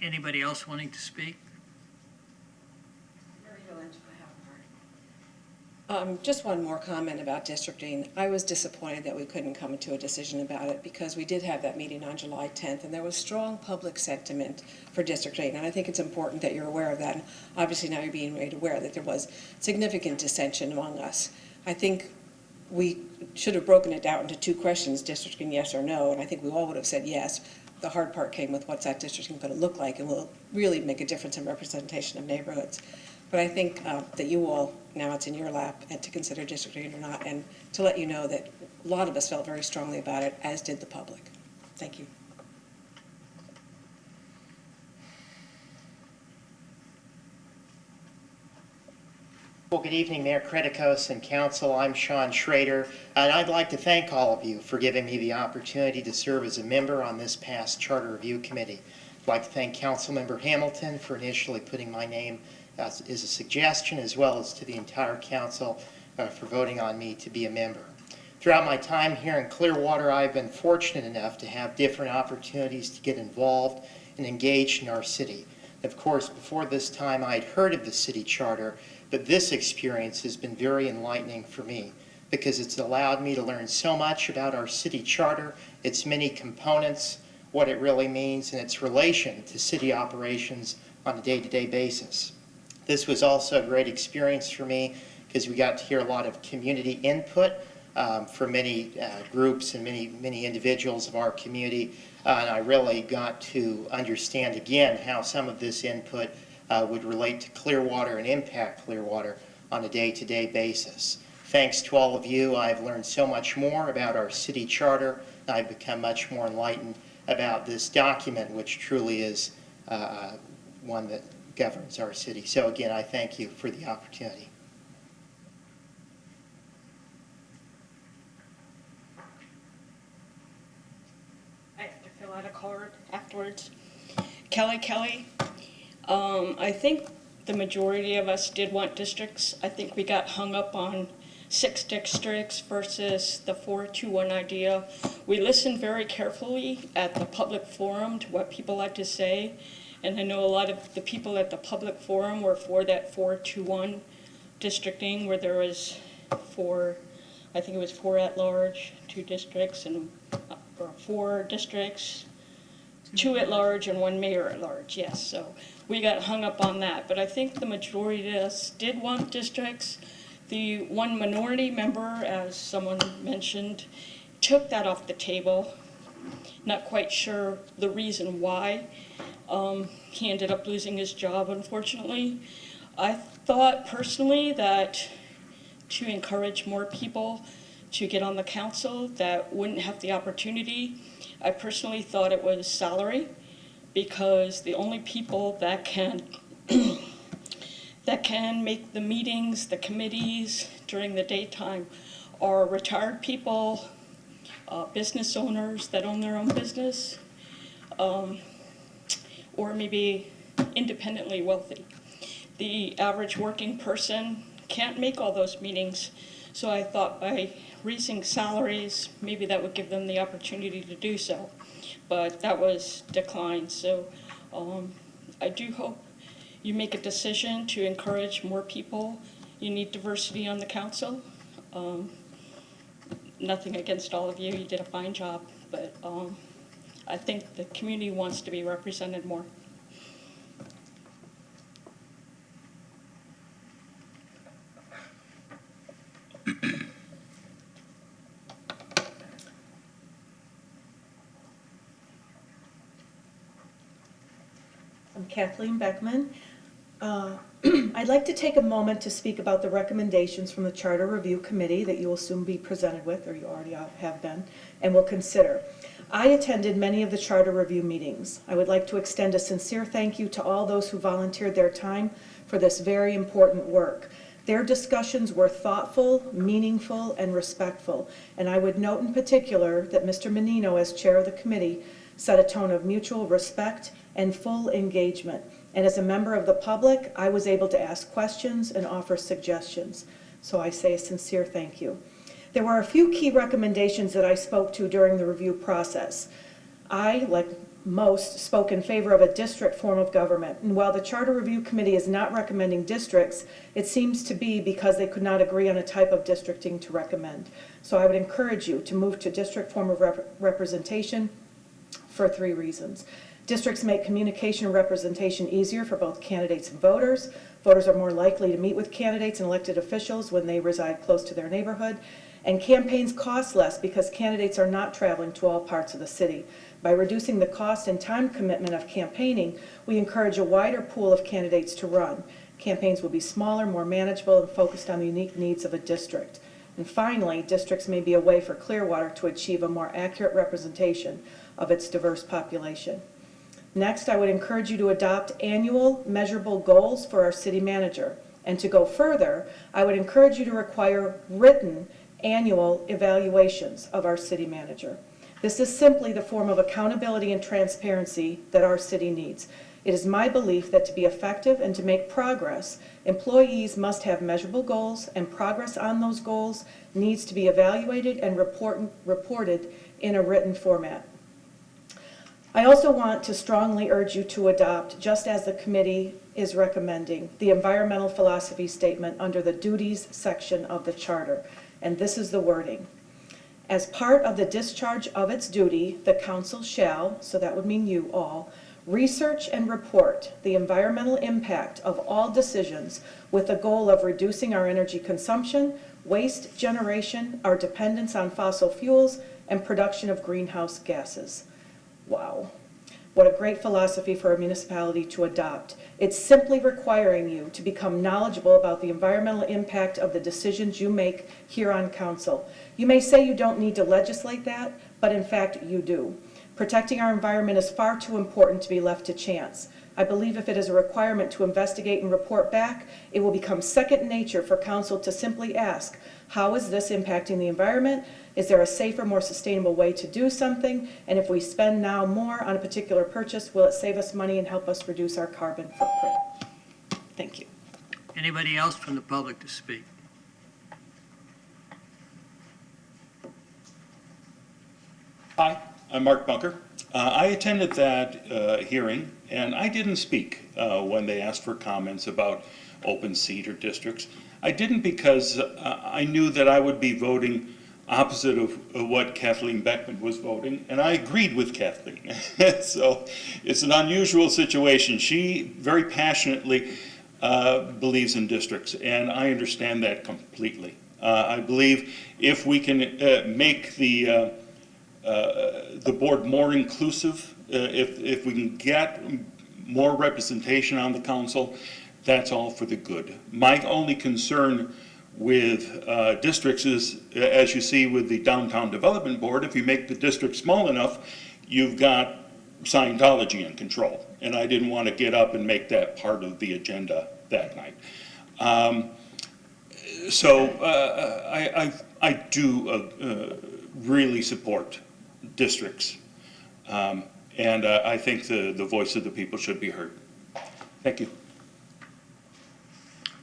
Anybody else wanting to speak? Just one more comment about districting. I was disappointed that we couldn't come to a decision about it because we did have that meeting on July 10th and there was strong public sentiment for districting. And I think it's important that you're aware of that. And obviously now you're being made aware that there was significant dissension among us. I think we should have broken it down into two questions, districting yes or no, and I think we all would have said yes. The hard part came with what's that districting going to look like and will really make a difference in representation of neighborhoods. But I think that you all, now it's in your lap, and to consider districting or not, and to let you know that a lot of us felt very strongly about it, as did the public. Thank you. Well, good evening, Mayor Kritikos and Council. I'm Sean Schrader, and I'd like to thank all of you for giving me the opportunity to serve as a member on this past Charter Review Committee. I'd like to thank Councilmember Hamilton for initially putting my name as a suggestion, as well as to the entire council for voting on me to be a member. Throughout my time here in Clearwater, I've been fortunate enough to have different opportunities to get involved and engaged in our city. Of course, before this time, I'd heard of the city charter, but this experience has been very enlightening for me because it's allowed me to learn so much about our city charter, its many components, what it really means, and its relation to city operations on a day-to-day basis. This was also a great experience for me because we got to hear a lot of community input from many groups and many individuals of our community. And I really got to understand again how some of this input would relate to Clearwater and impact Clearwater on a day-to-day basis. Thanks to all of you, I've learned so much more about our city charter. I've become much more enlightened about this document, which truly is one that governs our city. So again, I thank you for the opportunity. I have to fill out a card afterwards. Kelly, I think the majority of us did want districts. I think we got hung up on 6 districts versus the 4-2-1 idea. We listened very carefully at the public forum to what people had to say. And I know a lot of the people at the public forum were for that 4-2-1 districting where there was 4 at-large, 2 districts, and or 4 districts, 2 at-large and 1 mayor at-large, yes. So we got hung up on that. But I think the majority of us did want districts. The one minority member, as someone mentioned, took that off the table. Not quite sure the reason why. He ended up losing his job, unfortunately. I thought personally that to encourage more people to get on the council that wouldn't have the opportunity, I personally thought it was salary, because the only people that can that can make the meetings, the committees during the daytime are retired people, business owners that own their own business, or maybe independently wealthy. The average working person can't make all those meetings, so I thought by raising salaries, maybe that would give them the opportunity to do so. But that was declined, so I do hope you make a decision to encourage more people. You need diversity on the council. Nothing against all of you, you did a fine job, but I think the community wants to be represented more. I'm Kathleen Beckman. I'd like to take a moment to speak about the recommendations from the Charter Review Committee that you will soon be presented with, or you already have been, and will consider. I attended many of the Charter Review meetings. I would like to extend a sincere thank you to all those who volunteered their time for this very important work. Their discussions were thoughtful, meaningful, and respectful. And I would note in particular that Mr. Menino, as chair of the committee, set a tone of mutual respect and full engagement. And as a member of the public, I was able to ask questions and offer suggestions. So I say a sincere thank you. There were a few key recommendations that I spoke to during the review process. I, like most, spoke in favor of a district form of government. And while the Charter Review Committee is not recommending districts, it seems to be because they could not agree on a type of districting to recommend. So I would encourage you to move to district form of representation for 3 reasons. Districts make communication and representation easier for both candidates and voters. Voters are more likely to meet with candidates and elected officials when they reside close to their neighborhood. And campaigns cost less because candidates are not traveling to all parts of the city. By reducing the cost and time commitment of campaigning, we encourage a wider pool of candidates to run. Campaigns will be smaller, more manageable, and focused on the unique needs of a district. And finally, districts may be a way for Clearwater to achieve a more accurate representation of its diverse population. Next, I would encourage you to adopt annual measurable goals for our city manager. And to go further, I would encourage you to require written annual evaluations of our city manager. This is simply the form of accountability and transparency that our city needs. It is my belief that to be effective and to make progress, employees must have measurable goals, and progress on those goals needs to be evaluated and reported in a written format. I also want to strongly urge you to adopt, just as the committee is recommending, the environmental philosophy statement under the duties section of the charter. And this is the wording. As part of the discharge of its duty, the council shall, so that would mean you all, research and report the environmental impact of all decisions with the goal of reducing our energy consumption, waste generation, our dependence on fossil fuels, and production of greenhouse gases. Wow. What a great philosophy for a municipality to adopt. It's simply requiring you to become knowledgeable about the environmental impact of the decisions you make here on council. You may say you don't need to legislate that, but in fact you do. Protecting our environment is far too important to be left to chance. I believe if it is a requirement to investigate and report back, it will become second nature for council to simply ask, how is this impacting the environment? Is there a safer, more sustainable way to do something? And if we spend now more on a particular purchase, will it save us money and help us reduce our carbon footprint? Thank you. Anybody else from the public to speak? Hi, I'm Mark Bunker. I attended that hearing, and I didn't speak when they asked for comments about open seat or districts. I didn't because I knew that I would be voting opposite of what Kathleen Beckman was voting, and I agreed with Kathleen. So it's an unusual situation. She very passionately believes in districts, and I understand that completely. I believe if we can make the board more inclusive, if we can get more representation on the council, that's all for the good. My only concern with districts is, as you see with the Downtown Development Board, if you make the district small enough, you've got Scientology in control. And I didn't want to get up and make that part of the agenda that night. I do really support districts. And I think the voice of the people should be heard. Thank you.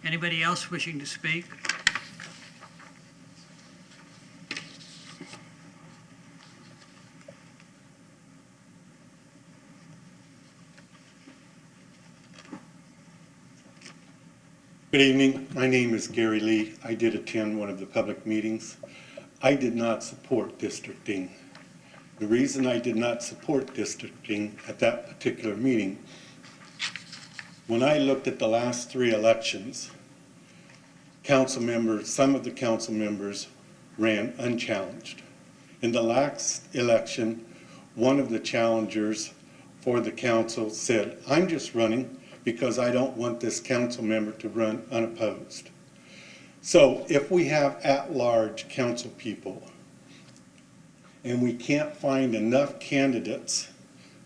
Anybody else wishing to speak? Good evening. My name is Gary Lee. I did attend one of the public meetings. I did not support districting. The reason I did not support districting at that particular meeting, when I looked at the last 3 elections, council members, some of the council members ran unchallenged. In the last election, one of the challengers for the council said, I'm just running because I don't want this council member to run unopposed. So if we have at-large council people and we can't find enough candidates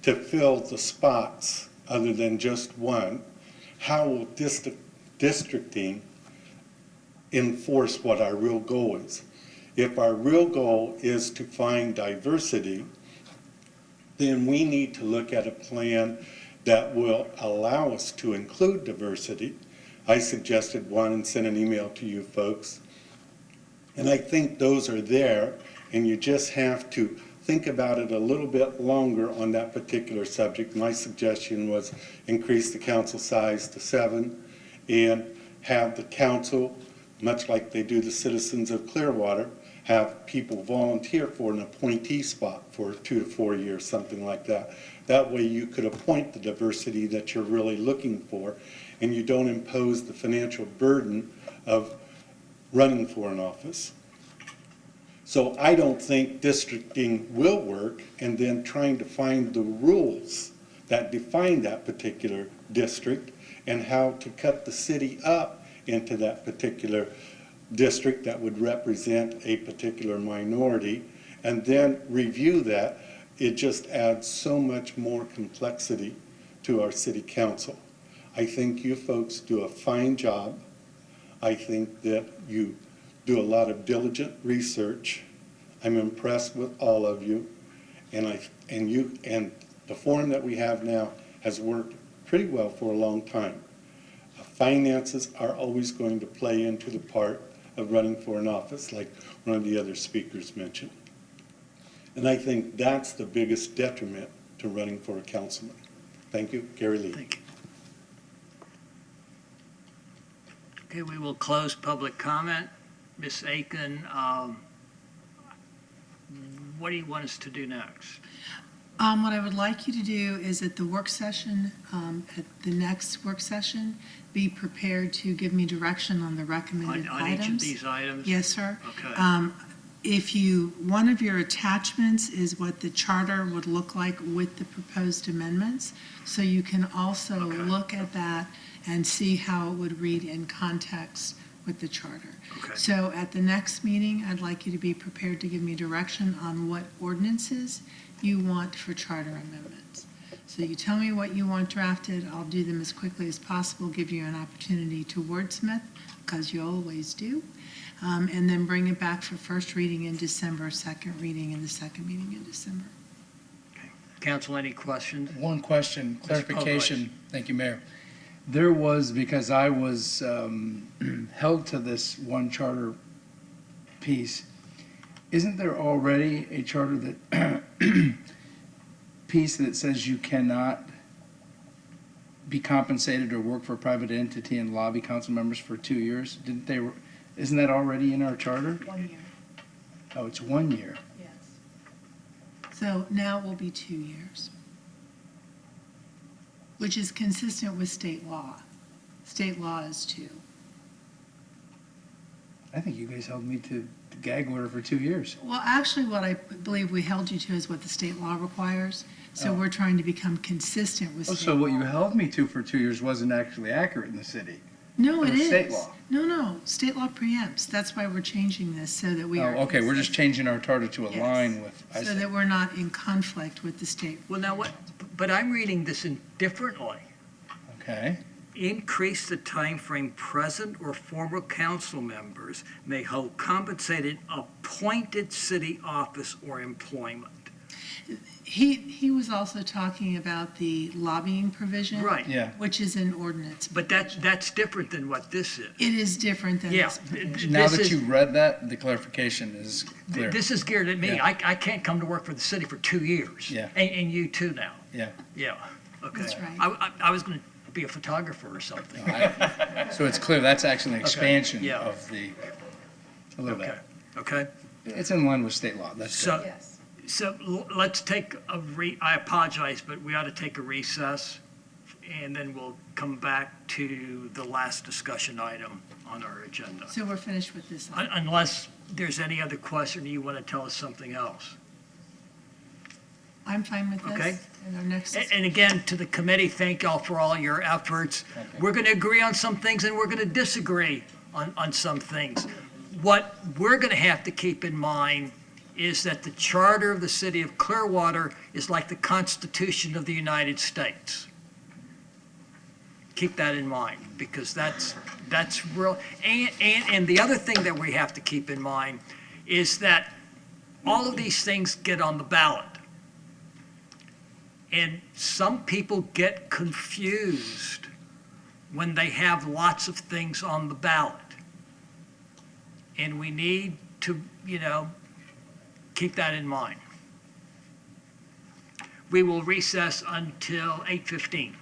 to fill the spots other than just one, how will districting enforce what our real goal is. If our real goal is to find diversity, then we need to look at a plan that will allow us to include diversity. I suggested one and sent an email to you folks. And I think those are there, and you just have to think about it a little bit longer on that particular subject. My suggestion was increase the council size to 7 and have the council, much like they do the citizens of Clearwater, have people volunteer for an appointee spot for 2 to 4 years, something like that. That way you could appoint the diversity that you're really looking for, and you don't impose the financial burden of running for an office. So I don't think districting will work, and then trying to find the rules that define that particular district and how to cut the city up into that particular district that would represent a particular minority, and then review that. It just adds so much more complexity to our city council. I think you folks do a fine job. I think that you do a lot of diligent research. I'm impressed with all of you, and the forum that we have now has worked pretty well for a long time. Finances are always going to play into the part of running for an office, like one of the other speakers mentioned. And I think that's the biggest detriment to running for a councilman. Thank you, Gary Lee. Thank you. Okay, we will close public comment. Ms. Aiken, what do you want us to do next? What I would like you to do is at the work session, at the next work session, be prepared to give me direction on the recommended On items. each of these items? Yes, sir. Okay. One of your attachments is what the charter would look like with the proposed amendments. So you can also look at that and see how it would read in context with the charter. Okay. So at the next meeting, I'd like you to be prepared to give me direction on what ordinances you want for charter amendments. So you tell me what you want drafted, I'll do them as quickly as possible, give you an opportunity to wordsmith, because you always do, and then bring it back for first reading in December, second reading in the second meeting in December. Council, any questions? One question, Mr. clarification. Thank you, Mayor. There was, because I was held to this one charter piece, isn't there already a charter that piece that says you cannot be compensated or work for a private entity and lobby council members for 2 years? Isn't that already in our charter? 1 year. Oh, it's 1 year. Yes. So now it will be 2 years, which is consistent with state law. State law is 2. I think you guys held me to the gag order for 2 years. Well, actually, what I believe we held you to is what the state law requires. So Oh. we're trying to become consistent with Oh, state so what you law. held me to for 2 years wasn't actually accurate in the city? No, It it was is. state law. No, state law preempts. That's why we're changing this, so that we Oh, are. okay, we're just changing our charter to Yes. align with, I So see. that we're not in conflict with the state. Well, now what, but I'm reading this differently. Okay. Increase the time frame present or former council members may hold compensated appointed city office or employment. He was also talking about the lobbying provision. Right. Yeah. Which is an ordinance. But that's different than what this is. It is different than Yeah. this provision. Now This that is- you read that, the clarification is clear. This is geared at me. Yeah. I can't come to work for the city for 2 years. Yeah. And you too now. Yeah. Yeah, okay. That's right. I was going to be a photographer or something. So it's clear, that's actually an expansion yeah. of the, a little bit. Okay. It's in line with state law, that's So, good. so let's take I apologize, but we ought to take a recess, and then we'll come back to the last discussion item on our agenda. So we're finished with this. Unless there's any other question, you want to tell us something else? I'm fine with this. Okay. And our next. And again, to the committee, thank y'all for all your efforts. We're going to agree on some things, and we're going to disagree on some things. What we're going to have to keep in mind is that the charter of the city of Clearwater is like the Constitution of the United States. keep that in mind, because that's real. And the other thing that we have to keep in mind is that all of these things get on the ballot. And some people get confused when they have lots of things on the ballot. And we need to, keep that in mind. We will recess until 8:15.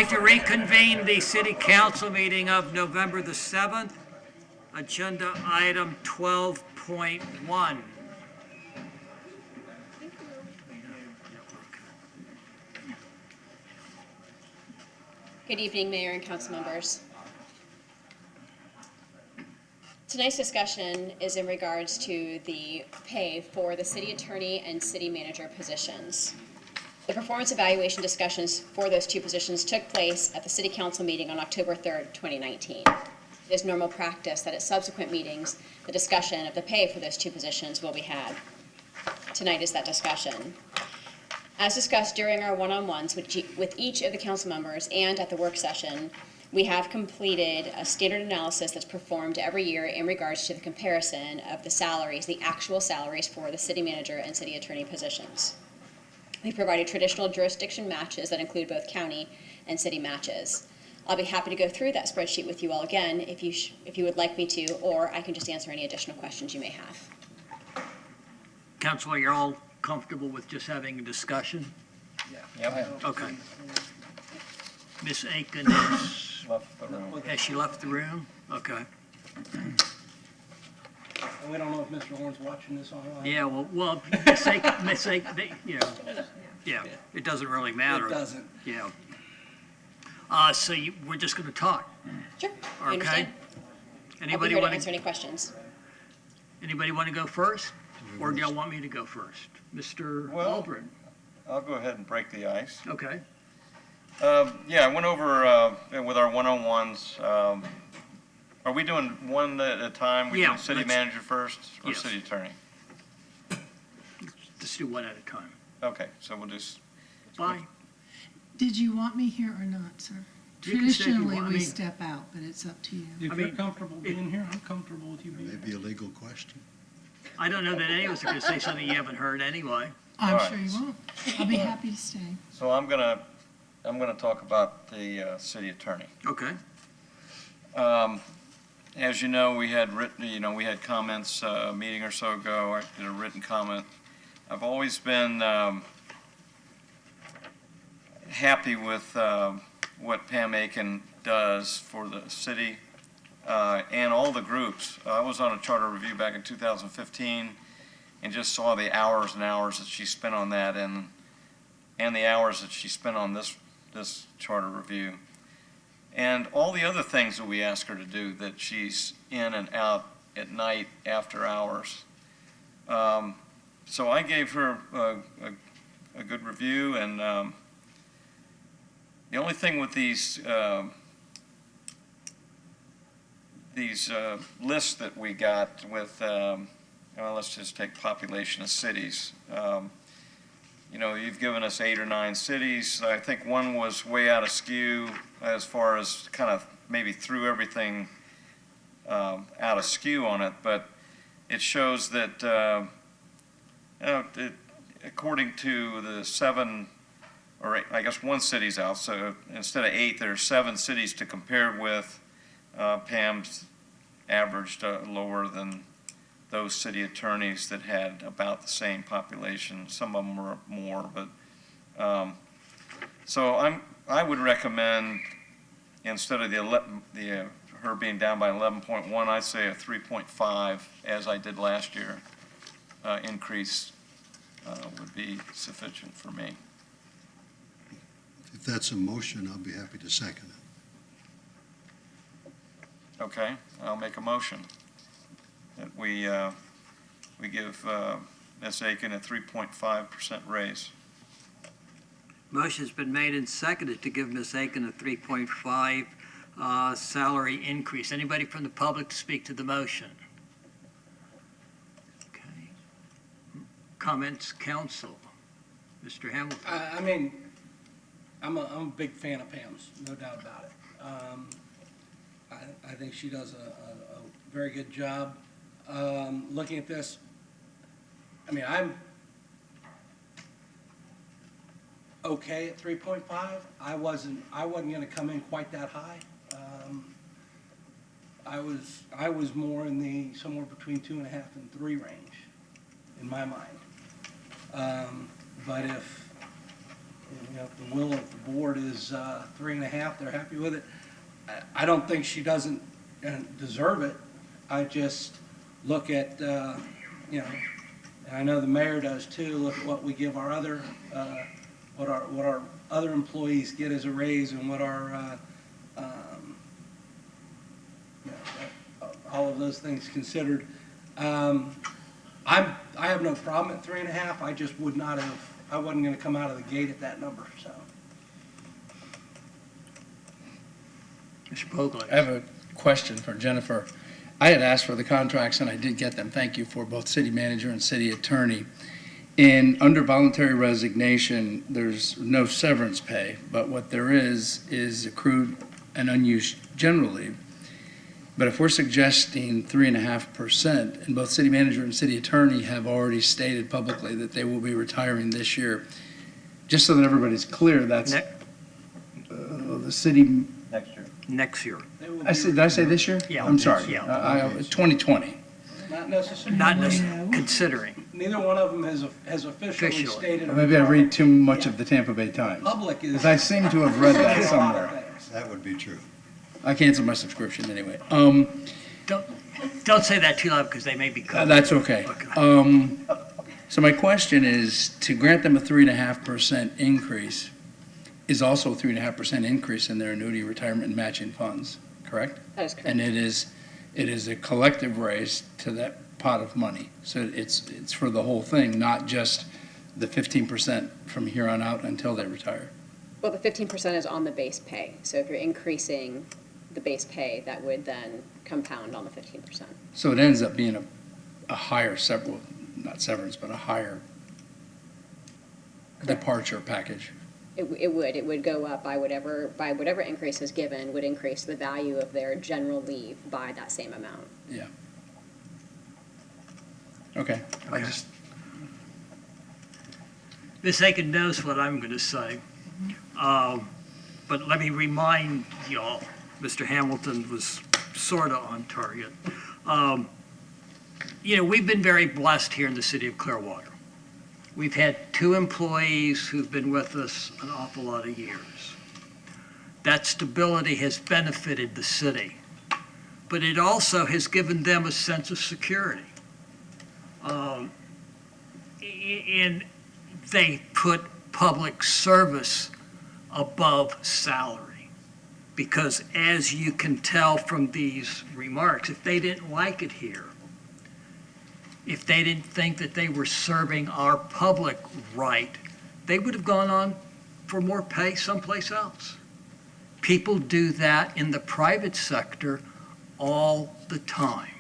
like to reconvene the city council meeting of November the 7th. Agenda item 12.1. Good evening, Mayor and council members. Tonight's discussion is in regards to the pay for the city attorney and city manager positions. The performance evaluation discussions for those two positions took place at the city council meeting on October 3rd, 2019. It is normal practice that at subsequent meetings, the discussion of the pay for those two positions will be had. Tonight is that discussion. As discussed during our one-on-ones with each of the council members and at the work session, we have completed a standard analysis that's performed every year in regards to the comparison of the salaries, the actual salaries for the city manager and city attorney positions. We provided traditional jurisdiction matches that include both county and city matches. I'll be happy to go through that spreadsheet with you all again if you would like me to, or I can just answer any additional questions you may have. Council, you're all comfortable with just having a discussion? Yep. Okay. Ms. Aiken has, Left the room. has she left the room? Okay. And we don't know if Mr. Horn's watching this online. Yeah, well, Ms. Aiken, yeah, it doesn't really matter. It doesn't. Yeah. So we're just going to talk. Sure, I Okay. understand. Anybody I'll be here want to answer any questions. Anybody want to go first? Or do y'all want me to go first? Mr. Aldred? I'll go ahead and break the ice. Okay. Yeah, I went over with our one-on-ones. Are we doing one at a time? We Yeah, doing city let's- manager first or Yes. city attorney? Let's do one at a time. Okay, so we'll just, Bye. Did you want me here or not, sir? You can say if you Traditionally, want. I we mean- step out, but it's up to you. If you're comfortable being here, I'm comfortable with you being here. Maybe a legal question. I don't know that any of us are going to say something you haven't heard anyway. I'm All right. sure you won't. I'll be happy to stay. so I'm gonna talk about the city attorney. Okay. As you know, we had comments a meeting or so ago. I did a written comment. I've always been happy with what Pam Aiken does for the city and all the groups. I was on a charter review back in 2015 and just saw the hours and hours that she spent on that and the hours that she spent on this charter review. And all the other things that we ask her to do, that she's in and out at night after hours. So I gave her a good review, and the only thing with these lists that we got with, let's just take population of cities. You've given us 8 or 9 cities. I think one was way out of skew as far as kind of maybe threw everything out of skew on it, but it shows that according to the 7 or 8, I guess one city's out, so instead of 8, there are 7 cities to compare with. Pam's averaged lower than those city attorneys that had about the same population. Some of them were more, but so I would recommend, instead of her being down by 11.1, I'd say a 3.5, as I did last year, increase would be sufficient for me. If that's a motion, I'll be happy to second it. Okay, I'll make a motion that we give Ms. Aiken a 3.5% raise. Motion's been made and seconded to give Ms. Aiken a 3.5 salary increase. Anybody from the public to speak to the motion? Okay. Comments, council? Mr. Hamilton? I mean, I'm a big fan of Pam's, no doubt about it. I think she does a very good job. Looking at this, I mean, I'm okay at 3.5. I wasn't going to come in quite that high. I was more in the somewhere between 2.5 and 3 range, in my mind. But if if the will of the board is 3.5, they're happy with it. I don't think she doesn't deserve it. I just look at, and I know the mayor does too, look at what we give our other, what our other employees get as a raise and what our, all of those things considered. I have no problem at 3.5. I just would not have, I wasn't going to come out of the gate at that number, so. Mr. Pogler. I have a question for Jennifer. I had asked for the contracts, and I did get them. Thank you for both city manager and city attorney. Under voluntary resignation, there's no severance pay, but what there is accrued and unused general leave. But if we're suggesting 3.5%, and both city manager and city attorney have already stated publicly that they will be retiring this year, just so that everybody's clear, that's the city. Next year. Next year. Did I say this year? Yeah. I'm sorry. Yeah. 2020. Not necessarily. Not necessarily, considering. Neither one of them has officially stated. Or maybe I read too much of the Tampa Bay Times. Public is. Because I seem to have read that somewhere. That would be true. I canceled my subscription anyway. Don't say that too loud because they may be covered. That's okay. So my question is, to grant them a 3.5% increase is also a 3.5% increase in their annuity retirement and matching funds, correct? That is correct. And it is a collective raise to that pot of money. So it's for the whole thing, not just the 15% from here on out until they retire. Well, the 15% is on the base pay. So if you're increasing the base pay, that would then compound on the 15%. So it ends up being a higher, not severance, but a higher departure package. It would go up by whatever increase is given, would increase the value of their general leave by that same amount. Yeah. Okay. Ms. Aiken knows what I'm going to say. But let me remind y'all, Mr. Hamilton was sort of on target. We've been very blessed here in the city of Clearwater. We've had 2 employees who've been with us an awful lot of years. That stability has benefited the city, but it also has given them a sense of security. And they put public service above salary. Because as you can tell from these remarks, if they didn't like it here, if they didn't think that they were serving our public right, they would have gone on for more pay someplace else. People do that in the private sector all the time.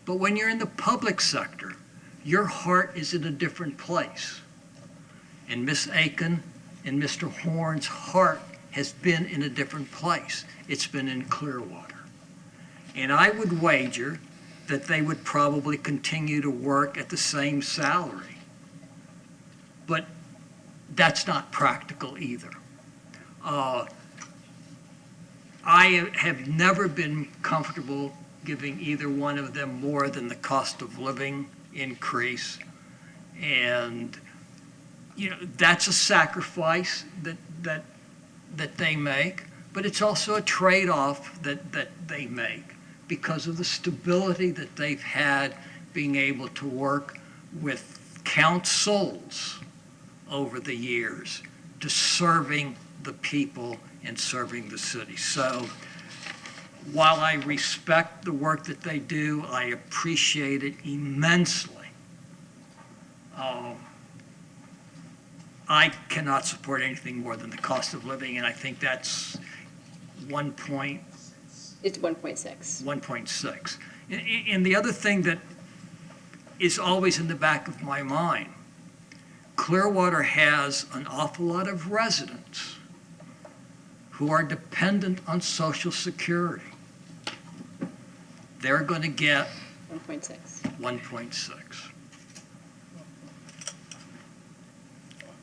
But when you're in the public sector, your heart is in a different place. And Ms. Aiken and Mr. Horn's heart has been in a different place. It's been in Clearwater. And I would wager that they would probably continue to work at the same salary. But that's not practical either. I have never been comfortable giving either one of them more than the cost of living increase. And, that's a sacrifice that they make, but it's also a trade-off that they make because of the stability that they've had being able to work with councils over the years to serving the people and serving the city. So while I respect the work that they do, I appreciate it immensely. I cannot support anything more than the cost of living, and I think that's It's 1.6. 1.6. And the other thing that is always in the back of my mind, Clearwater has an awful lot of residents who are dependent on Social Security. They're going to get 1.6.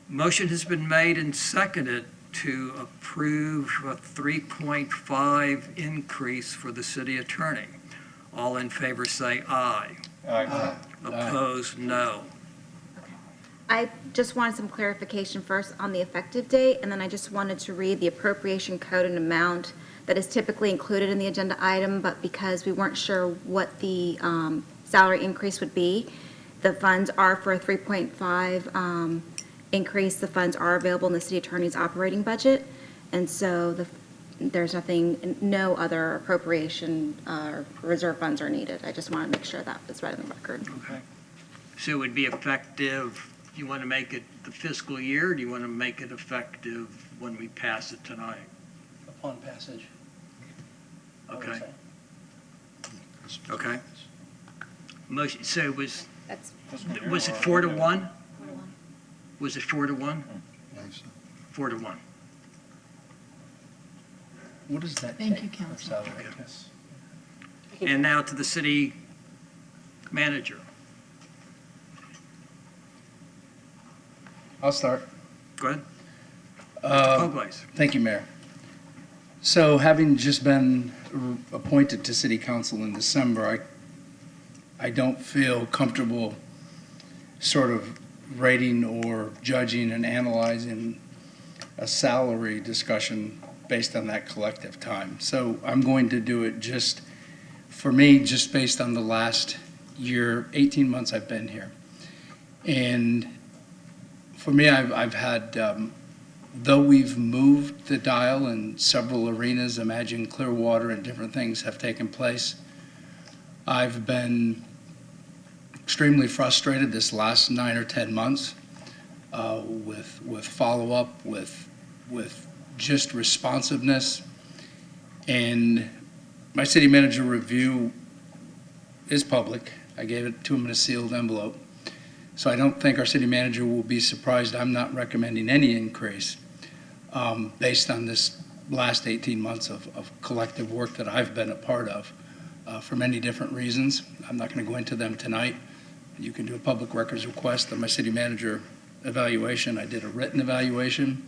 Motion has been made and seconded to approve a 3.5 increase for the city attorney. All in favor say aye. Aye. Opposed, no. I just wanted some clarification first on the effective date, and then I just wanted to read the appropriation code and amount that is typically included in the agenda item, but because we weren't sure what the salary increase would be, the funds are for a 3.5 increase. The funds are available in the city attorney's operating budget, and so there's nothing, no other appropriation or reserve funds are needed. I just want to make sure that is right in the record. Okay. So it would be effective, do you want to make it the fiscal year, or do you want to make it effective when we pass it tonight? Upon passage. I would Okay. say. Okay. Motion, so was it 4-1? 4-1. Was it 4-1? I believe so. 4-1. What does that Thank take you, for Council. salary? Yes. And now to the city manager. I'll start. Go ahead. Mr. Pogwise. Thank you, Mayor. So having just been appointed to city council in December, I don't feel comfortable sort of rating or judging and analyzing a salary discussion based on that collective time. So I'm going to do it just, for me, just based on the last year, 18 months I've been here. And for me, I've had, though we've moved the dial in several arenas, imagine Clearwater and different things have taken place, I've been extremely frustrated this last 9 or 10 months with follow-up, with just responsiveness. And my city manager review is public. I gave it to him in a sealed envelope. So I don't think our city manager will be surprised I'm not recommending any increase based on this last 18 months of collective work that I've been a part of for many different reasons. I'm not going to go into them tonight. You can do a public records request on my city manager evaluation. I did a written evaluation.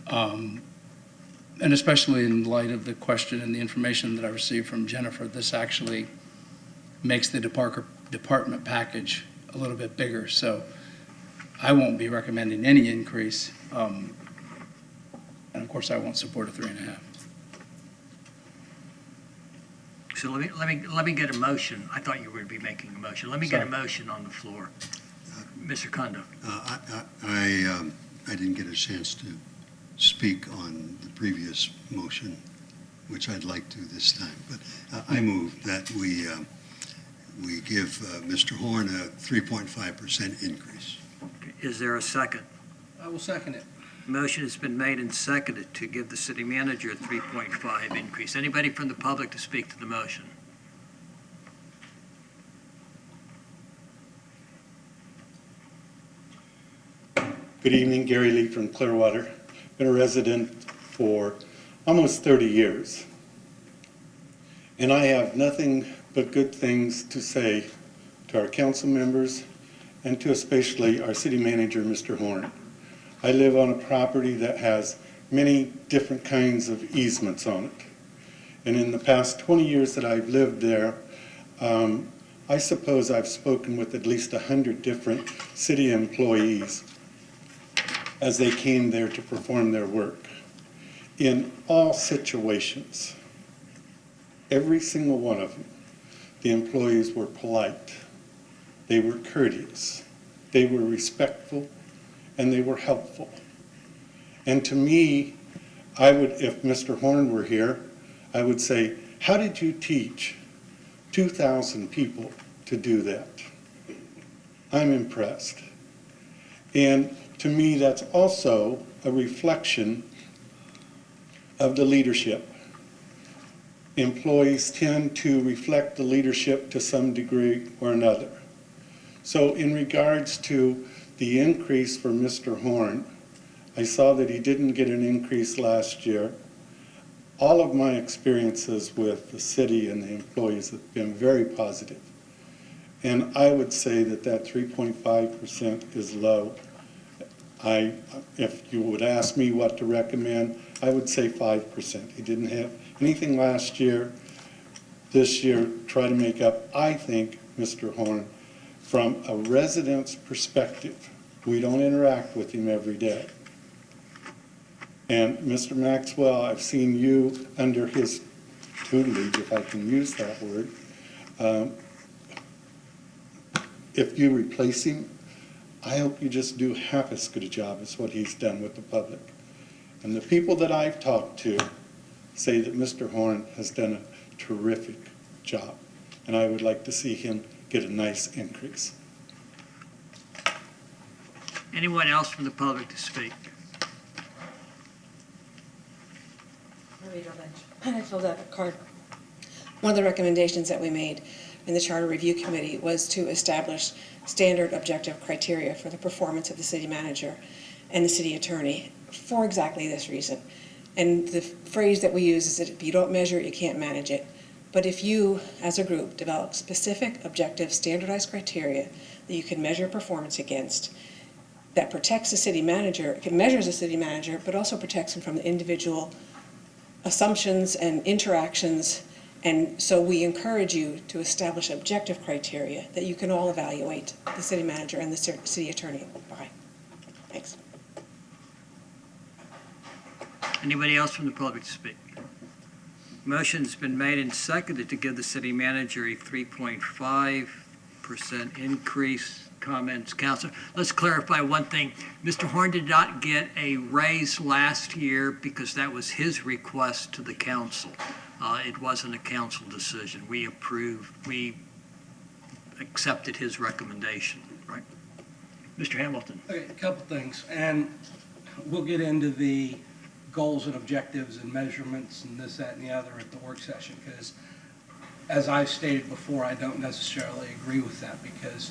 And especially in light of the question and the information that I received from Jennifer, this actually makes the department package a little bit bigger. So I won't be recommending any increase. And of course, I won't support a 3.5. So let me get a motion. I thought you were going to be making a motion. Let me get a motion on the floor. Mr. Kondo. I didn't get a chance to speak on the previous motion, which I'd like to this time. But I move that we give Mr. Horn a 3.5% increase. Is there a second? I will second it. Motion has been made and seconded to give the city manager a 3.5 increase. Anybody from the public to speak to the motion? Good evening, Gary Lee from Clearwater. Been a resident for almost 30 years. And I have nothing but good things to say to our council members and to especially our city manager, Mr. Horn. I live on a property that has many different kinds of easements on it. And in the past 20 years that I've lived there, I suppose I've spoken with at least 100 different city employees as they came there to perform their work. In all situations, every single one of them, the employees were polite, they were courteous, they were respectful, and they were helpful. And to me, I would, if Mr. Horn were here, I would say, how did you teach 2,000 people to do that? I'm impressed. And to me, that's also a reflection of the leadership. Employees tend to reflect the leadership to some degree or another. So in regards to the increase for Mr. Horn, I saw that he didn't get an increase last year. All of my experiences with the city and the employees have been very positive. And I would say that that 3.5% is low. If you would ask me what to recommend, I would say 5%. He didn't have anything last year. This year, try to make up, I think, Mr. Horn, from a resident's perspective, We don't interact with him every day. And Mr. Maxwell, I've seen you under his tutelage, if I can use that word. If you replace him, I hope you just do half as good a job as what he's done with the public. And the people that I've talked to say that Mr. Horn has done a terrific job. And I would like to see him get a nice increase. Anyone else from the public to speak? I filled out a card. One of the recommendations that we made in the Charter Review Committee was to establish standard objective criteria for the performance of the city manager and the city attorney for exactly this reason. And the phrase that we use is that if you don't measure it, you can't manage it. But if you, as a group, develop specific, objective, standardized criteria that you can measure performance against, that protects the city manager, it measures the city manager, but also protects him from the individual assumptions and interactions. And so we encourage you to establish objective criteria that you can all evaluate the city manager and the city attorney by. Thanks. Anybody else from the public to speak? Motion's been made and seconded to give the city manager a 3.5% increase. Comments, Council? Let's clarify one thing. Mr. Horn did not get a raise last year because that was his request to the council. It wasn't a council decision. We accepted his recommendation, right? Mr. Hamilton. Okay, a couple things, and we'll get into the goals and objectives and measurements and this, that, and the other at the work session, because as I've stated before, I don't necessarily agree with that, because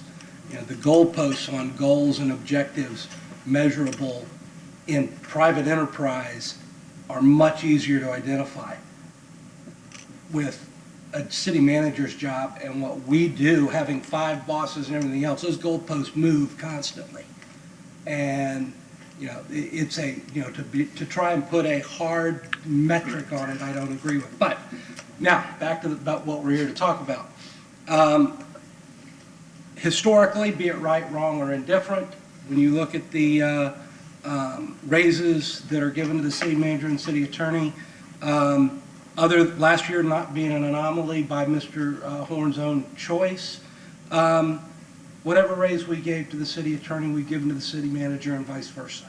the goalposts on goals and objectives measurable in private enterprise are much easier to identify. With a city manager's job and what we do, having 5 bosses and everything else, those goalposts move constantly. And, it's to try and put a hard metric on it, I don't agree with. But now, back to about what we're here to talk about. Historically, be it right, wrong, or indifferent, when you look at the raises that are given to the city manager and city attorney, last year not being an anomaly by Mr. Horn's own choice, whatever raise we gave to the city attorney, we've given to the city manager and vice versa.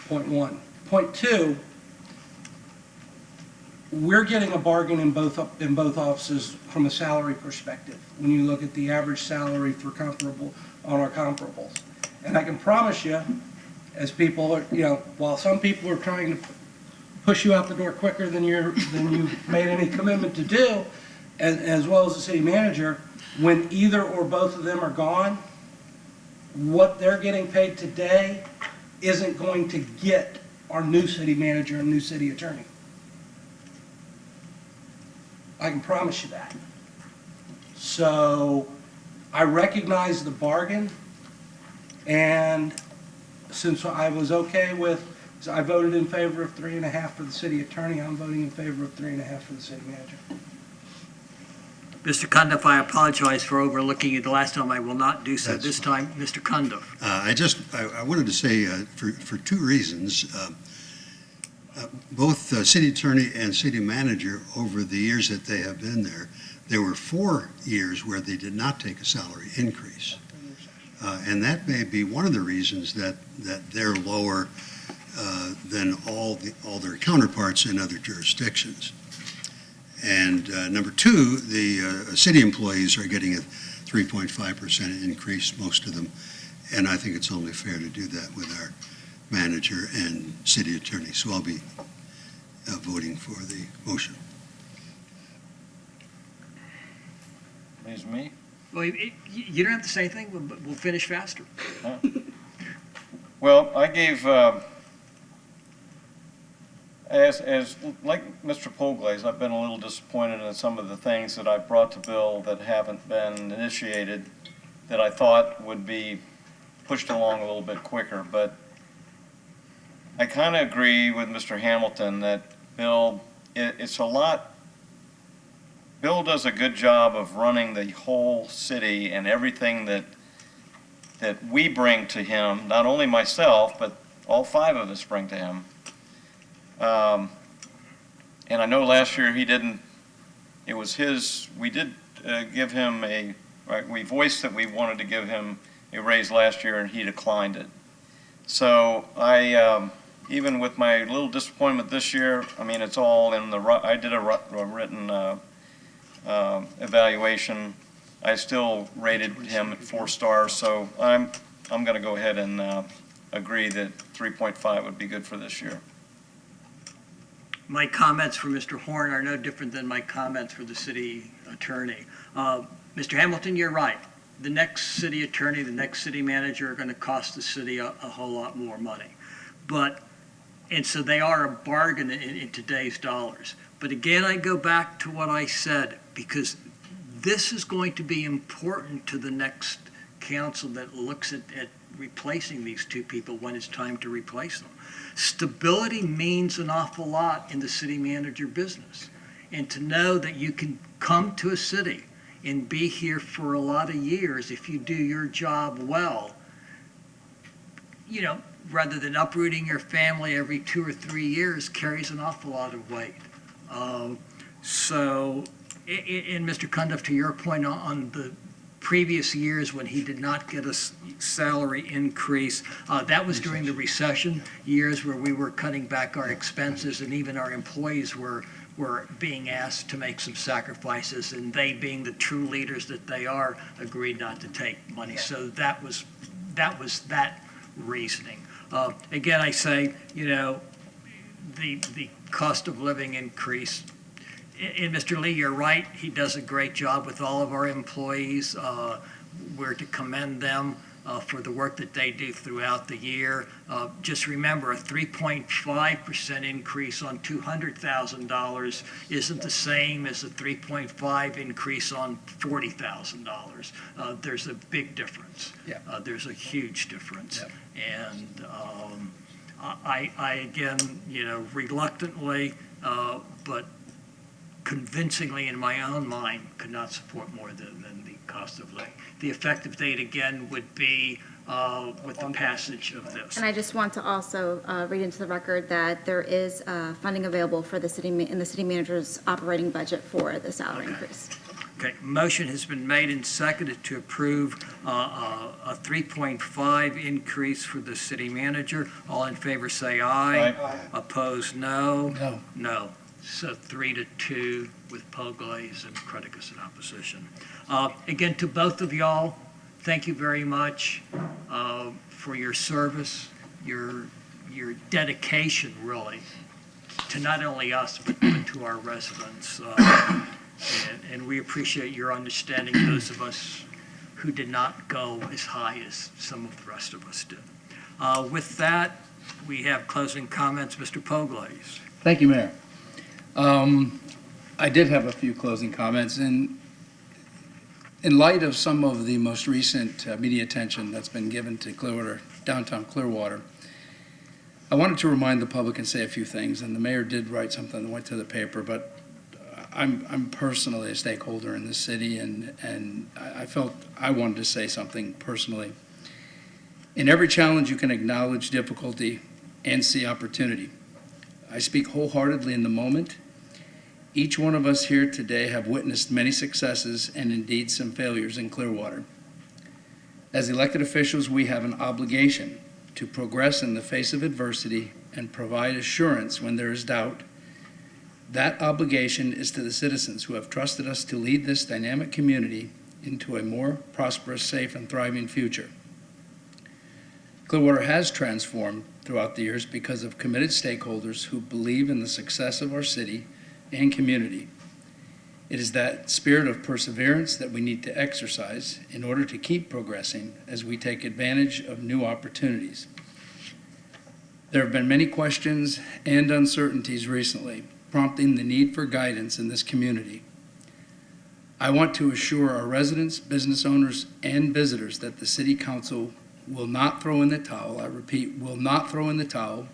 Point one. Point two, we're getting a bargain in both offices from a salary perspective when you look at the average salary for our comparables. And I can promise you, as people are, while some people are trying to push you out the door quicker than you've made any commitment to do, as well as the city manager, when either or both of them are gone, what they're getting paid today isn't going to get our new city manager and new city attorney. I can promise you that. So I recognize the bargain, and since I was okay with, so I voted in favor of 3.5 for the city attorney, I'm voting in favor of 3.5 for the city manager. Mr. Cundiff, I apologize for overlooking you the last time. I will not do so this time. Mr. Cundiff. I wanted to say for 2 reasons. Both city attorney and city manager, over the years that they have been there were 4 years where they did not take a salary increase. And that may be one of the reasons that they're lower than all their counterparts in other jurisdictions. And number 2, the city employees are getting a 3.5% increase, most of them. And I think it's only fair to do that with our manager and city attorney. So I'll be voting for the motion. Leaves me. Well, you don't have to say anything. We'll finish faster. Well, I gave, as like Mr. Polglaze, I've been a little disappointed in some of the things that I've brought to bill that haven't been initiated that I thought would be pushed along a little bit quicker. But I kind of agree with Mr. Hamilton that Bill, it's a lot. Bill does a good job of running the whole city and everything that that we bring to him, not only myself, but all 5 of us bring to him. And I know last year he didn't, it was his, we did give him we voiced that we wanted to give him a raise last year and he declined it. So I, even with my little disappointment this year, I mean, it's all in the, I did a written evaluation. I still rated him at 4 stars, so I'm going to go ahead and agree that 3.5 would be good for this year. My comments for Mr. Horn are no different than my comments for the city attorney. Mr. Hamilton, you're right. The next city attorney, the next city manager are going to cost the city a whole lot more money. And so they are a bargain in today's dollars. But again, I go back to what I said, because this is going to be important to the next council that looks at replacing these 2 people when it's time to replace them. Stability means an awful lot in the city manager business. And to know that you can come to a city and be here for a lot of years if you do your job well, you know, rather than uprooting your family every 2 or 3 years, carries an awful lot of weight. So, and Mr. Cundiff, to your point on the previous years when he did not get a salary increase, that was during the recession years where we were cutting back our expenses, and even our employees were being asked to make some sacrifices, and they, being the true leaders that they are, agreed not to take money. So that was that reasoning. Again, I say, you know, the cost of living increase. And Mr. Lee, you're right. He does a great job with all of our employees. We're to commend them for the work that they do throughout the year. Just remember, a 3.5% increase on $200,000 isn't the same as a 3.5 increase on $40,000. There's a big difference. Yeah. There's a huge difference. Yeah. And I again, you know, reluctantly, but convincingly in my own mind, could not support more than the cost of living. The effective date, again, would be with the passage of this. And I just want to also read into the record that there is funding available for the city, in the city manager's operating budget for the salary increase. Okay, motion has been made and seconded to approve a 3.5 increase for the city manager. All in favor say aye. Aye. Opposed, no. No. No. So 3-2 with Poglaze and Creticus in opposition. Again, to both of y'all, thank you very much for your service, your dedication, really, to not only us, but to our residents. And we appreciate your understanding, those of us who did not go as high as some of the rest of us did. With that, we have closing comments. Mr. Poglaze. Thank you, Mayor. I did have a few closing comments, and in light of some of the most recent media attention that's been given to Clearwater, downtown Clearwater, I wanted to remind the public and say a few things, and the mayor did write something that went to the paper, but I'm personally a stakeholder in this city, and I felt I wanted to say something personally. In every challenge, you can acknowledge difficulty and see opportunity. I speak wholeheartedly in the moment. Each one of us here today have witnessed many successes and indeed some failures in Clearwater. As elected officials, we have an obligation to progress in the face of adversity and provide assurance when there is doubt. That obligation is to the citizens who have trusted us to lead this dynamic community into a more prosperous, safe, and thriving future. Clearwater has transformed throughout the years because of committed stakeholders who believe in the success of our city and community. It is that spirit of perseverance that we need to exercise in order to keep progressing as we take advantage of new opportunities. There have been many questions and uncertainties recently, prompting the need for guidance in this community. I want to assure our residents, business owners, and visitors that the City Council will not throw in the towel. I repeat, will not throw in the towel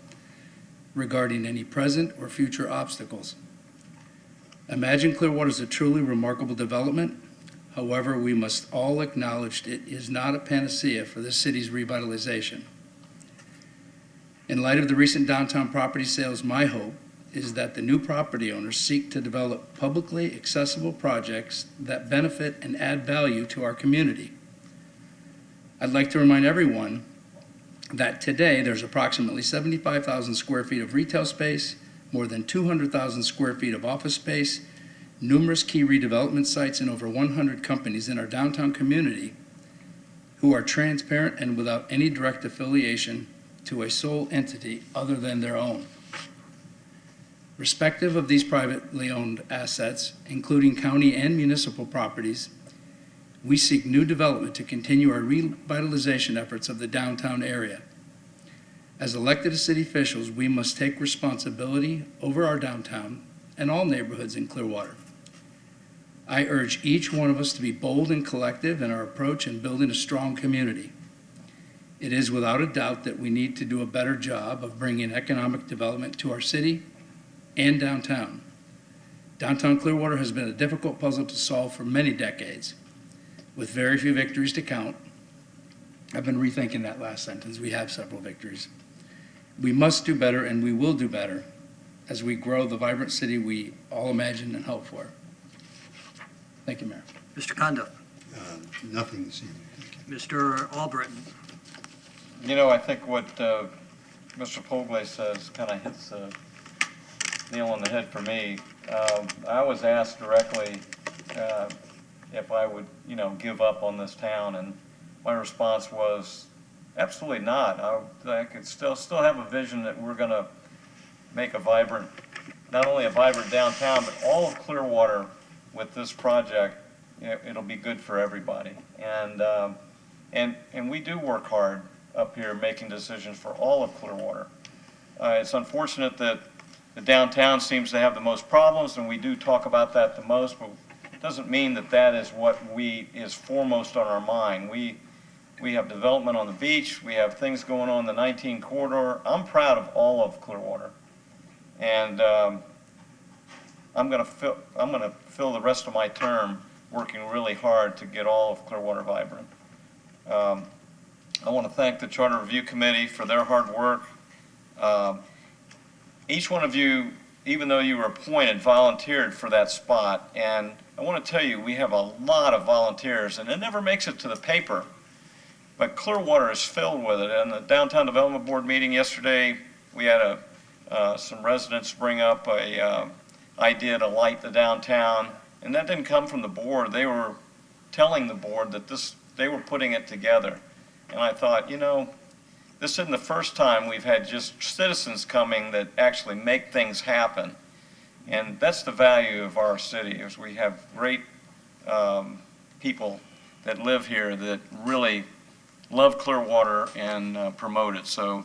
regarding any present or future obstacles. Imagine Clearwater is a truly remarkable development, However, we must all acknowledge it is not a panacea for this city's revitalization. In light of the recent downtown property sales, my hope is that the new property owners seek to develop publicly accessible projects that benefit and add value to our community. I'd like to remind everyone that today there's approximately 75,000 square feet of retail space, more than 200,000 square feet of office space, numerous key redevelopment sites, and over 100 companies in our downtown community who are transparent and without any direct affiliation to a sole entity other than their own. Respective of these privately owned assets, including county and municipal properties, we seek new development to continue our revitalization efforts of the downtown area. As elected city officials, we must take responsibility over our downtown and all neighborhoods in Clearwater. I urge each one of us to be bold and collective in our approach in building a strong community. It is without a doubt that we need to do a better job of bringing economic development to our city and downtown. Downtown Clearwater has been a difficult puzzle to solve for many decades, with very few victories to count. I've been rethinking that last sentence. We have several victories. We must do better, and we will do better as we grow the vibrant city we all imagine and hope for. Thank you, Mayor. Mr. Conduff. Nothing this evening. Mr. Albritton. You know, I think what Mr. Pogley says kind of hits the nail on the head for me. I was asked directly if I would, give up on this town, and my response was absolutely not. I could still have a vision that we're going to make a vibrant, not only a vibrant downtown, but all of Clearwater with this project. It'll be good for everybody, and we do work hard up here making decisions for all of Clearwater. It's unfortunate that the downtown seems to have the most problems, and we do talk about that the most, but it doesn't mean that that is what is foremost on our mind. We have development on the beach, we have things going on in the 19 corridor. I'm proud of all of Clearwater, and I'm going to fill the rest of my term working really hard to get all of Clearwater vibrant. I want to thank the Charter Review Committee for their hard work. Each one of you, even though you were appointed, volunteered for that spot. And I want to tell you, we have a lot of volunteers, and it never makes it to the paper. But Clearwater is filled with it. And the Downtown Development Board meeting yesterday, we had some residents bring up a idea to light the downtown. And that didn't come from the board. They were telling the board that they were putting it together. And I thought, this isn't the first time we've had just citizens coming that actually make things happen. And that's the value of our city, is we have great people that live here that really love Clearwater and promote it. So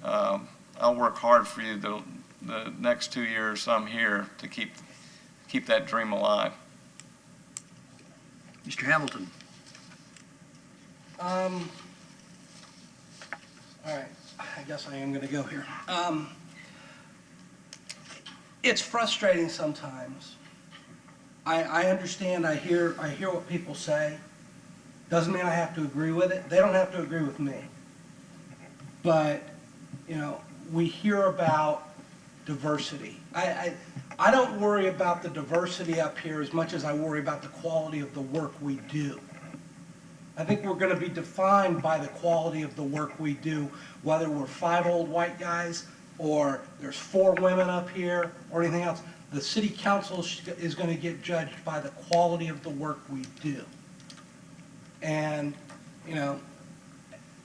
I'll work hard for you the next 2 years I'm here to keep that dream alive. Mr. Hamilton. All right, I guess I am going to go here. It's frustrating sometimes. I understand, I hear what people say. Doesn't mean I have to agree with it. They don't have to agree with me. But, we hear about diversity. I don't worry about the diversity up here as much as I worry about the quality of the work we do. I think we're going to be defined by the quality of the work we do, whether we're 5 old white guys or there's 4 women up here or anything else. The city council is going to get judged by the quality of the work we do. And,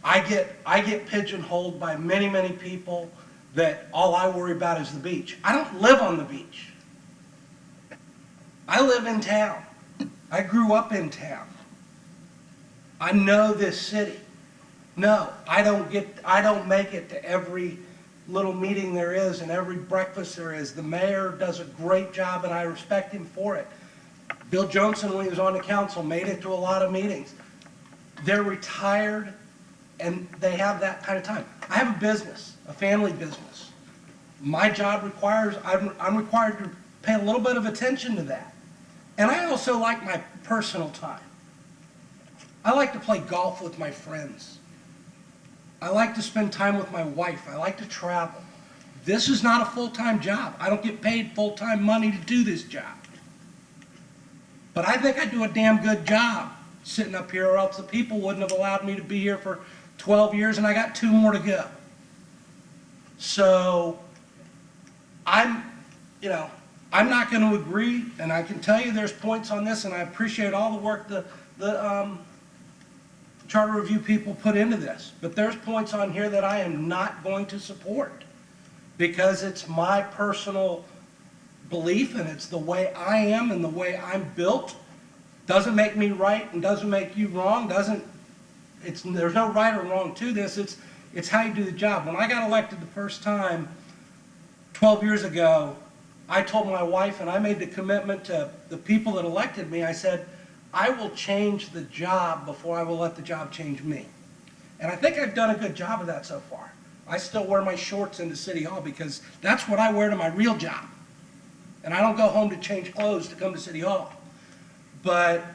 I get pigeonholed by many, many people that all I worry about is the beach. I don't live on the beach. I live in town. I grew up in town. I know this city. No, I don't make it to every little meeting there is and every breakfast there is. The mayor does a great job, and I respect him for it. Bill Johnson, when he was on the council, made it to a lot of meetings. They're retired, and they have that kind of time. I have a business, a family business. My job requires, I'm required to pay a little bit of attention to that. And I also like my personal time. I like to play golf with my friends. I like to spend time with my wife. I like to travel. This is not a full-time job. I don't get paid full-time money to do this job. But I think I do a damn good job sitting up here, or else the people wouldn't have allowed me to be here for 12 years, and I got 2 more to go. So I'm not going to agree, and I can tell you there's points on this, and I appreciate all the work the Charter Review people put into this. But there's points on here that I am not going to support because it's my personal belief and it's the way I am and the way I'm built. Doesn't make me right and doesn't make you wrong. There's no right or wrong to this. It's how you do the job. When I got elected the first time 12 years ago, I told my wife, and I made the commitment to the people that elected me, I said, I will change the job before I will let the job change me. And I think I've done a good job of that so far. I still wear my shorts into City Hall because that's what I wear to my real job. And I don't go home to change clothes to come to City Hall. But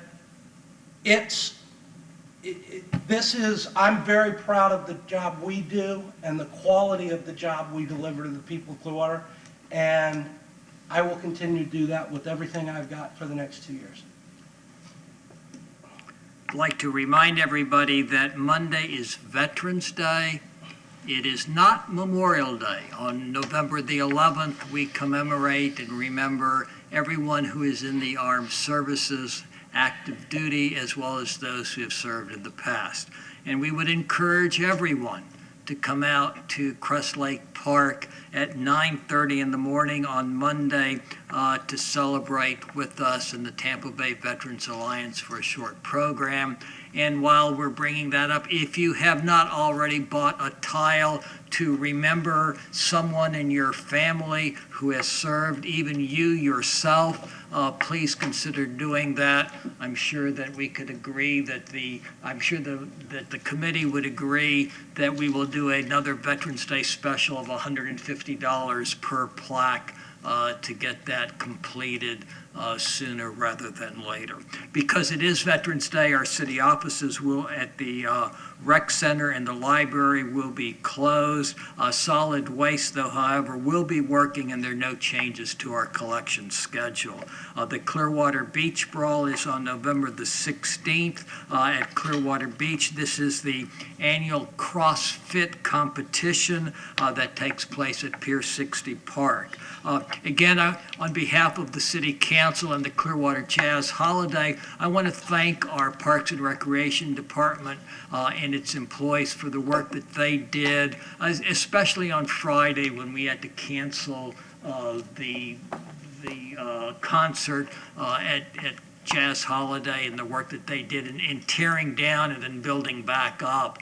I'm very proud of the job we do and the quality of the job we deliver to the people of Clearwater. And I will continue to do that with everything I've got for the next 2 years. I'd like to remind everybody that Monday is Veterans Day. It is not Memorial Day. On November the 11th, we commemorate and remember everyone who is in the armed services, active duty, as well as those who have served in the past. And we would encourage everyone to come out to Crest Lake Park at 9:30 in the morning on Monday to celebrate with us in the Tampa Bay Veterans Alliance for a short program. And while we're bringing that up, if you have not already bought a tile to remember someone in your family who has served, even you yourself, please consider doing that. I'm sure that we could agree that the committee would agree that we will do another Veterans Day special of $150 per plaque to get that completed sooner rather than later. Because it is Veterans Day, our city offices will, at the rec center and the library, will be closed. Solid waste, though, however, will be working, and there are no changes to our collection schedule. The Clearwater Beach Brawl is on November the 16th at Clearwater Beach. This is the annual CrossFit competition that takes place at Pier 60 Park. Again, on behalf of the City Council and the Clearwater Jazz Holiday, I want to thank our Parks and Recreation Department and its employees for the work that they did, especially on Friday when we had to cancel the concert at Jazz Holiday, and the work that they did in tearing down and then building back up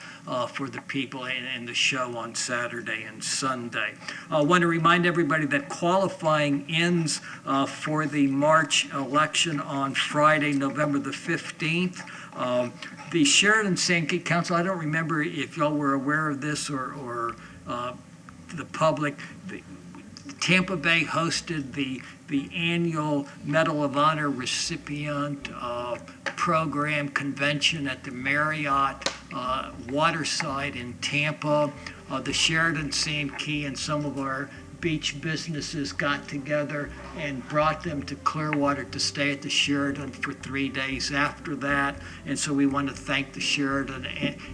for the people and the show on Saturday and Sunday. I want to remind everybody that qualifying ends for the March election on Friday, November the 15th. The Sheridan Sankey Council, I don't remember if y'all were aware of this or the public. Tampa Bay hosted the annual Medal of Honor recipient program convention at the Marriott Waterside in Tampa. The Sheridan Sankey and some of our beach businesses got together and brought them to Clearwater to stay at the Sheridan for 3 days after that. And so we want to thank the Sheridan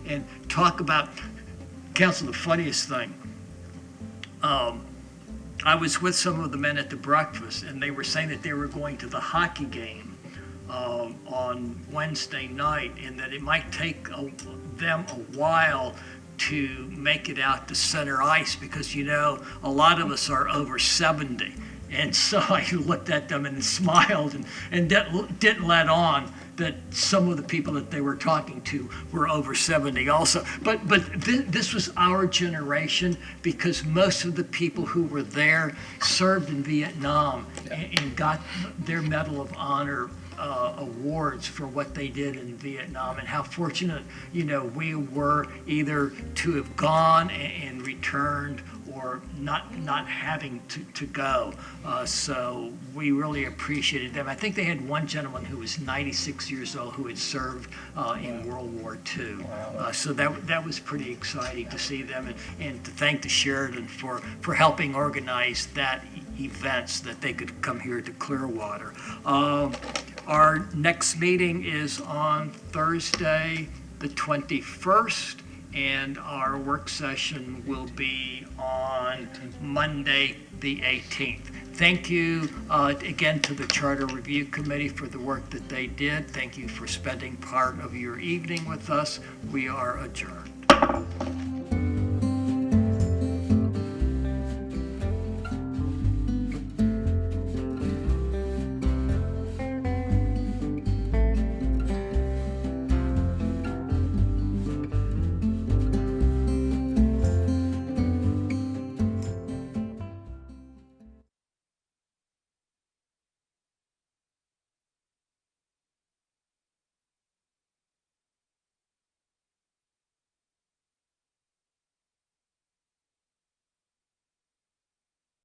and talk about, Council, the funniest thing. I was with some of the men at the breakfast, and they were saying that they were going to the hockey game on Wednesday night, and that it might take them a while to make it out to center ice because, you know, a lot of us are over 70. And so I looked at them and smiled and didn't let on that some of the people that they were talking to were over 70 also. But this was our generation because most of the people who were there served in Vietnam and got their Medal of Honor awards for what they did in Vietnam, and how fortunate, we were either to have gone and returned, or not having to go. So we really appreciated them. I think they had one gentleman who was 96 years old who had served in World War II. So that was pretty exciting to see them, and to thank the Sheridan for helping organize that events, that they could come here to Clearwater. Our next meeting is on Thursday, the 21st, and our work session will be on Monday, the 18th. Thank you again to the Charter Review Committee for the work that they did. Thank you for spending part of your evening with us. We are adjourned.